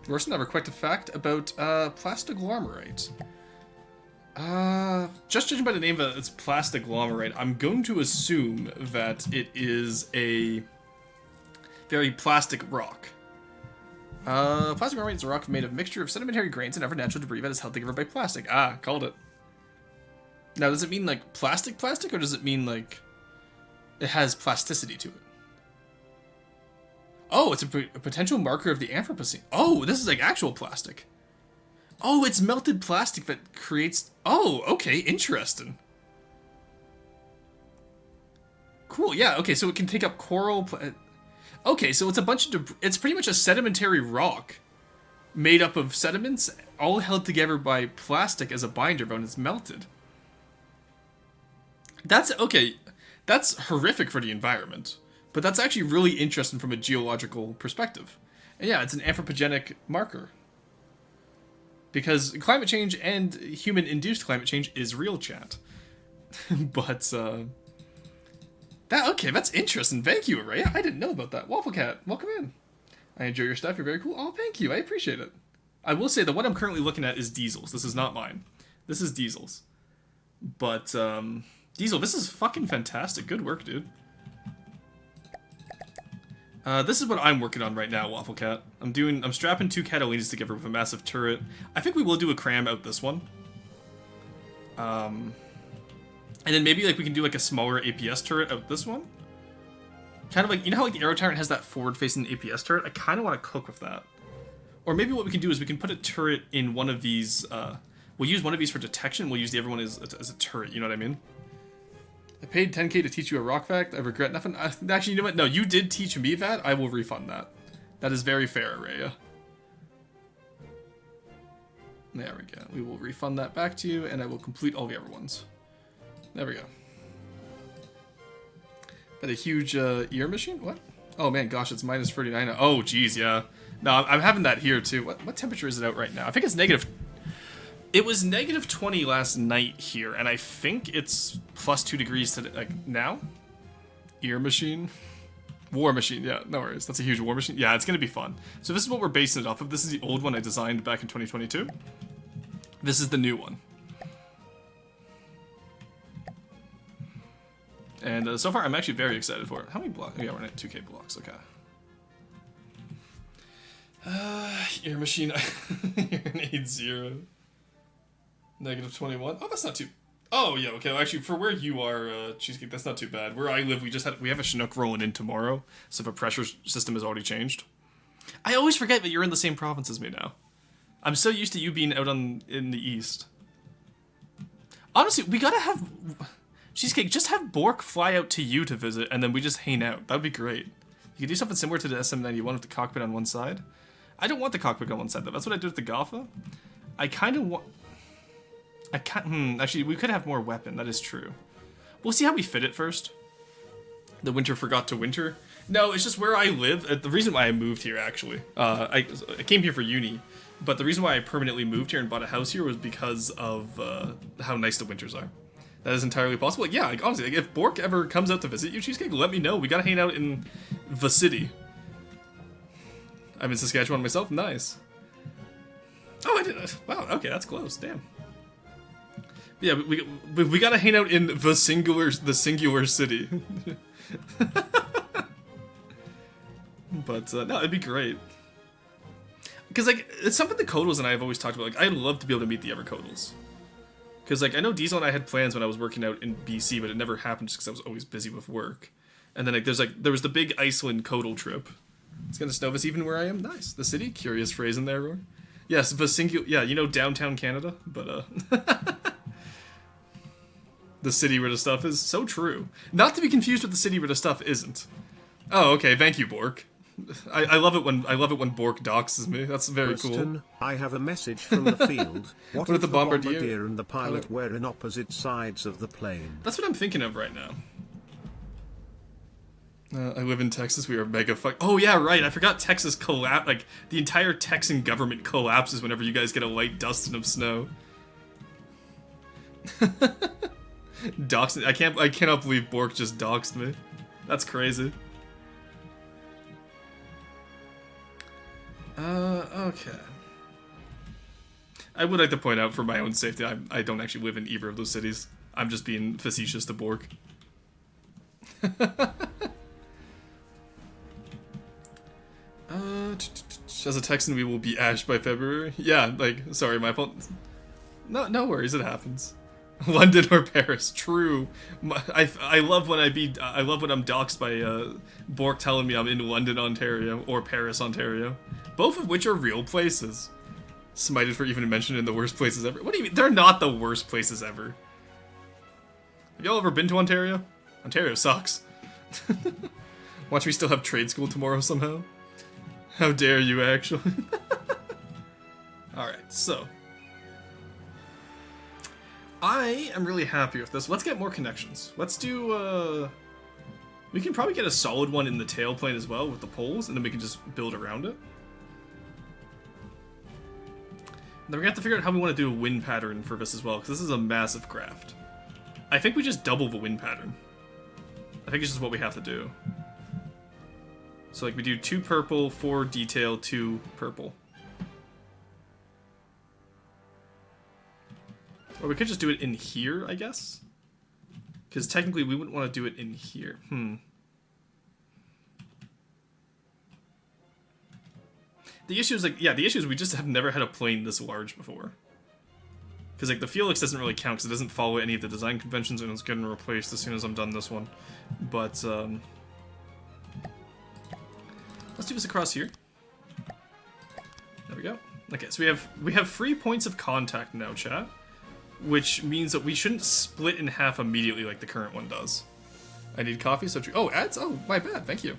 Worse than ever, quite a fact about plastaglomerite. Just judging by the name of it, it's plastaglomerite. I'm going to assume that it is a very plastic rock. Plastaglomerite is a rock made of a mixture of sedimentary grains and other natural debris that is held together by plastic. Ah, called it. Now, does it mean like plastic, or does it mean like it has plasticity to it? Oh, it's a potential marker of the Anthropocene. Oh, this is like actual plastic. Oh, it's melted plastic that creates... Oh, okay, interesting. Cool, yeah, okay, so it can take up coral... Okay, so it's a bunch of debris. It's pretty much a sedimentary rock made up of sediments, all held together by plastic as a binder when it's melted. That's... Okay, that's horrific for the environment. But that's actually really interesting from a geological perspective. And yeah, it's an anthropogenic marker. Because climate change and human-induced climate change is real, chat. But, okay, that's interesting. Thank you, Araya. I didn't know about that. Waffle Cat, welcome in. I enjoy your stuff. You're very cool. Oh, thank you. I appreciate it. I will say that what I'm currently looking at is Diesel's. This is not mine. This is Diesel's. But, Diesel, this is fucking fantastic. Good work, dude. This is what I'm working on right now, Waffle Cat. I'm strapping 2 Catalinas together with a massive turret. I think we will do a cram out this one. And then maybe like we can do like a smaller APS turret out this one. Kind of like, you know how like the Aero Tyrant has that forward-facing APS turret? I kind of want to cook with that. Or maybe what we can do is we can put a turret in one of these, we'll use one of these for detection, we'll use the other one as a turret, you know what I mean? I paid 10k to teach you a rock fact. I regret nothing. Actually, you know what? No, you did teach me that. I will refund that. That is very fair, Araya. There we go. We will refund that back to you, and I will complete all the other ones. There we go. Got a huge ear machine? What? Oh man, gosh, it's minus 39. Oh, geez, yeah. No, I'm having that here too. What temperature is it out right now? I think it's negative. It was negative 20 last night here, and I think it's plus 2 degrees today, like now. Ear machine. War machine, yeah, no worries. That's a huge war machine. Yeah, it's gonna be fun. So this is what we're basing it off of. This is the old one I designed back in 2022. This is the new one. And so far, I'm actually very excited for it. How many blocks? Oh, yeah, we're at 2k blocks, okay. Ear machine, need 0. Negative 21. Oh, that's not too... Oh, yeah, okay. Well, actually, for where you are, Cheesecake, that's not too bad. Where I live, we have a Chinook rolling in tomorrow, so the pressure system has already changed. I always forget that you're in the same province as me now. I'm so used to you being out in the east. Honestly, we gotta have... Cheesecake, just have Bork fly out to you to visit, and then we just hang out. That'd be great. You could do something similar to the SM91 with the cockpit on one side. I don't want the cockpit on one side, though. That's what I did with the Gotha. I kind of want... I can't... actually, we could have more weapon. That is true. We'll see how we fit it first. The winter forgot to winter. No, it's just where I live. The reason why I moved here, actually. I came here for uni. But the reason why I permanently moved here and bought a house here was because of how nice the winters are. That is entirely possible. Like, yeah, like, honestly, like, if Bork ever comes out to visit you, Cheesecake, let me know. We gotta hang out in the city. I'm in Saskatchewan myself. Nice. Oh, I did. Wow, okay, that's close. Damn. Yeah, we gotta hang out in the singular city. But, no, it'd be great. Because, like, it's something that Kodals and I have always talked about. Like, I'd love to be able to meet the other Kodals. Because, like, I know Diesel and I had plans when I was working out in BC, but it never happened just because I was always busy with work. And then, like, there was the big Iceland Kodal trip. It's gonna snow this even where I am. Nice. The city? Curious phrase in there, Roar. Yes, Vicingu... Yeah, you know downtown Canada? But, the city where the stuff is. So true. Not to be confused with the city where the stuff isn't. Oh, okay. Thank you, Bork. I love it when Bork doxes me. That's very Preston, cool. I have a message from the field. What if the bombardier and the pilot were in opposite sides of the plane? That's what I'm thinking of right now. I live in Texas. We are mega fuck. Oh yeah, right. I forgot Texas collapse. Like the entire Texan government collapses whenever you guys get a light dusting of snow. Doxing. I cannot believe Bork just doxed me. That's crazy. Okay. I would like to point out for my own safety, I don't actually live in either of those cities. I'm just being facetious to Bork. As a Texan, we will be ashed by February. Yeah, like, sorry, my fault. No worries, it happens. London or Paris, true. I love when I love when I'm doxxed by Bork telling me I'm in London, Ontario, or Paris, Ontario, both of which are real places. Smited for even mentioned in the worst places ever. What do you mean? They're not the worst places ever. Have y'all ever been to Ontario? Ontario sucks. Watch me still have trade school tomorrow somehow. How dare you, actually? Alright, so. I am really happy with this. Let's get more connections. Let's do, we can probably get a solid one in the tailplane as well with the poles, and then we can just build around it. And then we're gonna have to figure out how we want to do a wind pattern for this as well, because this is a massive craft. I think we just double the wind pattern. I think it's just what we have to do. So like we do 2 purple, 4 detail, 2 purple. Or we could just do it in here, I guess. Because technically we wouldn't want to do it in here. The issue is like, yeah, the issue is we just have never had a plane this large before. Because like the Felix doesn't really count because it doesn't follow any of the design conventions and it's getting replaced as soon as I'm done this one. But let's do this across here. There we go. Okay, so we have 3 points of contact now, chat. Which means that we shouldn't split in half immediately like the current one does. I need coffee, so true. Oh, ads? Oh, my bad, thank you.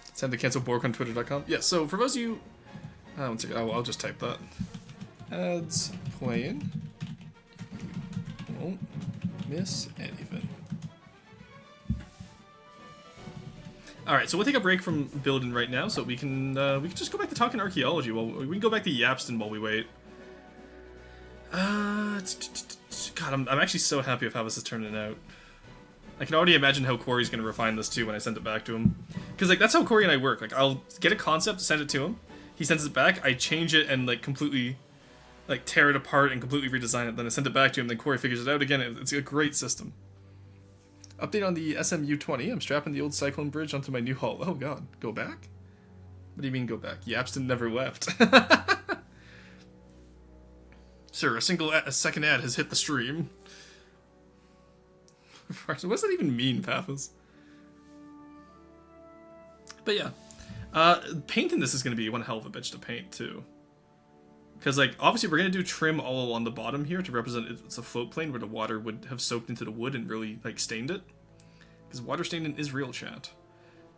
It's time to cancel Bork on Twitter.com. Yeah, so for those of you... one second, I'll just type that. Ads playing. You won't miss anything. Alright, so we'll take a break from building right now, so we can just go back to talking archaeology. Well, we can go back to Yapston while we wait. God, I'm actually so happy with how this is turning out. I can already imagine how Corey's going to refine this too when I send it back to him. Because like that's how Corey and I work. Like I'll get a concept, send it to him. He sends it back, I change it and like completely like tear it apart and completely redesign it. Then I send it back to him, then Corey figures it out again. It's a great system. Update on the SMU-20. I'm strapping the old Cyclone Bridge onto my new hull. Oh god, go back? What do you mean go back? Yapston never left. Sir, a second ad has hit the stream. What does that even mean, Paphos? But yeah. Painting this is going to be one hell of a bitch to paint, too. Because, like, obviously we're going to do trim all along the bottom here to represent it's a float plane where the water would have soaked into the wood and really, like, stained it. Because water staining is real, chat.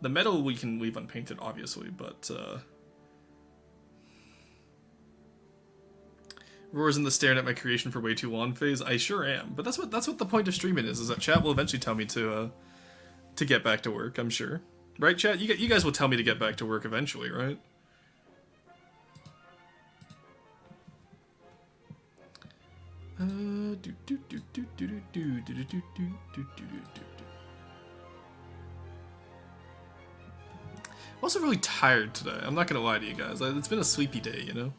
The metal we can leave unpainted, obviously, but, Roar's in the staring at my creation for way too long phase. I sure am, but that's what the point of streaming is that chat will eventually tell me to get back to work. I'm sure, right, chat? You guys will tell me to get back to work eventually, right? I'm also really tired today. I'm not gonna lie to you guys. It's been a sleepy day, you know.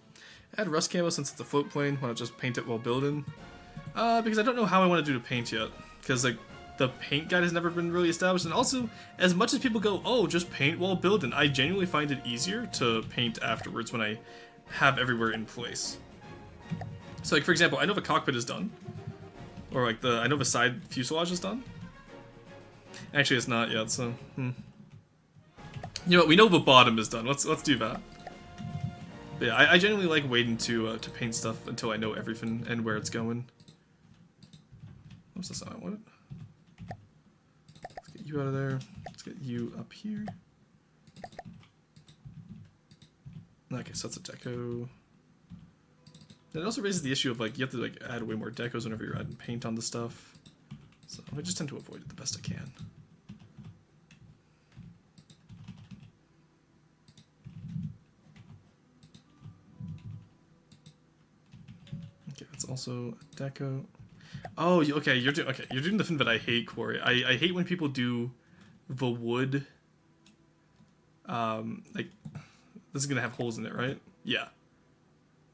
Add rust camo since it's a float plane. Want to just paint it while building? Because I don't know how I want to do the paint yet. Because like the paint guide has never been really established, and also as much as people go, oh, just paint while building, I genuinely find it easier to paint afterwards when I have everywhere in place. So like for example, I know the cockpit is done. Or like I know the side fuselage is done. Actually, it's not yet. So, You know what? We know the bottom is done. Let's do that. But yeah, I genuinely like waiting to paint stuff until I know everything and where it's going. What's this? I want it. Let's get you out of there. Let's get you up here. Okay, so that's a deco. And it also raises the issue of like you have to like add way more decos whenever you're adding paint on the stuff. So I just tend to avoid it the best I can. Okay, that's also a deco. Oh, okay, you're doing the thing that I hate, Corey. I hate when people do the wood. Like this is gonna have holes in it, right? Yeah.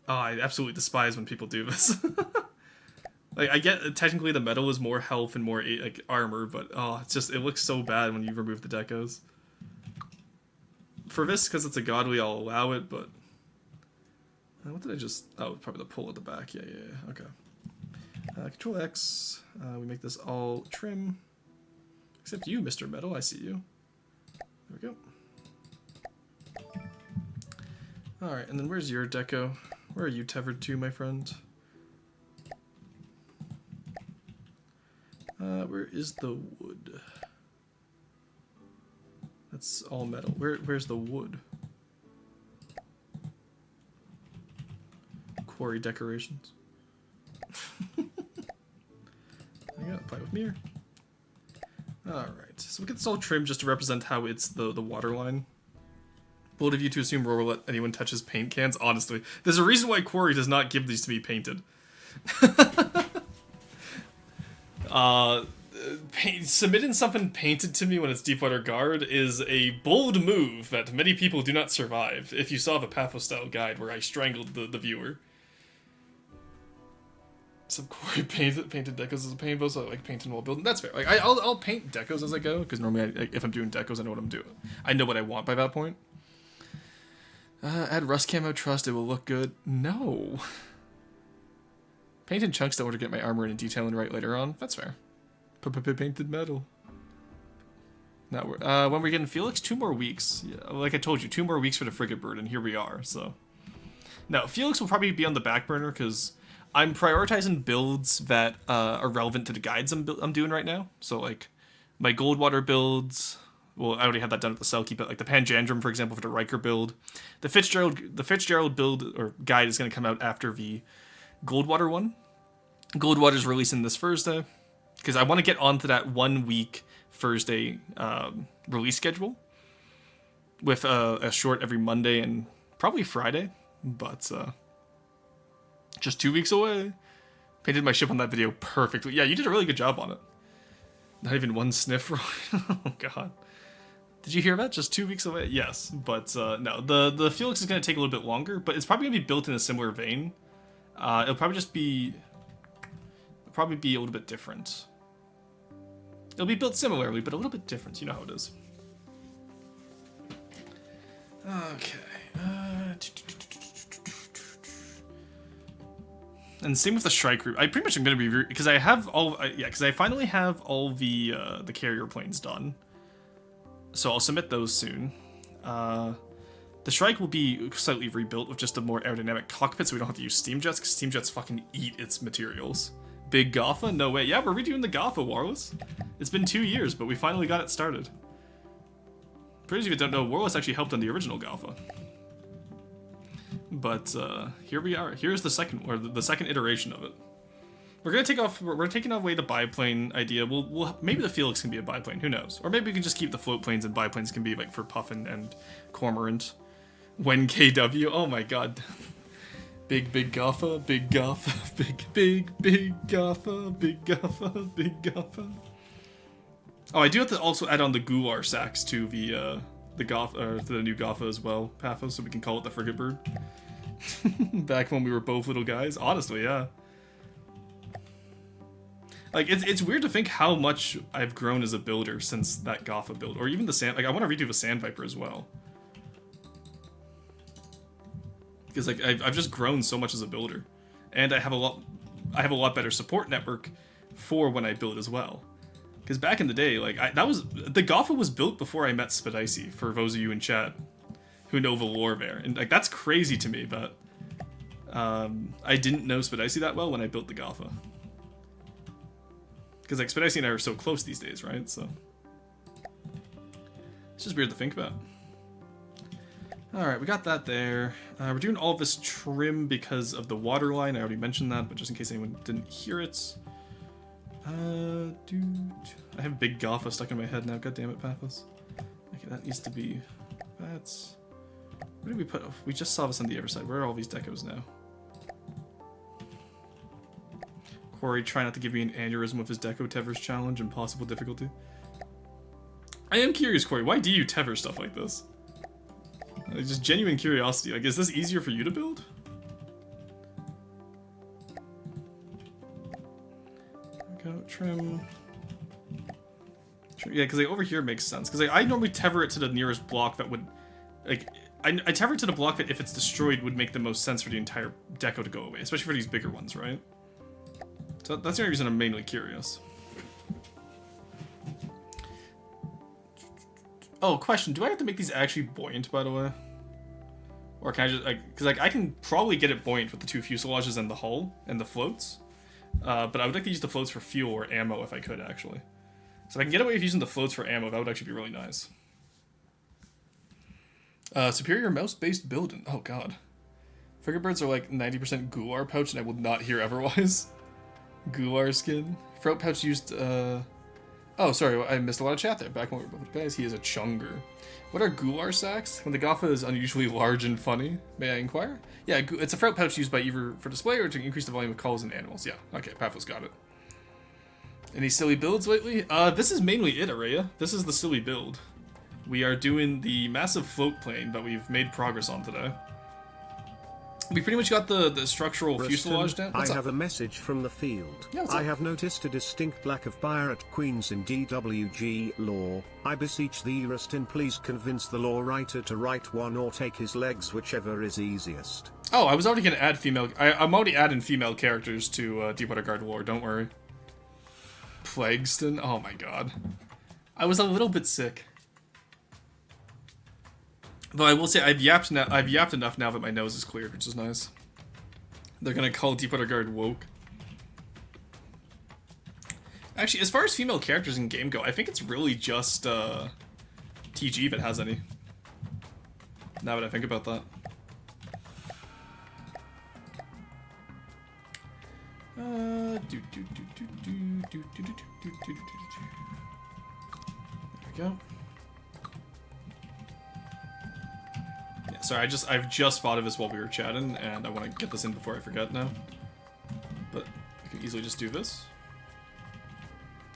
Oh, I absolutely despise when people do this. Like, I get technically the metal is more health and more like armor, but oh, it looks so bad when you remove the decos. For this, because it's a godly, I'll allow it, but what did I just? Oh, probably the pull at the back. Yeah. Okay. Control X. We make this all trim, except you, Mr. Metal. I see you. There we go. All right, and then where's your deco? Where are you tethered to, my friend? Where is the wood? That's all metal. Where's the wood? Quarry decorations. I gotta apply with mirror. Alright, so we get this all trimmed just to represent how it's the water line. Bold of you to assume Roar will let anyone touch his paint cans. Honestly, there's a reason why Quarry does not give these to be painted. Submitting something painted to me when it's Deepwater Guard is a bold move that many people do not survive. If you saw the Pathos-style guide where I strangled the viewer. Some Quarry painted decos as a paint bow, so I like painting while building. That's fair. Like I'll paint decos as I go, because normally if I'm doing decos, I know what I'm doing. I know what I want by that point. Add rust camo trust, it will look good. No. Paint in chunks in order to get my armor in detailing right later on. That's fair. Painted metal. Now when we're getting Felix, 2 more weeks. Yeah, like I told you, 2 more weeks for the Frigatebird, and here we are. So now Felix will probably be on the back burner because I'm prioritizing builds that are relevant to the guides I'm doing right now. So like my Goldwater builds. Well, I already have that done at the Selkie, but like the Panjandrum, for example, for the Riker build. The Fitzgerald build or guide is going to come out after the Goldwater one. Goldwater's releasing this Thursday because I want to get onto that 1 week Thursday release schedule with a short every Monday and probably Friday, but just 2 weeks away. Painted my ship on that video perfectly. Yeah, you did a really good job on it. Not even one sniff. Oh god. Did you hear that? Just 2 weeks away? Yes, but no. The Felix is going to take a little bit longer, but it's probably going to be built in a similar vein. It'll probably just be... Probably be a little bit different. It'll be built similarly, but a little bit different. You know how it is. Okay. And same with the strike group. I pretty much am going to be because I have all. Because I finally have all the carrier planes done. So I'll submit those soon. The strike will be slightly rebuilt with just a more aerodynamic cockpit, so we don't have to use steam jets because steam jets fucking eat its materials. Big Gotha? No way. Yeah, we're redoing the Gotha, Warless. It's been 2 years, but we finally got it started. For those of you that don't know, Warless actually helped on the original Gotha. But here we are. Here's the second iteration of it. We're gonna take off. We're taking away the biplane idea. We'll maybe the Felix can be a biplane. Who knows? Or maybe we can just keep the float planes and biplanes can be like for Puffin and Cormorant. When KW. Oh my god. Big Gotha, big Gotha, big Gotha, big Gotha, big Gotha. Oh, I do have to also add on the Gular sacks to the Gotha, to the new Gotha as well, Pathos, so we can call it the Frigatebird. Back when we were both little guys, honestly, yeah. Like it's weird to think how much I've grown as a builder since that Gotha build, or even the Sand. Like I want to redo the Sand Viper as well. Because like I've just grown so much as a builder, and I have a lot better support network for when I build as well. Because back in the day, like, the Gotha was built before I met Spidicy, for those of you in chat who know the lore there. And, like, that's crazy to me, but I didn't know Spidicy that well when I built the Gotha. Because, like, Spidicy and I are so close these days, right? So it's just weird to think about. Alright, we got that there. We're doing all of this trim because of the water line. I already mentioned that, but just in case anyone didn't hear it. Dude. I have big Gotha stuck in my head now. God damn it, Pathos. Okay, that needs to be... That's... Where did we put... We just saw this on the other side. Where are all these decos now? Corey, try not to give me an aneurysm with his Deco Tevers challenge and possible difficulty. I am curious, Corey. Why do you Tever stuff like this? Like, just genuine curiosity. Like, is this easier for you to build? Go trim. Yeah, because like, over here makes sense. Because like, I normally Tever it to the nearest block that would... Like, I Tever it to the block that if it's destroyed would make the most sense for the entire deco to go away. Especially for these bigger ones, right? So that's the only reason I'm mainly curious. Oh, question. Do I have to make these actually buoyant, by the way? Or can I just, like, because like, I can probably get it buoyant with the 2 fuselages and the hull and the floats. But I would like to use the floats for fuel or ammo if I could, actually. So if I can get away with using the floats for ammo, that would actually be really nice. Superior mouse-based building. Oh, God. Frigatebirds are like 90% Gular pouch, and I will not hear otherwise. Gular skin. Throat pouch used, Oh, sorry, I missed a lot of chat there. Back when we were both guys, he is a chunger. What are Gular sacks? When the Gotha is unusually large and funny, may I inquire? Yeah, it's a throat pouch used by either for display or to increase the volume of calls and animals. Yeah, okay, Paphos got it. Any silly builds lately? This is mainly it, Araya. This is the silly build. We are doing the massive float plane that we've made progress on today. We pretty much got the structural fuselage down. I have a message from the field. Yeah, I have noticed a distinct lack of pirate queens in DWG lore. I beseech thee, Rustin, please convince the lore writer to write one or take his legs, whichever is easiest. Oh, I was already going to add female... I'm already adding female characters to Deepwater Guard lore, don't worry. Plagueston? Oh my god. I was a little bit sick. Though I will say, I've yapped enough now that my nose is cleared, which is nice. They're gonna call Deepwater Guard woke. Actually, as far as female characters in game go, I think it's really just TG that has any. Now that I think about that. There we go. Yeah, sorry, I've just thought of this while we were chatting, and I want to get this in before I forget now. But I can easily just do this.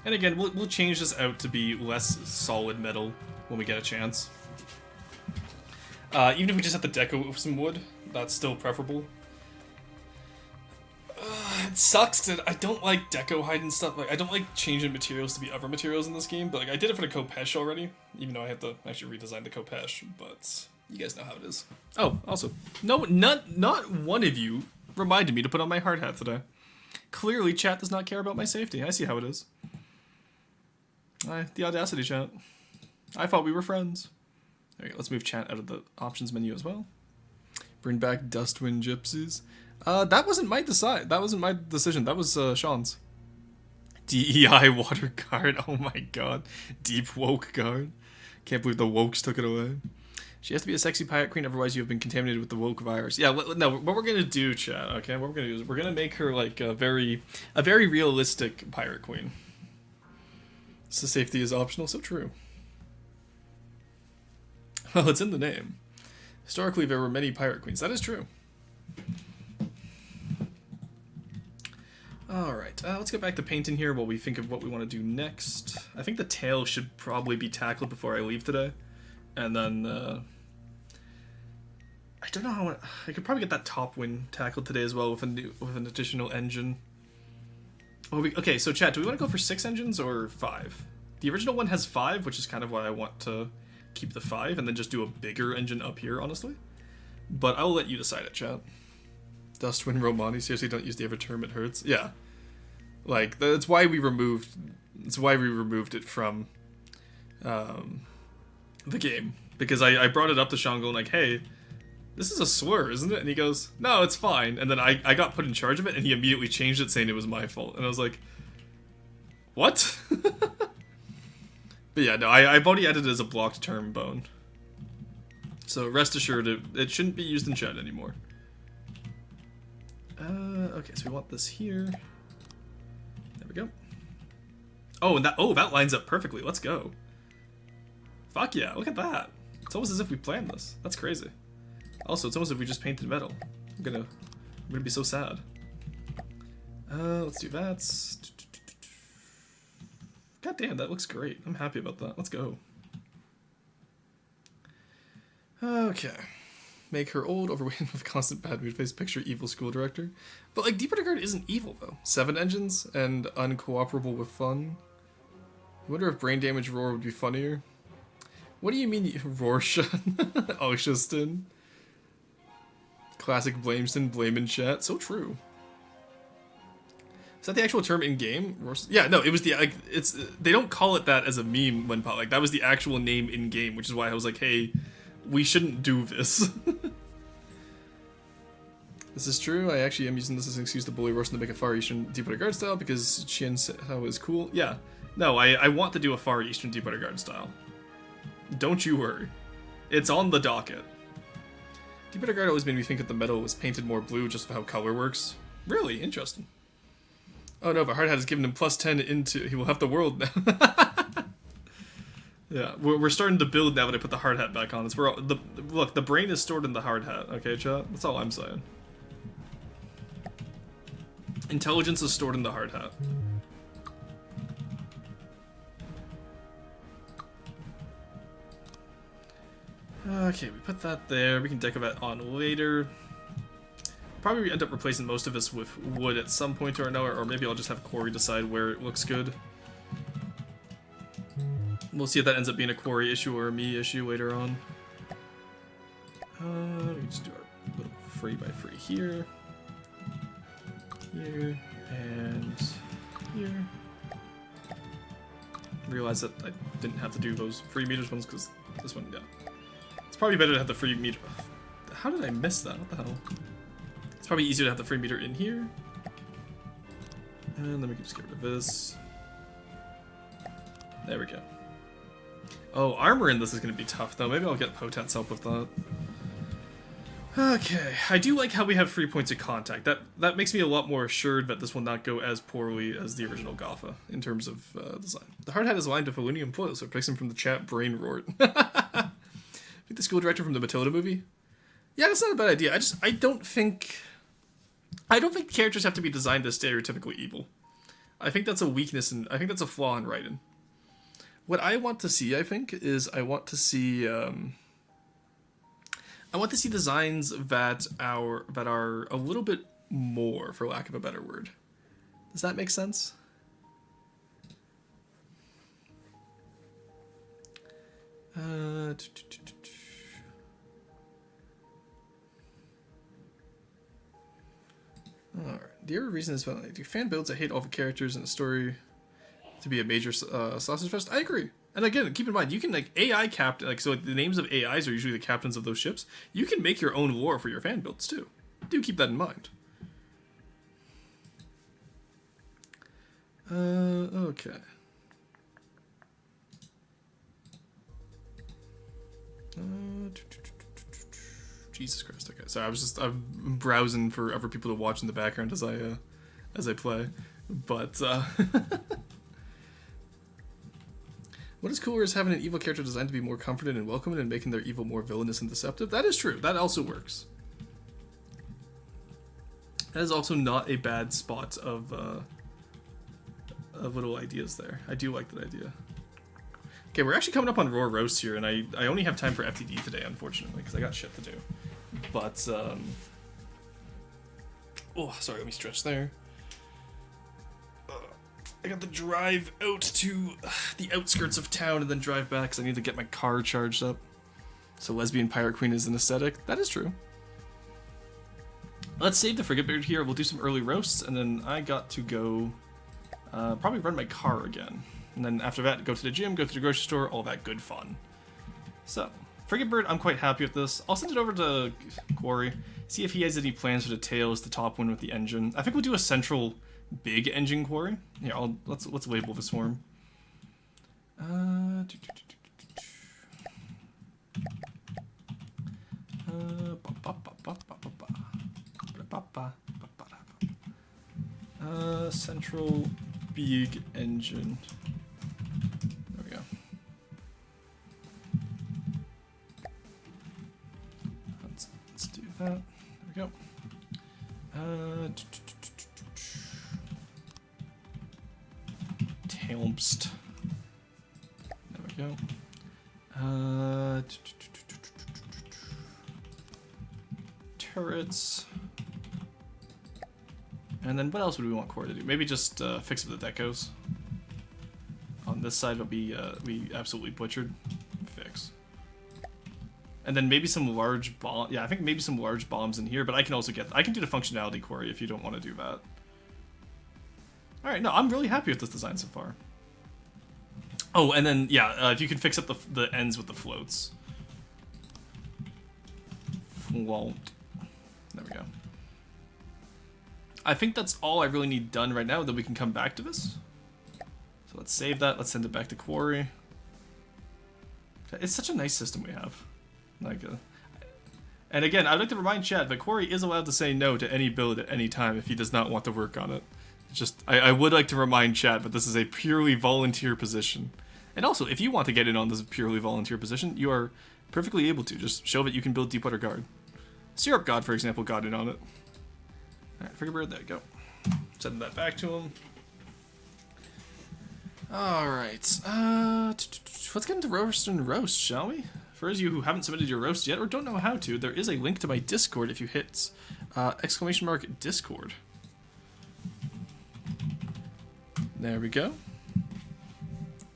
And again, we'll change this out to be less solid metal when we get a chance. Even if we just have to deco with some wood, that's still preferable. It sucks because I don't like deco hide and stuff. Like, I don't like changing materials to be other materials in this game, but like I did it for the Kopesh already, even though I have to actually redesign the Kopesh, but you guys know how it is. Oh, also, not one of you reminded me to put on my hard hat today. Clearly, chat does not care about my safety. I see how it is. The audacity, chat. I thought we were friends. There we go. Let's move chat out of the options menu as well. Bring back Dustwind Gypsies. That wasn't my decision. That was Sean's. DEI water guard. Oh my god. Deep woke guard. Can't believe the wokes took it away. She has to be a sexy pirate queen, otherwise you have been contaminated with the woke virus. Yeah, no, what we're gonna do, chat, okay? What we're gonna do is we're gonna make her like a very realistic pirate queen. So safety is optional, so true. Well, it's in the name. Historically, there were many pirate queens. That is true. Alright, let's get back to painting here while we think of what we want to do next. I think the tail should probably be tackled before I leave today. And then, I don't know how I could probably get that top wing tackled today as well with an additional engine. Oh, okay, so chat, do we want to go for 6 engines or 5? The original one has 5, which is kind of why I want to keep the 5, and then just do a bigger engine up here, honestly. But I'll let you decide it, chat. Dustwind Romani, seriously, don't use the other term, it hurts. Yeah. Like that's why we removed. That's why we removed it from the game, because I brought it up to Sean going like, hey, this is a slur, isn't it? And he goes, no, it's fine. And then I got put in charge of it, and he immediately changed it, saying it was my fault. And I was like, what? But yeah, no, I've already added it as a blocked term, bone. So rest assured, it shouldn't be used in chat anymore. Okay, so we want this here. There we go. Oh, and that lines up perfectly. Let's go. Fuck yeah, look at that. It's almost as if we planned this. That's crazy. Also, it's almost as if we just painted metal. I'm gonna be so sad. Let's do that. God damn, that looks great. I'm happy about that. Let's go. Okay. Make her old, overweight, with constant bad mood face. Picture evil school director. But, like, Deeper Guard isn't evil, though. 7 engines and uncooperable with fun. I wonder if brain damage roar would be funnier. What do you mean, Rorschach? Oshuston. Classic Blameston, blame in chat. So true. Is that the actual term in game? Yeah, no, it was the like. It's they don't call it that as a meme when like that was the actual name in game, which is why I was like, hey, we shouldn't do this. This is true. I actually am using this as an excuse to bully Roaston to make a Far Eastern Deepwater Guard style because Chien Sao is cool. Yeah, no, I want to do a Far Eastern Deepwater Guard style. Don't you worry, it's on the docket. Deepwater Guard always made me think that the metal was painted more blue just for how color works. Really interesting. Oh no, but Hardhat has given him +10 into... He will have the world now. Yeah, we're starting to build now that I put the hard hat back on. It's where look, the brain is stored in the hard hat, okay, chat? That's all I'm saying. Intelligence is stored in the hard hat. Okay, we put that there. We can deco that on later. Probably end up replacing most of this with wood at some point or another, or maybe I'll just have Quarry decide where it looks good. We'll see if that ends up being a Quarry issue or a me issue later on. We can just do our little 3x3 here. Here, and here. Realize that I didn't have to do those 3 meters ones, because this one, yeah. It's probably better to have the 3 meter... How did I miss that? What the hell? It's probably easier to have the 3 meter in here. And then we can just get rid of this. There we go. Oh, armor in this is going to be tough, though. Maybe I'll get Potat's help with that. Okay, I do like how we have 3 points of contact. That makes me a lot more assured that this will not go as poorly as the original Gotha in terms of design. The hard hat is aligned with aluminum foil, so it picks him from the chat brain rort. I think the school director from the Matilda movie? Yeah, that's not a bad idea. I don't think characters have to be designed as stereotypically evil. I think that's a weakness, and I think that's a flaw in writing. What I want to see, I think, is I want to see designs that are a little bit more, for lack of a better word. Does that make sense? Alright. The other reason is when I do fan builds, I hate all the characters in the story to be a major sausage fest. I agree. And again, keep in mind, you can, like, AI captain, like, so like, the names of AIs are usually the captains of those ships. You can make your own lore for your fan builds, too. Do keep that in mind. Okay. Jesus Christ, okay. Sorry, I'm browsing for other people to watch in the background as I play. But, what is cooler is having an evil character designed to be more confident and welcoming and making their evil more villainous and deceptive. That is true. That also works. That is also not a bad spot of little ideas there. I do like that idea. Okay, we're actually coming up on Raw Roast here, and I only have time for FTD today, unfortunately, because I got shit to do. But, oh, sorry, let me stretch there. I got to drive out to the outskirts of town and then drive back because I need to get my car charged up. So Lesbian Pirate Queen is an aesthetic. That is true. Let's save the Frigatebird here. We'll do some early roasts, and then I got to go Probably run my car again. And then after that, go to the gym, go to the grocery store, all that good fun. So, Frigatebird, I'm quite happy with this. I'll send it over to Quarry, see if he has any plans for the tails, the top one with the engine. I think we'll do a central big engine quarry. Here, let's label the swarm. Central big engine. There we go. Let's do that. There we go. Tailmst. There we go. Turrets. And then what else would we want Core to do? Maybe just fix up the decos. On this side, what we absolutely butchered. Fix. And then maybe some large bomb. Yeah, I think maybe some large bombs in here. But I can also I can do the functionality quarry if you don't want to do that. All right, no, I'm really happy with this design so far. Oh, and then yeah, if you can fix up the ends with the floats. Float. There we go. I think that's all I really need done right now, then we can come back to this. So let's save that, let's send it back to Quarry. It's such a nice system we have. And again, I'd like to remind Chad that Quarry is allowed to say no to any build at any time if he does not want to work on it. Just, I would like to remind Chad that this is a purely volunteer position. And also, if you want to get in on this purely volunteer position, you are perfectly able to. Just show that you can build Deepwater Guard. Syrup God, for example, got in on it. Alright, Frigatebird, there you go. Send that back to him. Alright, let's get into roast and roast, shall we? For those of you who haven't submitted your roast yet or don't know how to, there is a link to my Discord if you hit !Discord. There we go.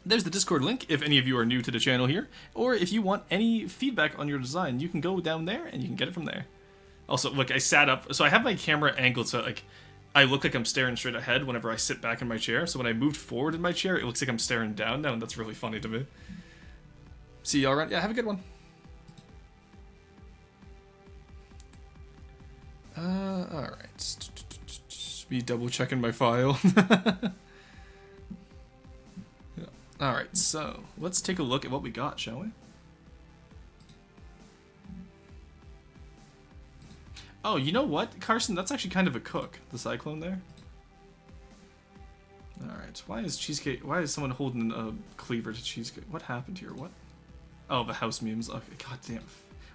There's the Discord link if any of you are new to the channel here, or if you want any feedback on your design, you can go down there and you can get it from there. Also, look, I sat up, so I have my camera angled so like I look like I'm staring straight ahead whenever I sit back in my chair. So when I moved forward in my chair, it looks like I'm staring down now, and that's really funny to me. See y'all around. Yeah, have a good one. Alright. Be double checking my file. Yeah. Alright, so let's take a look at what we got, shall we? Oh, you know what, Carson? That's actually kind of a cook, the Cyclone there. Alright, why is someone holding a cleaver to Cheesecake? What happened here? What? Oh, the house memes. Okay, goddamn.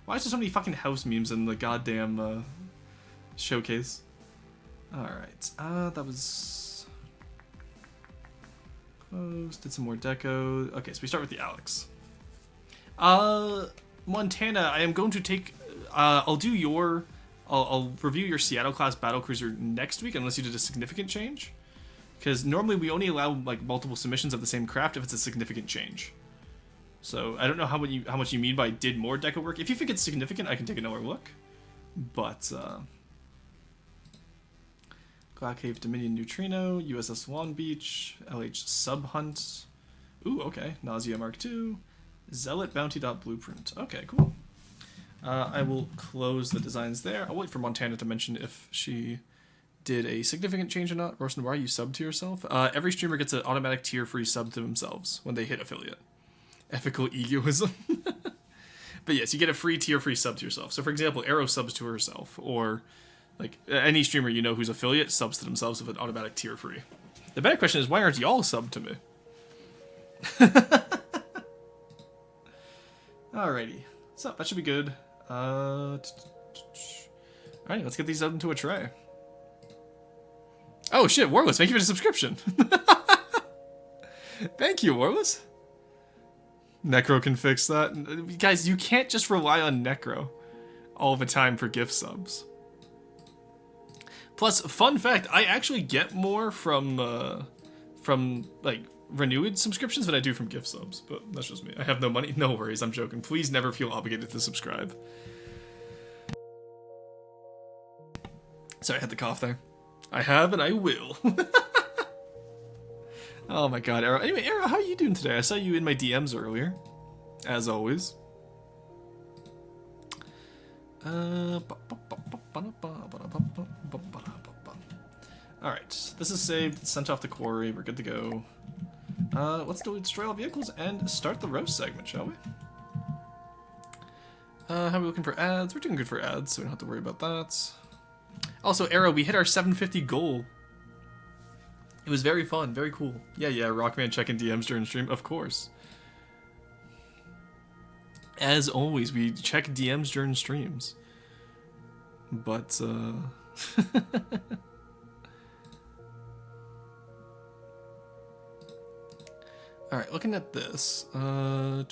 Why is there so many fucking house memes in the goddamn showcase? Alright, that was close. Did some more deco. Okay, so we start with the Alex. Montana, I am going to take, I'll review your Seattle class battlecruiser next week unless you did a significant change. Because normally we only allow like multiple submissions of the same craft if it's a significant change. So I don't know how much you mean by did more deco work. If you think it's significant, I can take another look. But Cloud Cave Dominion Neutrino, USS Long Beach, LH Sub Hunt. Ooh, okay. Nausea Mark II, Zealot Bounty Blueprint. Okay, cool. I will close the designs there. I'll wait for Montana to mention if she did a significant change or not. Rorston, why are you sub to yourself? Every streamer gets an automatic tier-free sub to themselves when they hit affiliate. Ethical egoism. But yes, you get a free tier-free sub to yourself. So for example, Arrow subs to herself, or like any streamer you know who's affiliate subs to themselves with an automatic tier-free. The bad question is, why aren't y'all subbed to me? Alrighty. So that should be good. Alright, let's get these up into a tray. Oh shit, Warless, thank you for the subscription. Thank you, Warless. Necro can fix that. Guys, you can't just rely on Necro all the time for gift subs. Plus, fun fact, I actually get more from like renewed subscriptions than I do from gift subs, but that's just me. I have no money. No worries, I'm joking. Please never feel obligated to subscribe. Sorry, I had the cough there. I have and I will. Oh my god, Arrow. Anyway, Arrow, how are you doing today? I saw you in my DMs earlier, as always. Alright, this is saved, sent off the quarry, we're good to go. Let's destroy all vehicles and start the roast segment, shall we? How are we looking for ads? We're doing good for ads, so we don't have to worry about that. Also, Arrow, we hit our 750 goal. It was very fun, very cool. Yeah, Rockman checking DMs during stream, of course. As always, we check DMs during streams. But, Alright, looking at this. Time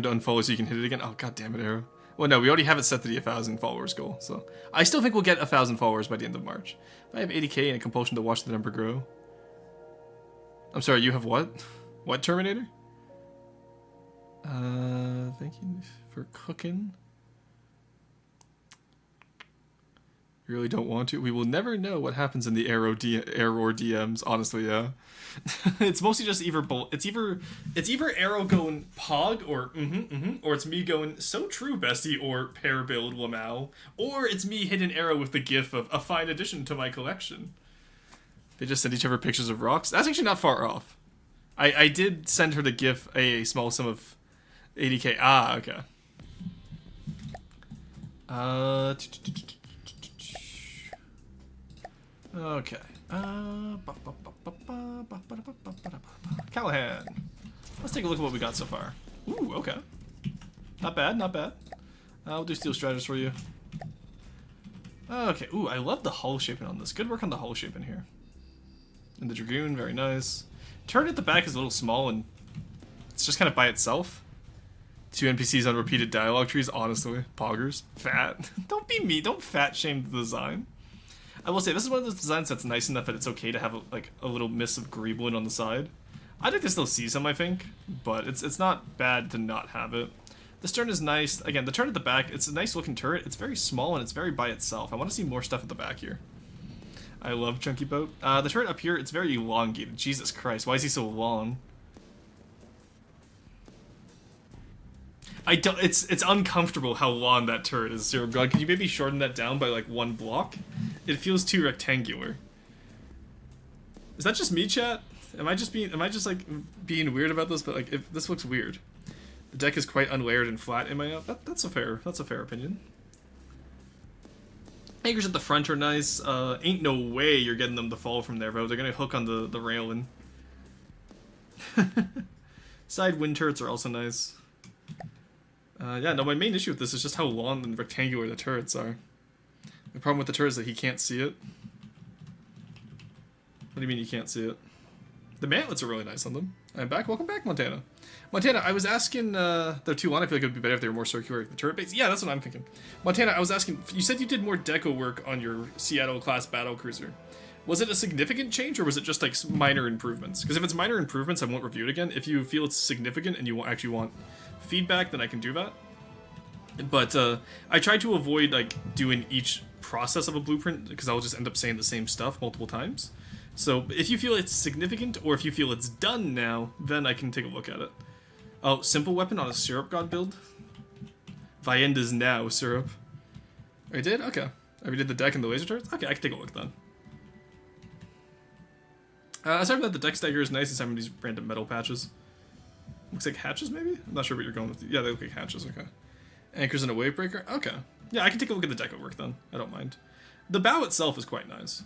to unfollow so you can hit it again. Oh, god damn it, Arrow. Well, no, we already have it set to the 1,000 followers goal, so... I still think we'll get 1,000 followers by the end of March. I have 80k and a compulsion to watch the number grow. I'm sorry, you have what? What, Terminator? Thank you for cooking. You really don't want to? We will never know what happens in the Arrow DMs, honestly, yeah. It's mostly just either it's either Arrow going pog or or it's me going so true bestie or pair build Lamau, or it's me hitting Arrow with the gif of a fine addition to my collection. They just send each other pictures of rocks. That's actually not far off. I did send her the gif a small sum of 80k. Ah, okay. Okay. Callahan. Let's take a look at what we got so far. Ooh, okay. Not bad, not bad. We'll do steel stratus for you. Okay. Ooh, I love the hull shaping on this. Good work on the hull shaping here. And the Dragoon, very nice. Turret at the back is a little small and it's just kind of by itself. 2 NPCs on repeated dialogue trees, honestly. Poggers. Fat. Don't be me. Don't fat shame the design. I will say, this is one of those designs that's nice enough that it's okay to have a little mist of greebling on the side. I'd like to still see some, I think, but it's not bad to not have it. The stern is nice. Again, the turret at the back, it's a nice looking turret. It's very small and it's very by itself. I want to see more stuff at the back here. I love Chunky Boat. The turret up here, it's very elongated. Jesus Christ, why is he so long? It's uncomfortable how long that turret is, Zero God. Can you maybe shorten that down by like 1 block? It feels too rectangular. Is that just me, chat? Am I just like being weird about this? But like, this looks weird. The deck is quite unlayered and flat in my that's a fair opinion. Anchors at the front are nice. Ain't no way you're getting them to fall from there, bro. They're gonna hook on the railing. Side wind turrets are also nice. Yeah, no, my main issue with this is just how long and rectangular the turrets are. The problem with the turret is that he can't see it. What do you mean you can't see it? The mantlets are really nice on them. I'm back. Welcome back, Montana. Montana, I was asking, they're too long. I feel like it would be better if they were more circular. The turret base? Yeah, that's what I'm thinking. Montana, I was asking, you said you did more deco work on your Seattle-class battlecruiser. Was it a significant change, or was it just, like, minor improvements? Because if it's minor improvements, I won't review it again. If you feel it's significant and you actually want feedback, then I can do that. But, I try to avoid, like, doing each process of a blueprint, because I'll just end up saying the same stuff multiple times. So, if you feel it's significant, or if you feel it's done now, then I can take a look at it. Oh, simple weapon on a Syrup God build? Vienda's now, Syrup. I did? Okay. I redid the deck and the laser turrets? Okay, I can take a look then. Aside from that, the deck stagger is nice, aside from these random metal patches. Looks like hatches, maybe? I'm not sure what you're going with. Yeah, they look like hatches, okay. Anchors and a wave breaker? Okay. Yeah, I can take a look at the deco work then. I don't mind. The bow itself is quite nice.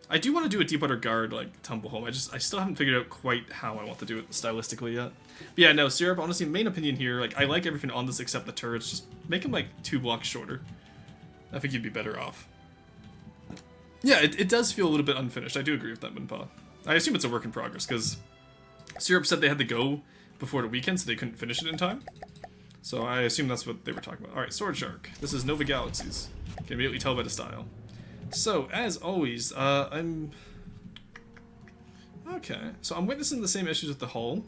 I do want to do a Deepwater Guard, like, tumble home. I still haven't figured out quite how I want to do it stylistically yet. But yeah, no, Syrup, honestly, main opinion here, like, I like everything on this except the turrets. Just make them, like, 2 blocks shorter. I think you'd be better off. Yeah, it does feel a little bit unfinished. I do agree with that, Minpa. I assume it's a work in progress, because Syrup said they had to go before the weekend, so they couldn't finish it in time. So I assume that's what they were talking about. Alright, Sword Shark. This is Nova Galaxies. Can immediately tell by the style. So, as always, I'm witnessing the same issues with the hull.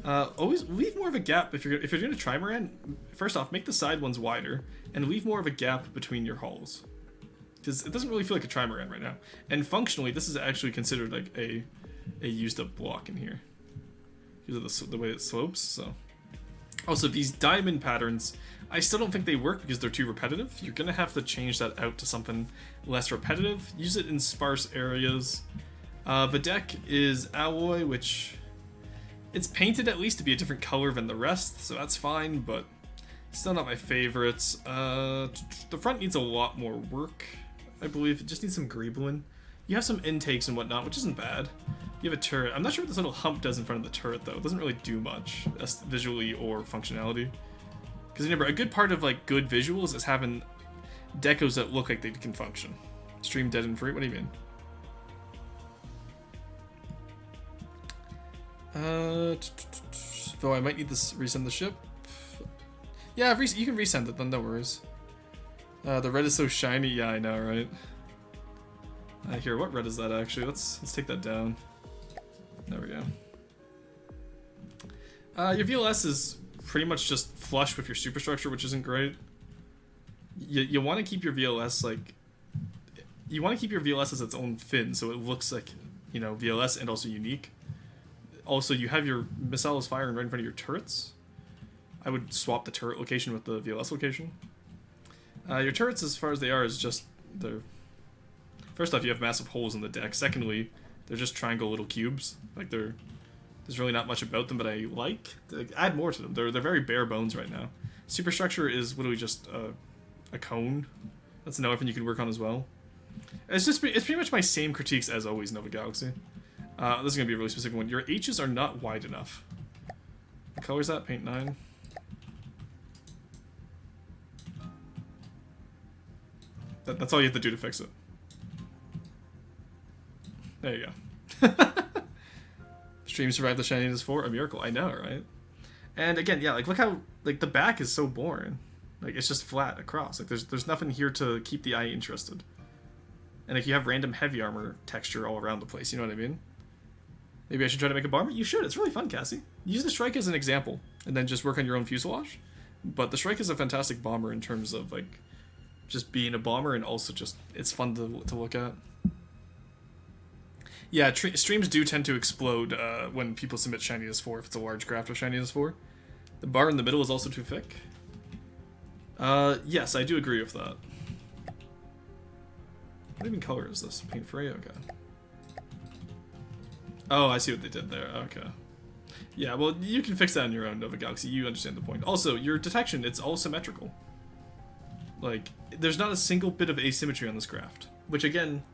Always leave more of a gap if you're doing a trimaran. First off, make the side ones wider and leave more of a gap between your hulls, because it doesn't really feel like a trimaran right now. And functionally, this is actually considered like a a used up block in here because of the way it slopes. So also these diamond patterns, I still don't think they work because they're too repetitive. You're gonna have to change that out to something less repetitive. Use it in sparse areas. The deck is alloy, which it's painted at least to be a different color than the rest, so that's fine, but still not my favorites. The front needs a lot more work, I believe. It just needs some greebling. You have some intakes and whatnot, which isn't bad. You have a turret. I'm not sure what this little hump does in front of the turret, though. It doesn't really do much, visually or functionality. Because remember, a good part of like good visuals is having decos that look like they can function. Stream dead and free? What do you mean? Though I might need to resend the ship. Yeah, you can resend it then, no worries. The red is so shiny. Yeah, I know, right? Here, what red is that actually? Let's take that down. There we go. Your VLS is pretty much just flush with your superstructure, which isn't great. You want to keep your VLS like... You want to keep your VLS as its own fin, so it looks like, you know, VLS and also unique. Also, you have your missiles firing right in front of your turrets. I would swap the turret location with the VLS location. Your turrets, as far as they are, is just... they're... First off, you have massive holes in the deck. Secondly, they're just triangle little cubes. Like, there's really not much about them, but I like. Add more to them. They're very bare bones right now. Superstructure is literally just a cone. That's another thing you can work on as well. It's pretty much my same critiques as always, Nova Galaxy. This is going to be a really specific one. Your H's are not wide enough. What color is that? Paint 9. That's all you have to do to fix it. There you go. Stream survived the shininess 4, a miracle. I know, right? And again, yeah, like look how like the back is so boring. Like it's just flat across. Like there's nothing here to keep the eye interested. And if you have random heavy armor texture all around the place, you know what I mean? Maybe I should try to make a bomber? You should. It's really fun, Cassie. Use the Strike as an example, and then just work on your own fuselage. But the Strike is a fantastic bomber in terms of like just being a bomber, and also just it's fun to look at. Yeah, streams do tend to explode when people submit shininess 4 if it's a large craft of shininess 4. The bar in the middle is also too thick. Yes, I do agree with that. What even color is this? Paint free? Okay. Oh, I see what they did there. Okay. Yeah, well, you can fix that on your own, Nova Galaxy. You understand the point. Also, your detection, it's all symmetrical. Like, there's not a single bit of asymmetry on this craft. Which, again,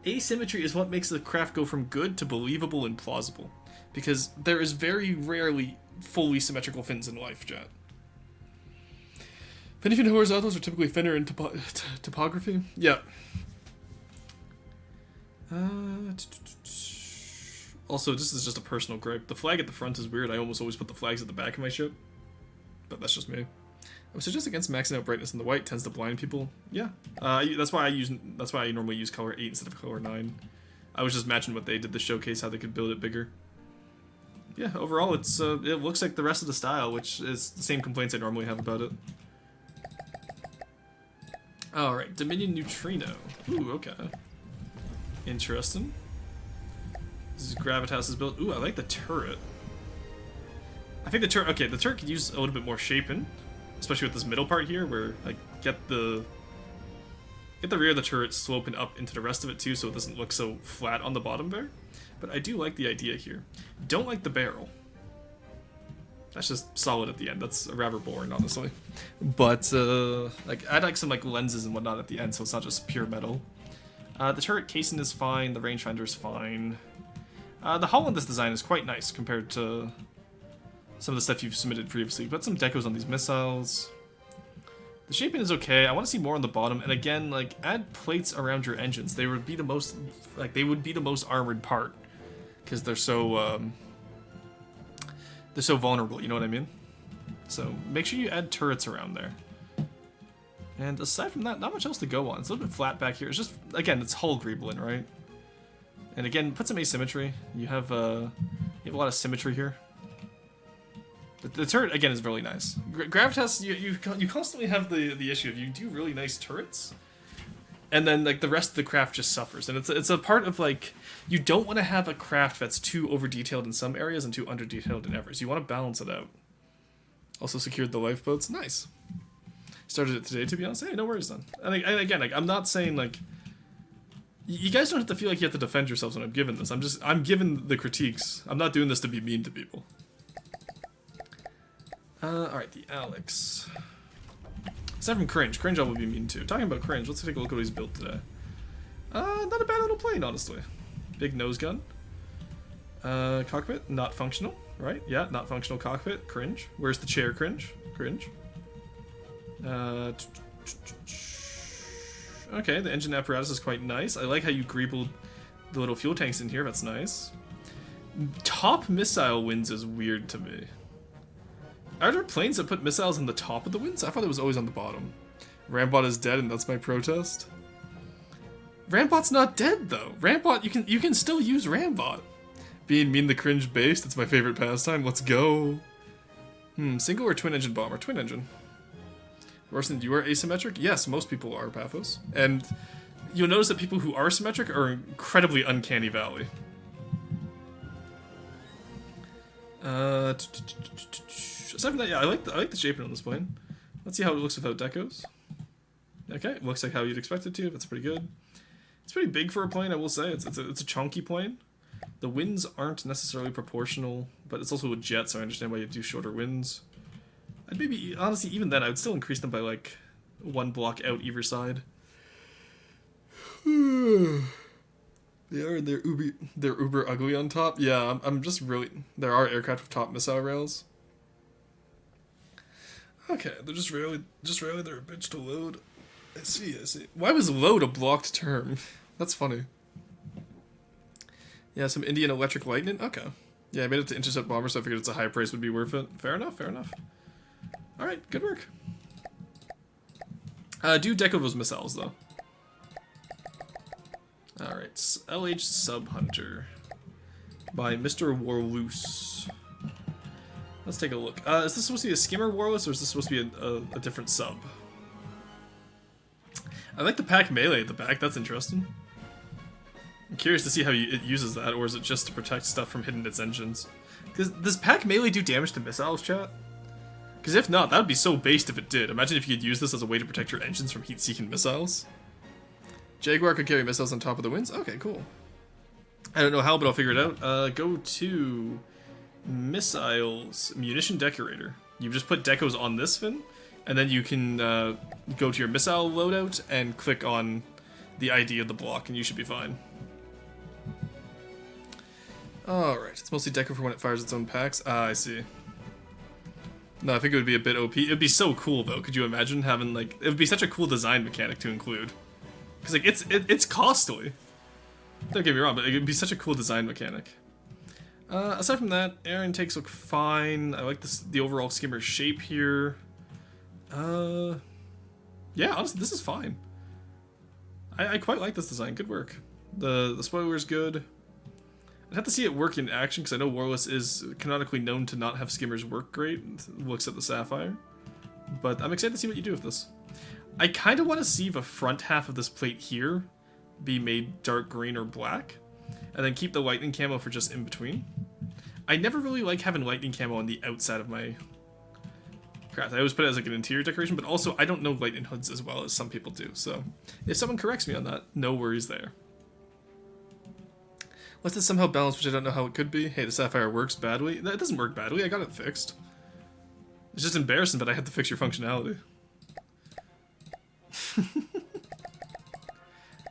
asymmetry is what makes the craft go from good to believable and plausible. Because there is very rarely fully symmetrical fins in life, chat. Finny-fin horizontals are typically thinner in topography. Yeah. Also, this is just a personal gripe. The flag at the front is weird. I almost always put the flags at the back of my ship. But that's just me. I would suggest against maxing out brightness, and the white tends to blind people. Yeah. That's why I normally use color 8 instead of color 9. I was just matching what they did to showcase how they could build it bigger. Yeah, overall it looks like the rest of the style, which is the same complaints I normally have about it. Alright, Dominion Neutrino. Ooh, okay. Interesting. This is Gravitas is built. Ooh, I like the turret. I think the turret... Okay, the turret could use a little bit more shaping. Especially with this middle part here, where, like, get the rear of the turret sloping up into the rest of it, too, so it doesn't look so flat on the bottom there. But I do like the idea here. Don't like the barrel. That's just solid at the end. That's rather boring, honestly. But, like, I'd like some, like, lenses and whatnot at the end, so it's not just pure metal. The turret casing is fine. The rangefinder is fine. The hull on this design is quite nice compared to some of the stuff you've submitted previously. Put some decos on these missiles. The shaping is okay. I want to see more on the bottom. And again, like, add plates around your engines. They would be the most, like, they would be the most armored part because they're so vulnerable. You know what I mean? So make sure you add turrets around there. And aside from that, not much else to go on. It's a little bit flat back here. It's just, again, it's hull greebling, right? And again, put some asymmetry. You have a lot of symmetry here. The turret, again, is really nice. Gravitas, you constantly have the issue of you do really nice turrets, And then like the rest of the craft just suffers, and it's a part of like you don't want to have a craft that's too over detailed in some areas and too under detailed in others. You want to balance it out. Also secured the lifeboats. Nice. Started it today, to be honest. Hey, no worries then. And again, like I'm not saying like you guys don't have to feel like you have to defend yourselves when I'm giving this. I'm giving the critiques. I'm not doing this to be mean to people. All right, the Alex. Aside from Cringe I will be mean too. Talking about Cringe, let's take a look at what he's built today. Not a bad little plane, honestly. Big nose gun. Cockpit, not functional, right? Yeah, not functional cockpit. Cringe. Where's the chair? Cringe. Okay, the engine apparatus is quite nice. I like how you greebled the little fuel tanks in here. That's nice. Top missile wins is weird to me. Are there planes that put missiles on the top of the winds? I thought it was always on the bottom. Rambot is dead, and that's my protest. Rambot's not dead though. Rambot, you can still use Rambot. Being mean the Cringe based, it's my favorite pastime. Let's go. Single or twin engine bomber? Twin engine. Orson, you are asymmetric? Yes, most people are, Paphos. And you'll notice that people who are symmetric are incredibly uncanny valley. Aside from that, yeah, I like the shaping on this plane. Let's see how it looks without decos. Okay, it looks like how you'd expect it to. That's pretty good. It's pretty big for a plane, I will say. It's a chunky plane. The wings aren't necessarily proportional, but it's also a jet, so I understand why you do shorter wings. I'd maybe, honestly, even then, I would still increase them by like 1 block out either side. They're uber ugly on top. Yeah, I'm just really. There are aircraft with top missile rails. Okay, they're just really they're a bitch to load. I see. Why was load a blocked term? That's funny. Yeah, some Indian electric lightning. Okay. Yeah, I made it to intercept bomber, so I figured it's a high price would be worth it. Fair enough. All right, good work. Do deco those missiles though. All right, LH Sub Hunter by Mr. Warloose. Let's take a look. Is this supposed to be a skimmer Warless, or is this supposed to be a different sub? I like the pack melee at the back. That's interesting. I'm curious to see how it uses that, or is it just to protect stuff from hitting its engines? Does pack melee do damage to missiles, chat? Because if not, that would be so based if it did. Imagine if you could use this as a way to protect your engines from heat-seeking missiles. Jaguar could carry missiles on top of the winds? Okay, cool. I don't know how, but I'll figure it out. Go to missiles, munition decorator. You just put decos on this fin, and then you can go to your missile loadout and click on the ID of the block, and you should be fine. Alright, it's mostly deco for when it fires its own packs. Ah, I see. No, I think it would be a bit OP. It would be so cool, though. Could you imagine having, like... It would be such a cool design mechanic to include. Because, like, it's costly. Don't get me wrong, but it would be such a cool design mechanic. Aside from that, air intakes look fine. I like the overall skimmer shape here. Yeah, honestly, this is fine. I quite like this design. Good work. The spoiler is good. I'd have to see it work in action, because I know Warless is canonically known to not have skimmers work great. Looks at the Sapphire. But I'm excited to see what you do with this. I kind of want to see the front half of this plate here be made dark green or black, and then keep the lightning camo for just in between. I never really like having lightning camo on the outside of my craft. I always put it as like an interior decoration, but also I don't know lightning hoods as well as some people do, so if someone corrects me on that, no worries there. Let's this somehow balance, which I don't know how it could be. Hey, the Sapphire works badly. It doesn't work badly, I got it fixed. It's just embarrassing that I had to fix your functionality.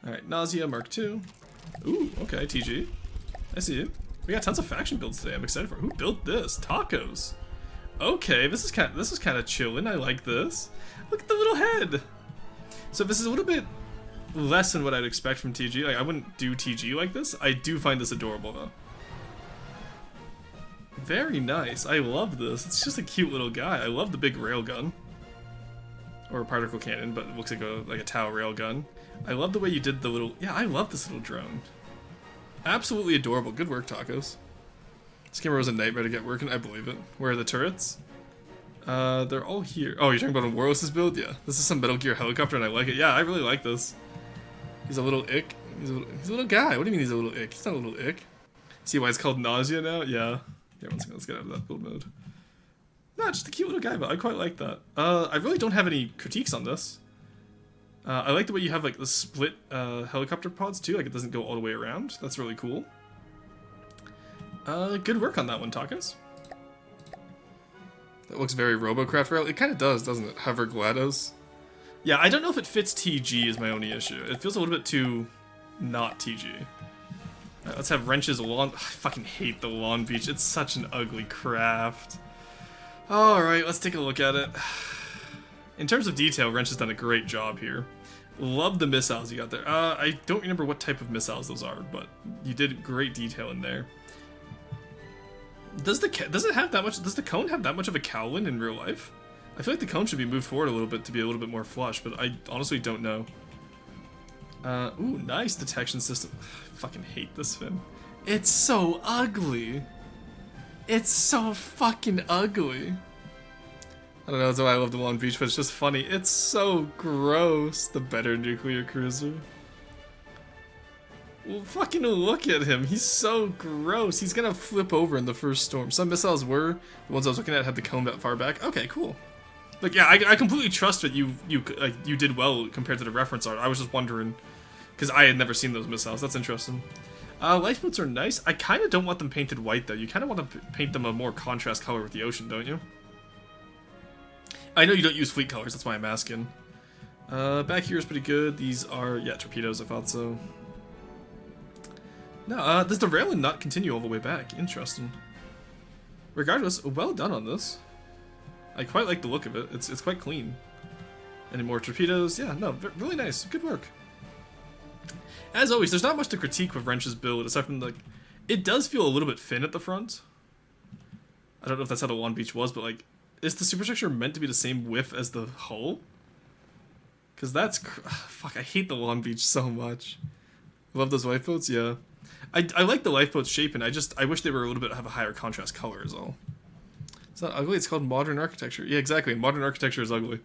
Alright, Nausea Mark II. Ooh, okay, TG. I see you. We got tons of faction builds today. I'm excited for it. Who built this? Tacos. Okay, this is kind of chillin'. I like this. Look at the little head. So this is a little bit less than what I'd expect from TG. Like, I wouldn't do TG like this. I do find this adorable though. Very nice. I love this. It's just a cute little guy. I love the big railgun. Or a particle cannon, but it looks like a Tau railgun. I love the way you did the little... Yeah, I love this little drone. Absolutely adorable. Good work, Tacos. Skimmer was a nightmare to get working. I believe it. Where are the turrets? They're all here. Oh, you're talking about a Warless's build? Yeah. This is some Metal Gear helicopter, and I like it. Yeah, I really like this. He's a little ick. He's a little guy. What do you mean he's a little ick? He's not a little ick. See why it's called nausea now? Yeah. Here, one second. Let's get out of that build mode. No, just a cute little guy, but I quite like that. I really don't have any critiques on this. I like the way you have like the split helicopter pods too. Like it doesn't go all the way around. That's really cool. Good work on that one, Tacos. That looks very Robocraft rail. It kind of does, doesn't it? Hover GLaDOS. Yeah, I don't know if it fits TG is my only issue. It feels a little bit too not TG. Right, let's have wrenches along. I fucking hate the lawn beach. It's such an ugly craft. Alright, let's take a look at it. In terms of detail, Wrench has done a great job here. Love the missiles you got there. I don't remember what type of missiles those are, but you did great detail in there. Does it have that much? Does the cone have that much of a cowlin in real life? I feel like the cone should be moved forward a little bit to be a little bit more flush, but I honestly don't know. Ooh, nice detection system. I fucking hate this fin. It's so ugly. It's so fucking ugly. I don't know, that's why I love the Long Beach, but it's just funny. It's so gross. The better nuclear cruiser. Well, fucking look at him. He's so gross. He's gonna flip over in the first storm. Some missiles were. The ones I was looking at had the cone that far back. Okay, cool. Like, yeah, I completely trust that you did well compared to the reference art. I was just wondering, because I had never seen those missiles. That's interesting. Lifeboats are nice. I kind of don't want them painted white, though. You kind of want to paint them a more contrast color with the ocean, don't you? I know you don't use fleet colors, that's why I'm asking. Back here is pretty good. These are, yeah, torpedoes, I thought so. No, does the railing not continue all the way back? Interesting. Regardless, well done on this. I quite like the look of it. It's quite clean. Any more torpedoes? Yeah, no, really nice. Good work. As always, there's not much to critique with Wrench's build, aside from, like, it does feel a little bit thin at the front. I don't know if that's how the Long Beach was, but, like, is the superstructure meant to be the same width as the hull? Because that's... fuck, I hate the Long Beach so much. Love those lifeboats? Yeah. I like the lifeboat's shape, and I wish they were a little bit have a higher contrast color is all. It's not ugly, it's called modern architecture. Yeah, exactly. Modern architecture is ugly.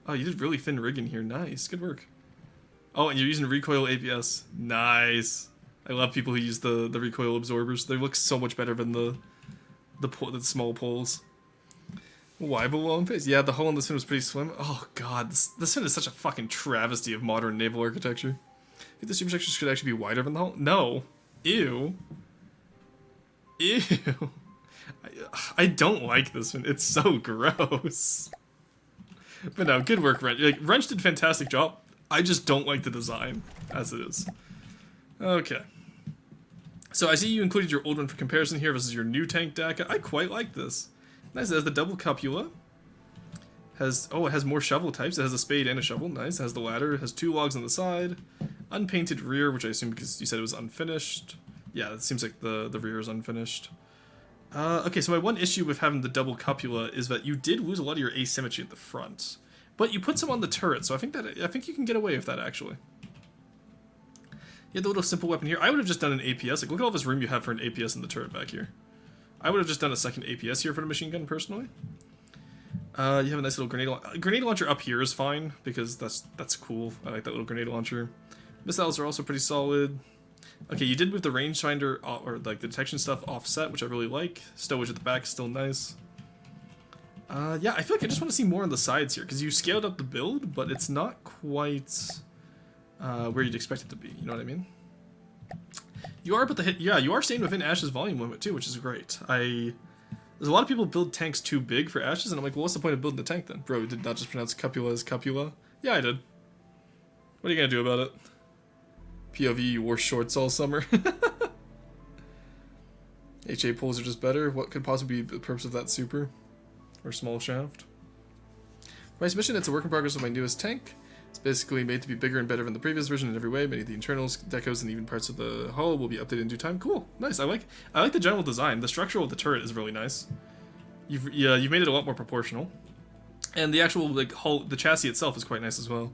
Oh, you did really thin rigging here. Nice. Good work. Oh, and you're using recoil ABS. Nice. I love people who use the recoil absorbers. They look so much better than the small poles. Why below face? Yeah, the hull on this fin was pretty slim. Oh god, this fin is such a fucking travesty of modern naval architecture. I think the superstructure should actually be wider than the hull. No. Ew. Ew. I don't like this one. It's so gross. But no, good work, Wrench. Like, Wrench did a fantastic job. I just don't like the design as it is. Okay. So I see you included your old one for comparison here versus your new tank deck. I quite like this. Nice. It has the double cupula. It has more shovel types. It has a spade and a shovel. Nice. It has the ladder. It has 2 logs on the side. Unpainted rear, which I assume because you said it was unfinished. Yeah, it seems like the rear is unfinished. Okay, so my one issue with having the double cupula is that you did lose a lot of your asymmetry at the front, but you put some on the turret, so I think you can get away with that actually. You had the little simple weapon here. I would have just done an APS. Like, look at all this room you have for an APS in the turret back here. I would have just done a second APS here for the machine gun personally. You have a nice little grenade launcher. Grenade launcher up here is fine because that's cool. I like that little grenade launcher. Missiles are also pretty solid. Okay, you did move the rangefinder, or like the detection stuff offset, which I really like. Stowage at the back is still nice. Yeah, I feel like I just want to see more on the sides here, because you scaled up the build, but it's not quite where you'd expect it to be, you know what I mean? You are, but you are staying within Ash's volume limit too, which is great. There's a lot of people build tanks too big for Ashes, and I'm like, well, what's the point of building the tank then? Bro, did not just pronounce cupula as cupula? Yeah, I did. What are you gonna do about it? POV, you wore shorts all summer. HA pulls are just better. What could possibly be the purpose of that super? Or small shaft? My submission, it's a work in progress of my newest tank. It's basically made to be bigger and better than the previous version in every way. Many of the internals, decos, and even parts of the hull will be updated in due time. Cool. Nice. I like the general design. The structure of the turret is really nice. You've made it a lot more proportional. And the actual like hull, the chassis itself is quite nice as well.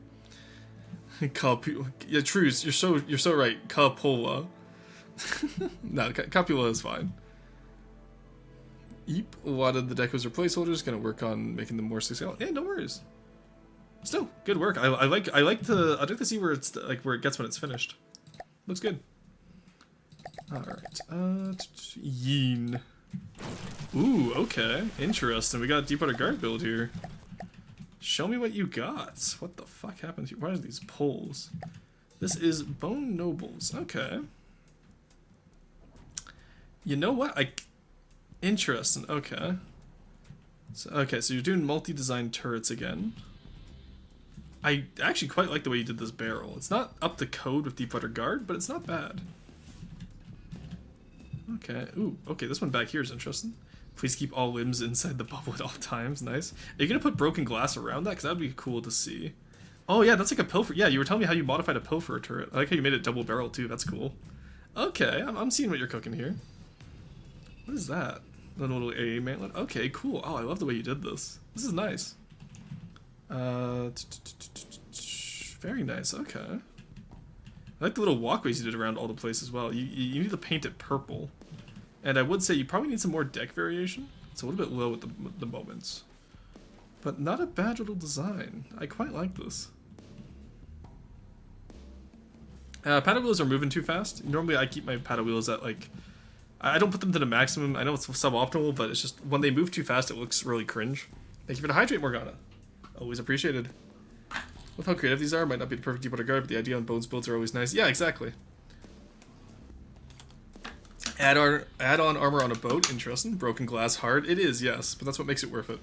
Yeah, Trues, you're so right. Cupula. No, cupula is fine. Yep, a lot of the decos are placeholders. Gonna work on making them more successful. Yeah, no worries. Still, good work. I'd like to see where it's like where it gets when it's finished. Looks good. Alright. Yeen. Ooh, okay. Interesting. We got a Deepwater Guard build here. Show me what you got. What the fuck happened here? Why are these poles? This is Bone Nobles. Okay. You know what? Interesting. Okay. So you're doing multi-design turrets again. I actually quite like the way you did this barrel. It's not up to code with Deepwater Guard, but it's not bad. Okay. Ooh, okay, this one back here is interesting. Please keep all limbs inside the bubble at all times. Nice. Are you gonna put broken glass around that? Because that would be cool to see. Oh yeah, that's like a pilfer. Yeah, you were telling me how you modified a pilfer turret. I like how you made it double barrel too. That's cool. Okay, I'm seeing what you're cooking here. What is that? A little AA mantlet? Okay, cool. Oh, I love the way you did this. This is nice. Very nice, okay. I like the little walkways you did around all the place as well. You need to paint it purple. And I would say you probably need some more deck variation. It's a little bit low at the moments. But not a bad little design. I quite like this. Paddle wheels are moving too fast. Normally I keep my paddle wheels at like... I don't put them to the maximum. I know it's suboptimal, but it's just when they move too fast it looks really cringe. Thank you for the hydrate, Morgana. Always appreciated. With how creative these are, might not be the perfect Deepwater Guard, but the idea on Bones builds are always nice. Yeah, exactly. Add-on armor on a boat, interesting. Broken glass hard. It is, yes, but that's what makes it worth it.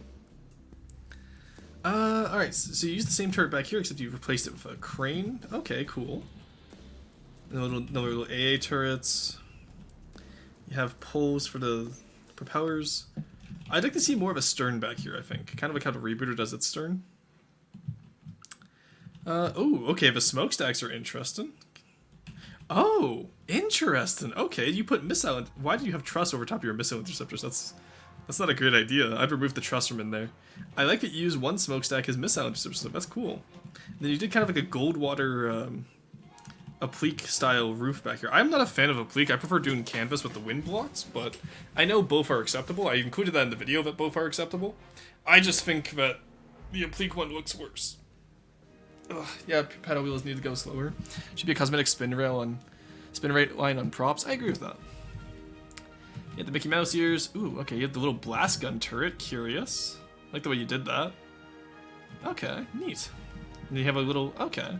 Alright, so you use the same turret back here, except you replaced it with a crane. Okay, cool. And another little AA turrets. You have poles for the propellers. I'd like to see more of a stern back here, I think. Kind of like how the Rebooter does its stern. Oh, okay, the smokestacks are interesting. Oh, interesting. Okay, you put missile... Why do you have truss over top of your missile interceptors? That's not a great idea. I'd remove the truss from in there. I like that you use one smokestack as missile interceptors. That's cool. And then you did kind of like a Goldwater, applique style roof back here. I'm not a fan of applique. I prefer doing canvas with the wind blocks, but I know both are acceptable. I included that in the video that both are acceptable. I just think that the applique one looks worse. Ugh, yeah, paddle wheels need to go slower. Should be a cosmetic spin rate line on props. I agree with that. You have the Mickey Mouse ears. Ooh, okay, you have the little blast gun turret. Curious. I like the way you did that. Okay, neat. And you have a little... Okay.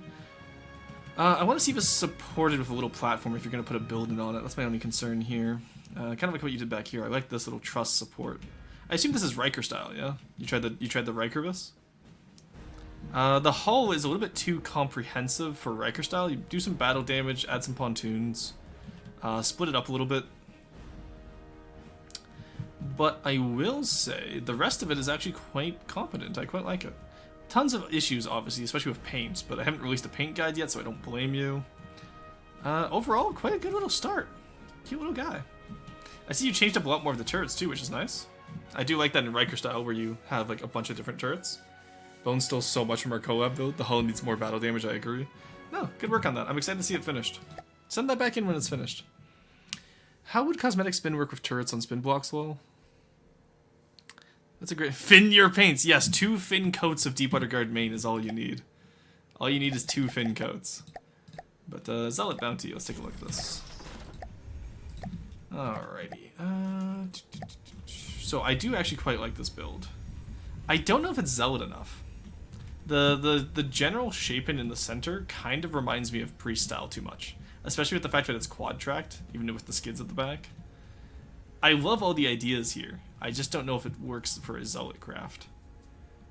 I want to see if it's supported with a little platform if you're going to put a building on it. That's my only concern here. Kind of like what you did back here. I like this little truss support. I assume this is Riker style, yeah? You tried the Riker this? The hull is a little bit too comprehensive for Riker style. You do some battle damage, add some pontoons, split it up a little bit. But I will say, the rest of it is actually quite competent. I quite like it. Tons of issues, obviously, especially with paint, but I haven't released a paint guide yet, so I don't blame you. Overall, quite a good little start. Cute little guy. I see you changed up a lot more of the turrets, too, which is nice. I do like that in Riker style, where you have like a bunch of different turrets. Bones still so much from our collab build. The hull needs more battle damage, I agree. No, good work on that. I'm excited to see it finished. Send that back in when it's finished. How would cosmetic spin work with turrets on spin blocks, lol? That's a great... Fin your paints! Yes, 2 fin coats of Deepwater Guard main is all you need. All you need is 2 fin coats. But, Zealot Bounty, let's take a look at this. Alrighty. So I do actually quite like this build. I don't know if it's Zealot enough. The general shaping in the center kind of reminds me of Priest style too much. Especially with the fact that it's quad-tracked, even with the skids at the back. I love all the ideas here. I just don't know if it works for a Zealot craft.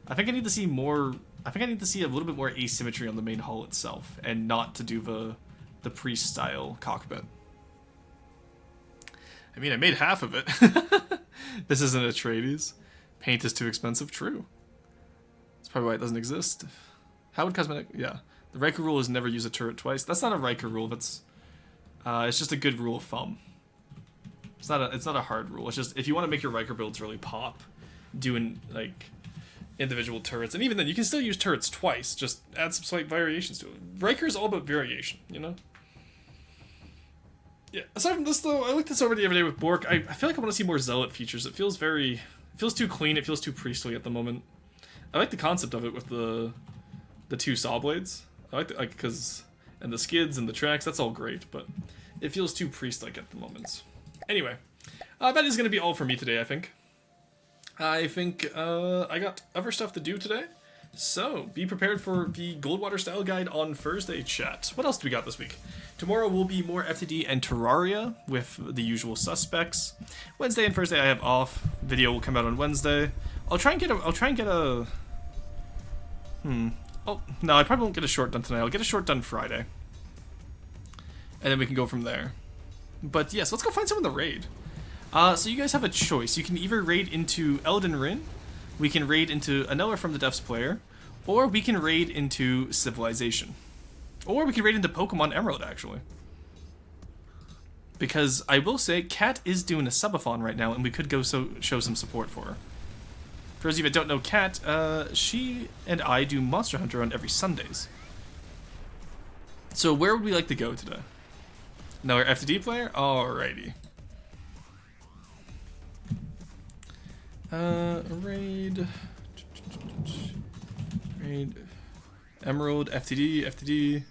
I think I need to see more... I think I need to see a little bit more asymmetry on the main hull itself, and not to do the Priest-style cockpit. I mean, I made half of it. This isn't Atreides. Paint is too expensive. True. That's probably why it doesn't exist. How would cosmetic... Yeah. The Riker rule is never use a turret twice. That's not a Riker rule. That's... it's just a good rule of thumb. It's not a hard rule. It's just, if you want to make your Riker builds really pop, doing, like, individual turrets, and even then, you can still use turrets twice, just add some slight variations to it. Riker is all about variation, you know? Yeah, aside from this, though, I looked this over the other day with Bork. I feel like I want to see more Zealot features. It feels too clean, it feels too priestly at the moment. I like the concept of it with the the 2 saw blades. I like because and the skids and the tracks. That's all great, but it feels too priest-like at the moment. Anyway, that is going to be all for me today. I think I got other stuff to do today. So, be prepared for the Goldwater style guide on Thursday, chat. What else do we got this week? Tomorrow will be more FTD and Terraria with the usual suspects. Wednesday and Thursday I have off. Video will come out on Wednesday. I'll try and get a... Oh, no, I probably won't get a short done tonight. I'll get a short done Friday. And then we can go from there. But yes, let's go find someone to raid. So you guys have a choice. You can either raid into Elden Ring, we can raid into another From the Depths player, or we can raid into Civilization. Or we can raid into Pokemon Emerald, actually. Because I will say, Kat is doing a subathon right now, and we could go show some support for her. For those of you that don't know Kat, she and I do Monster Hunter on every Sundays. So where would we like to go today? Another FTD player? Alrighty. Raid, Emerald, FTD,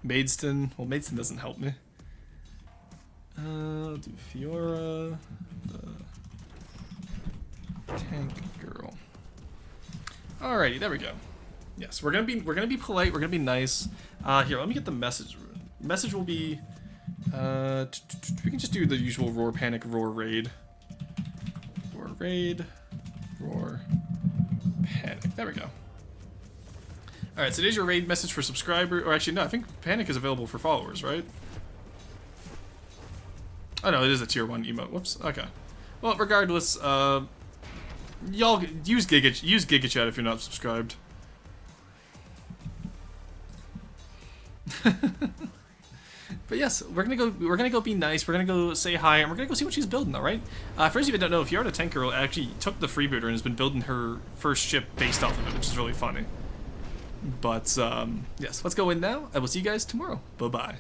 Maidstone. Well, Maidstone doesn't help me. I'll do Fiora, the tank girl. Alrighty, there we go. Yes, we're gonna be polite. We're gonna be nice. Here, let me get the message. Message will be. We can just do the usual roar, panic, roar, raid. Roar, panic. There we go. Alright, so there's your raid message for subscriber. Or actually, no, I think panic is available for followers, right? Oh no, it is a tier 1 emote. Whoops. Okay. Well, regardless, y'all use Giga Chat if you're not subscribed. But yes, we're gonna go be nice, we're gonna go say hi, and we're gonna go see what she's building, alright? For those of you that don't know, Fiora the Tank Girl actually took the Freebooter and has been building her first ship based off of it, which is really funny. But, yes, let's go in now. I will see you guys tomorrow. Bye-bye.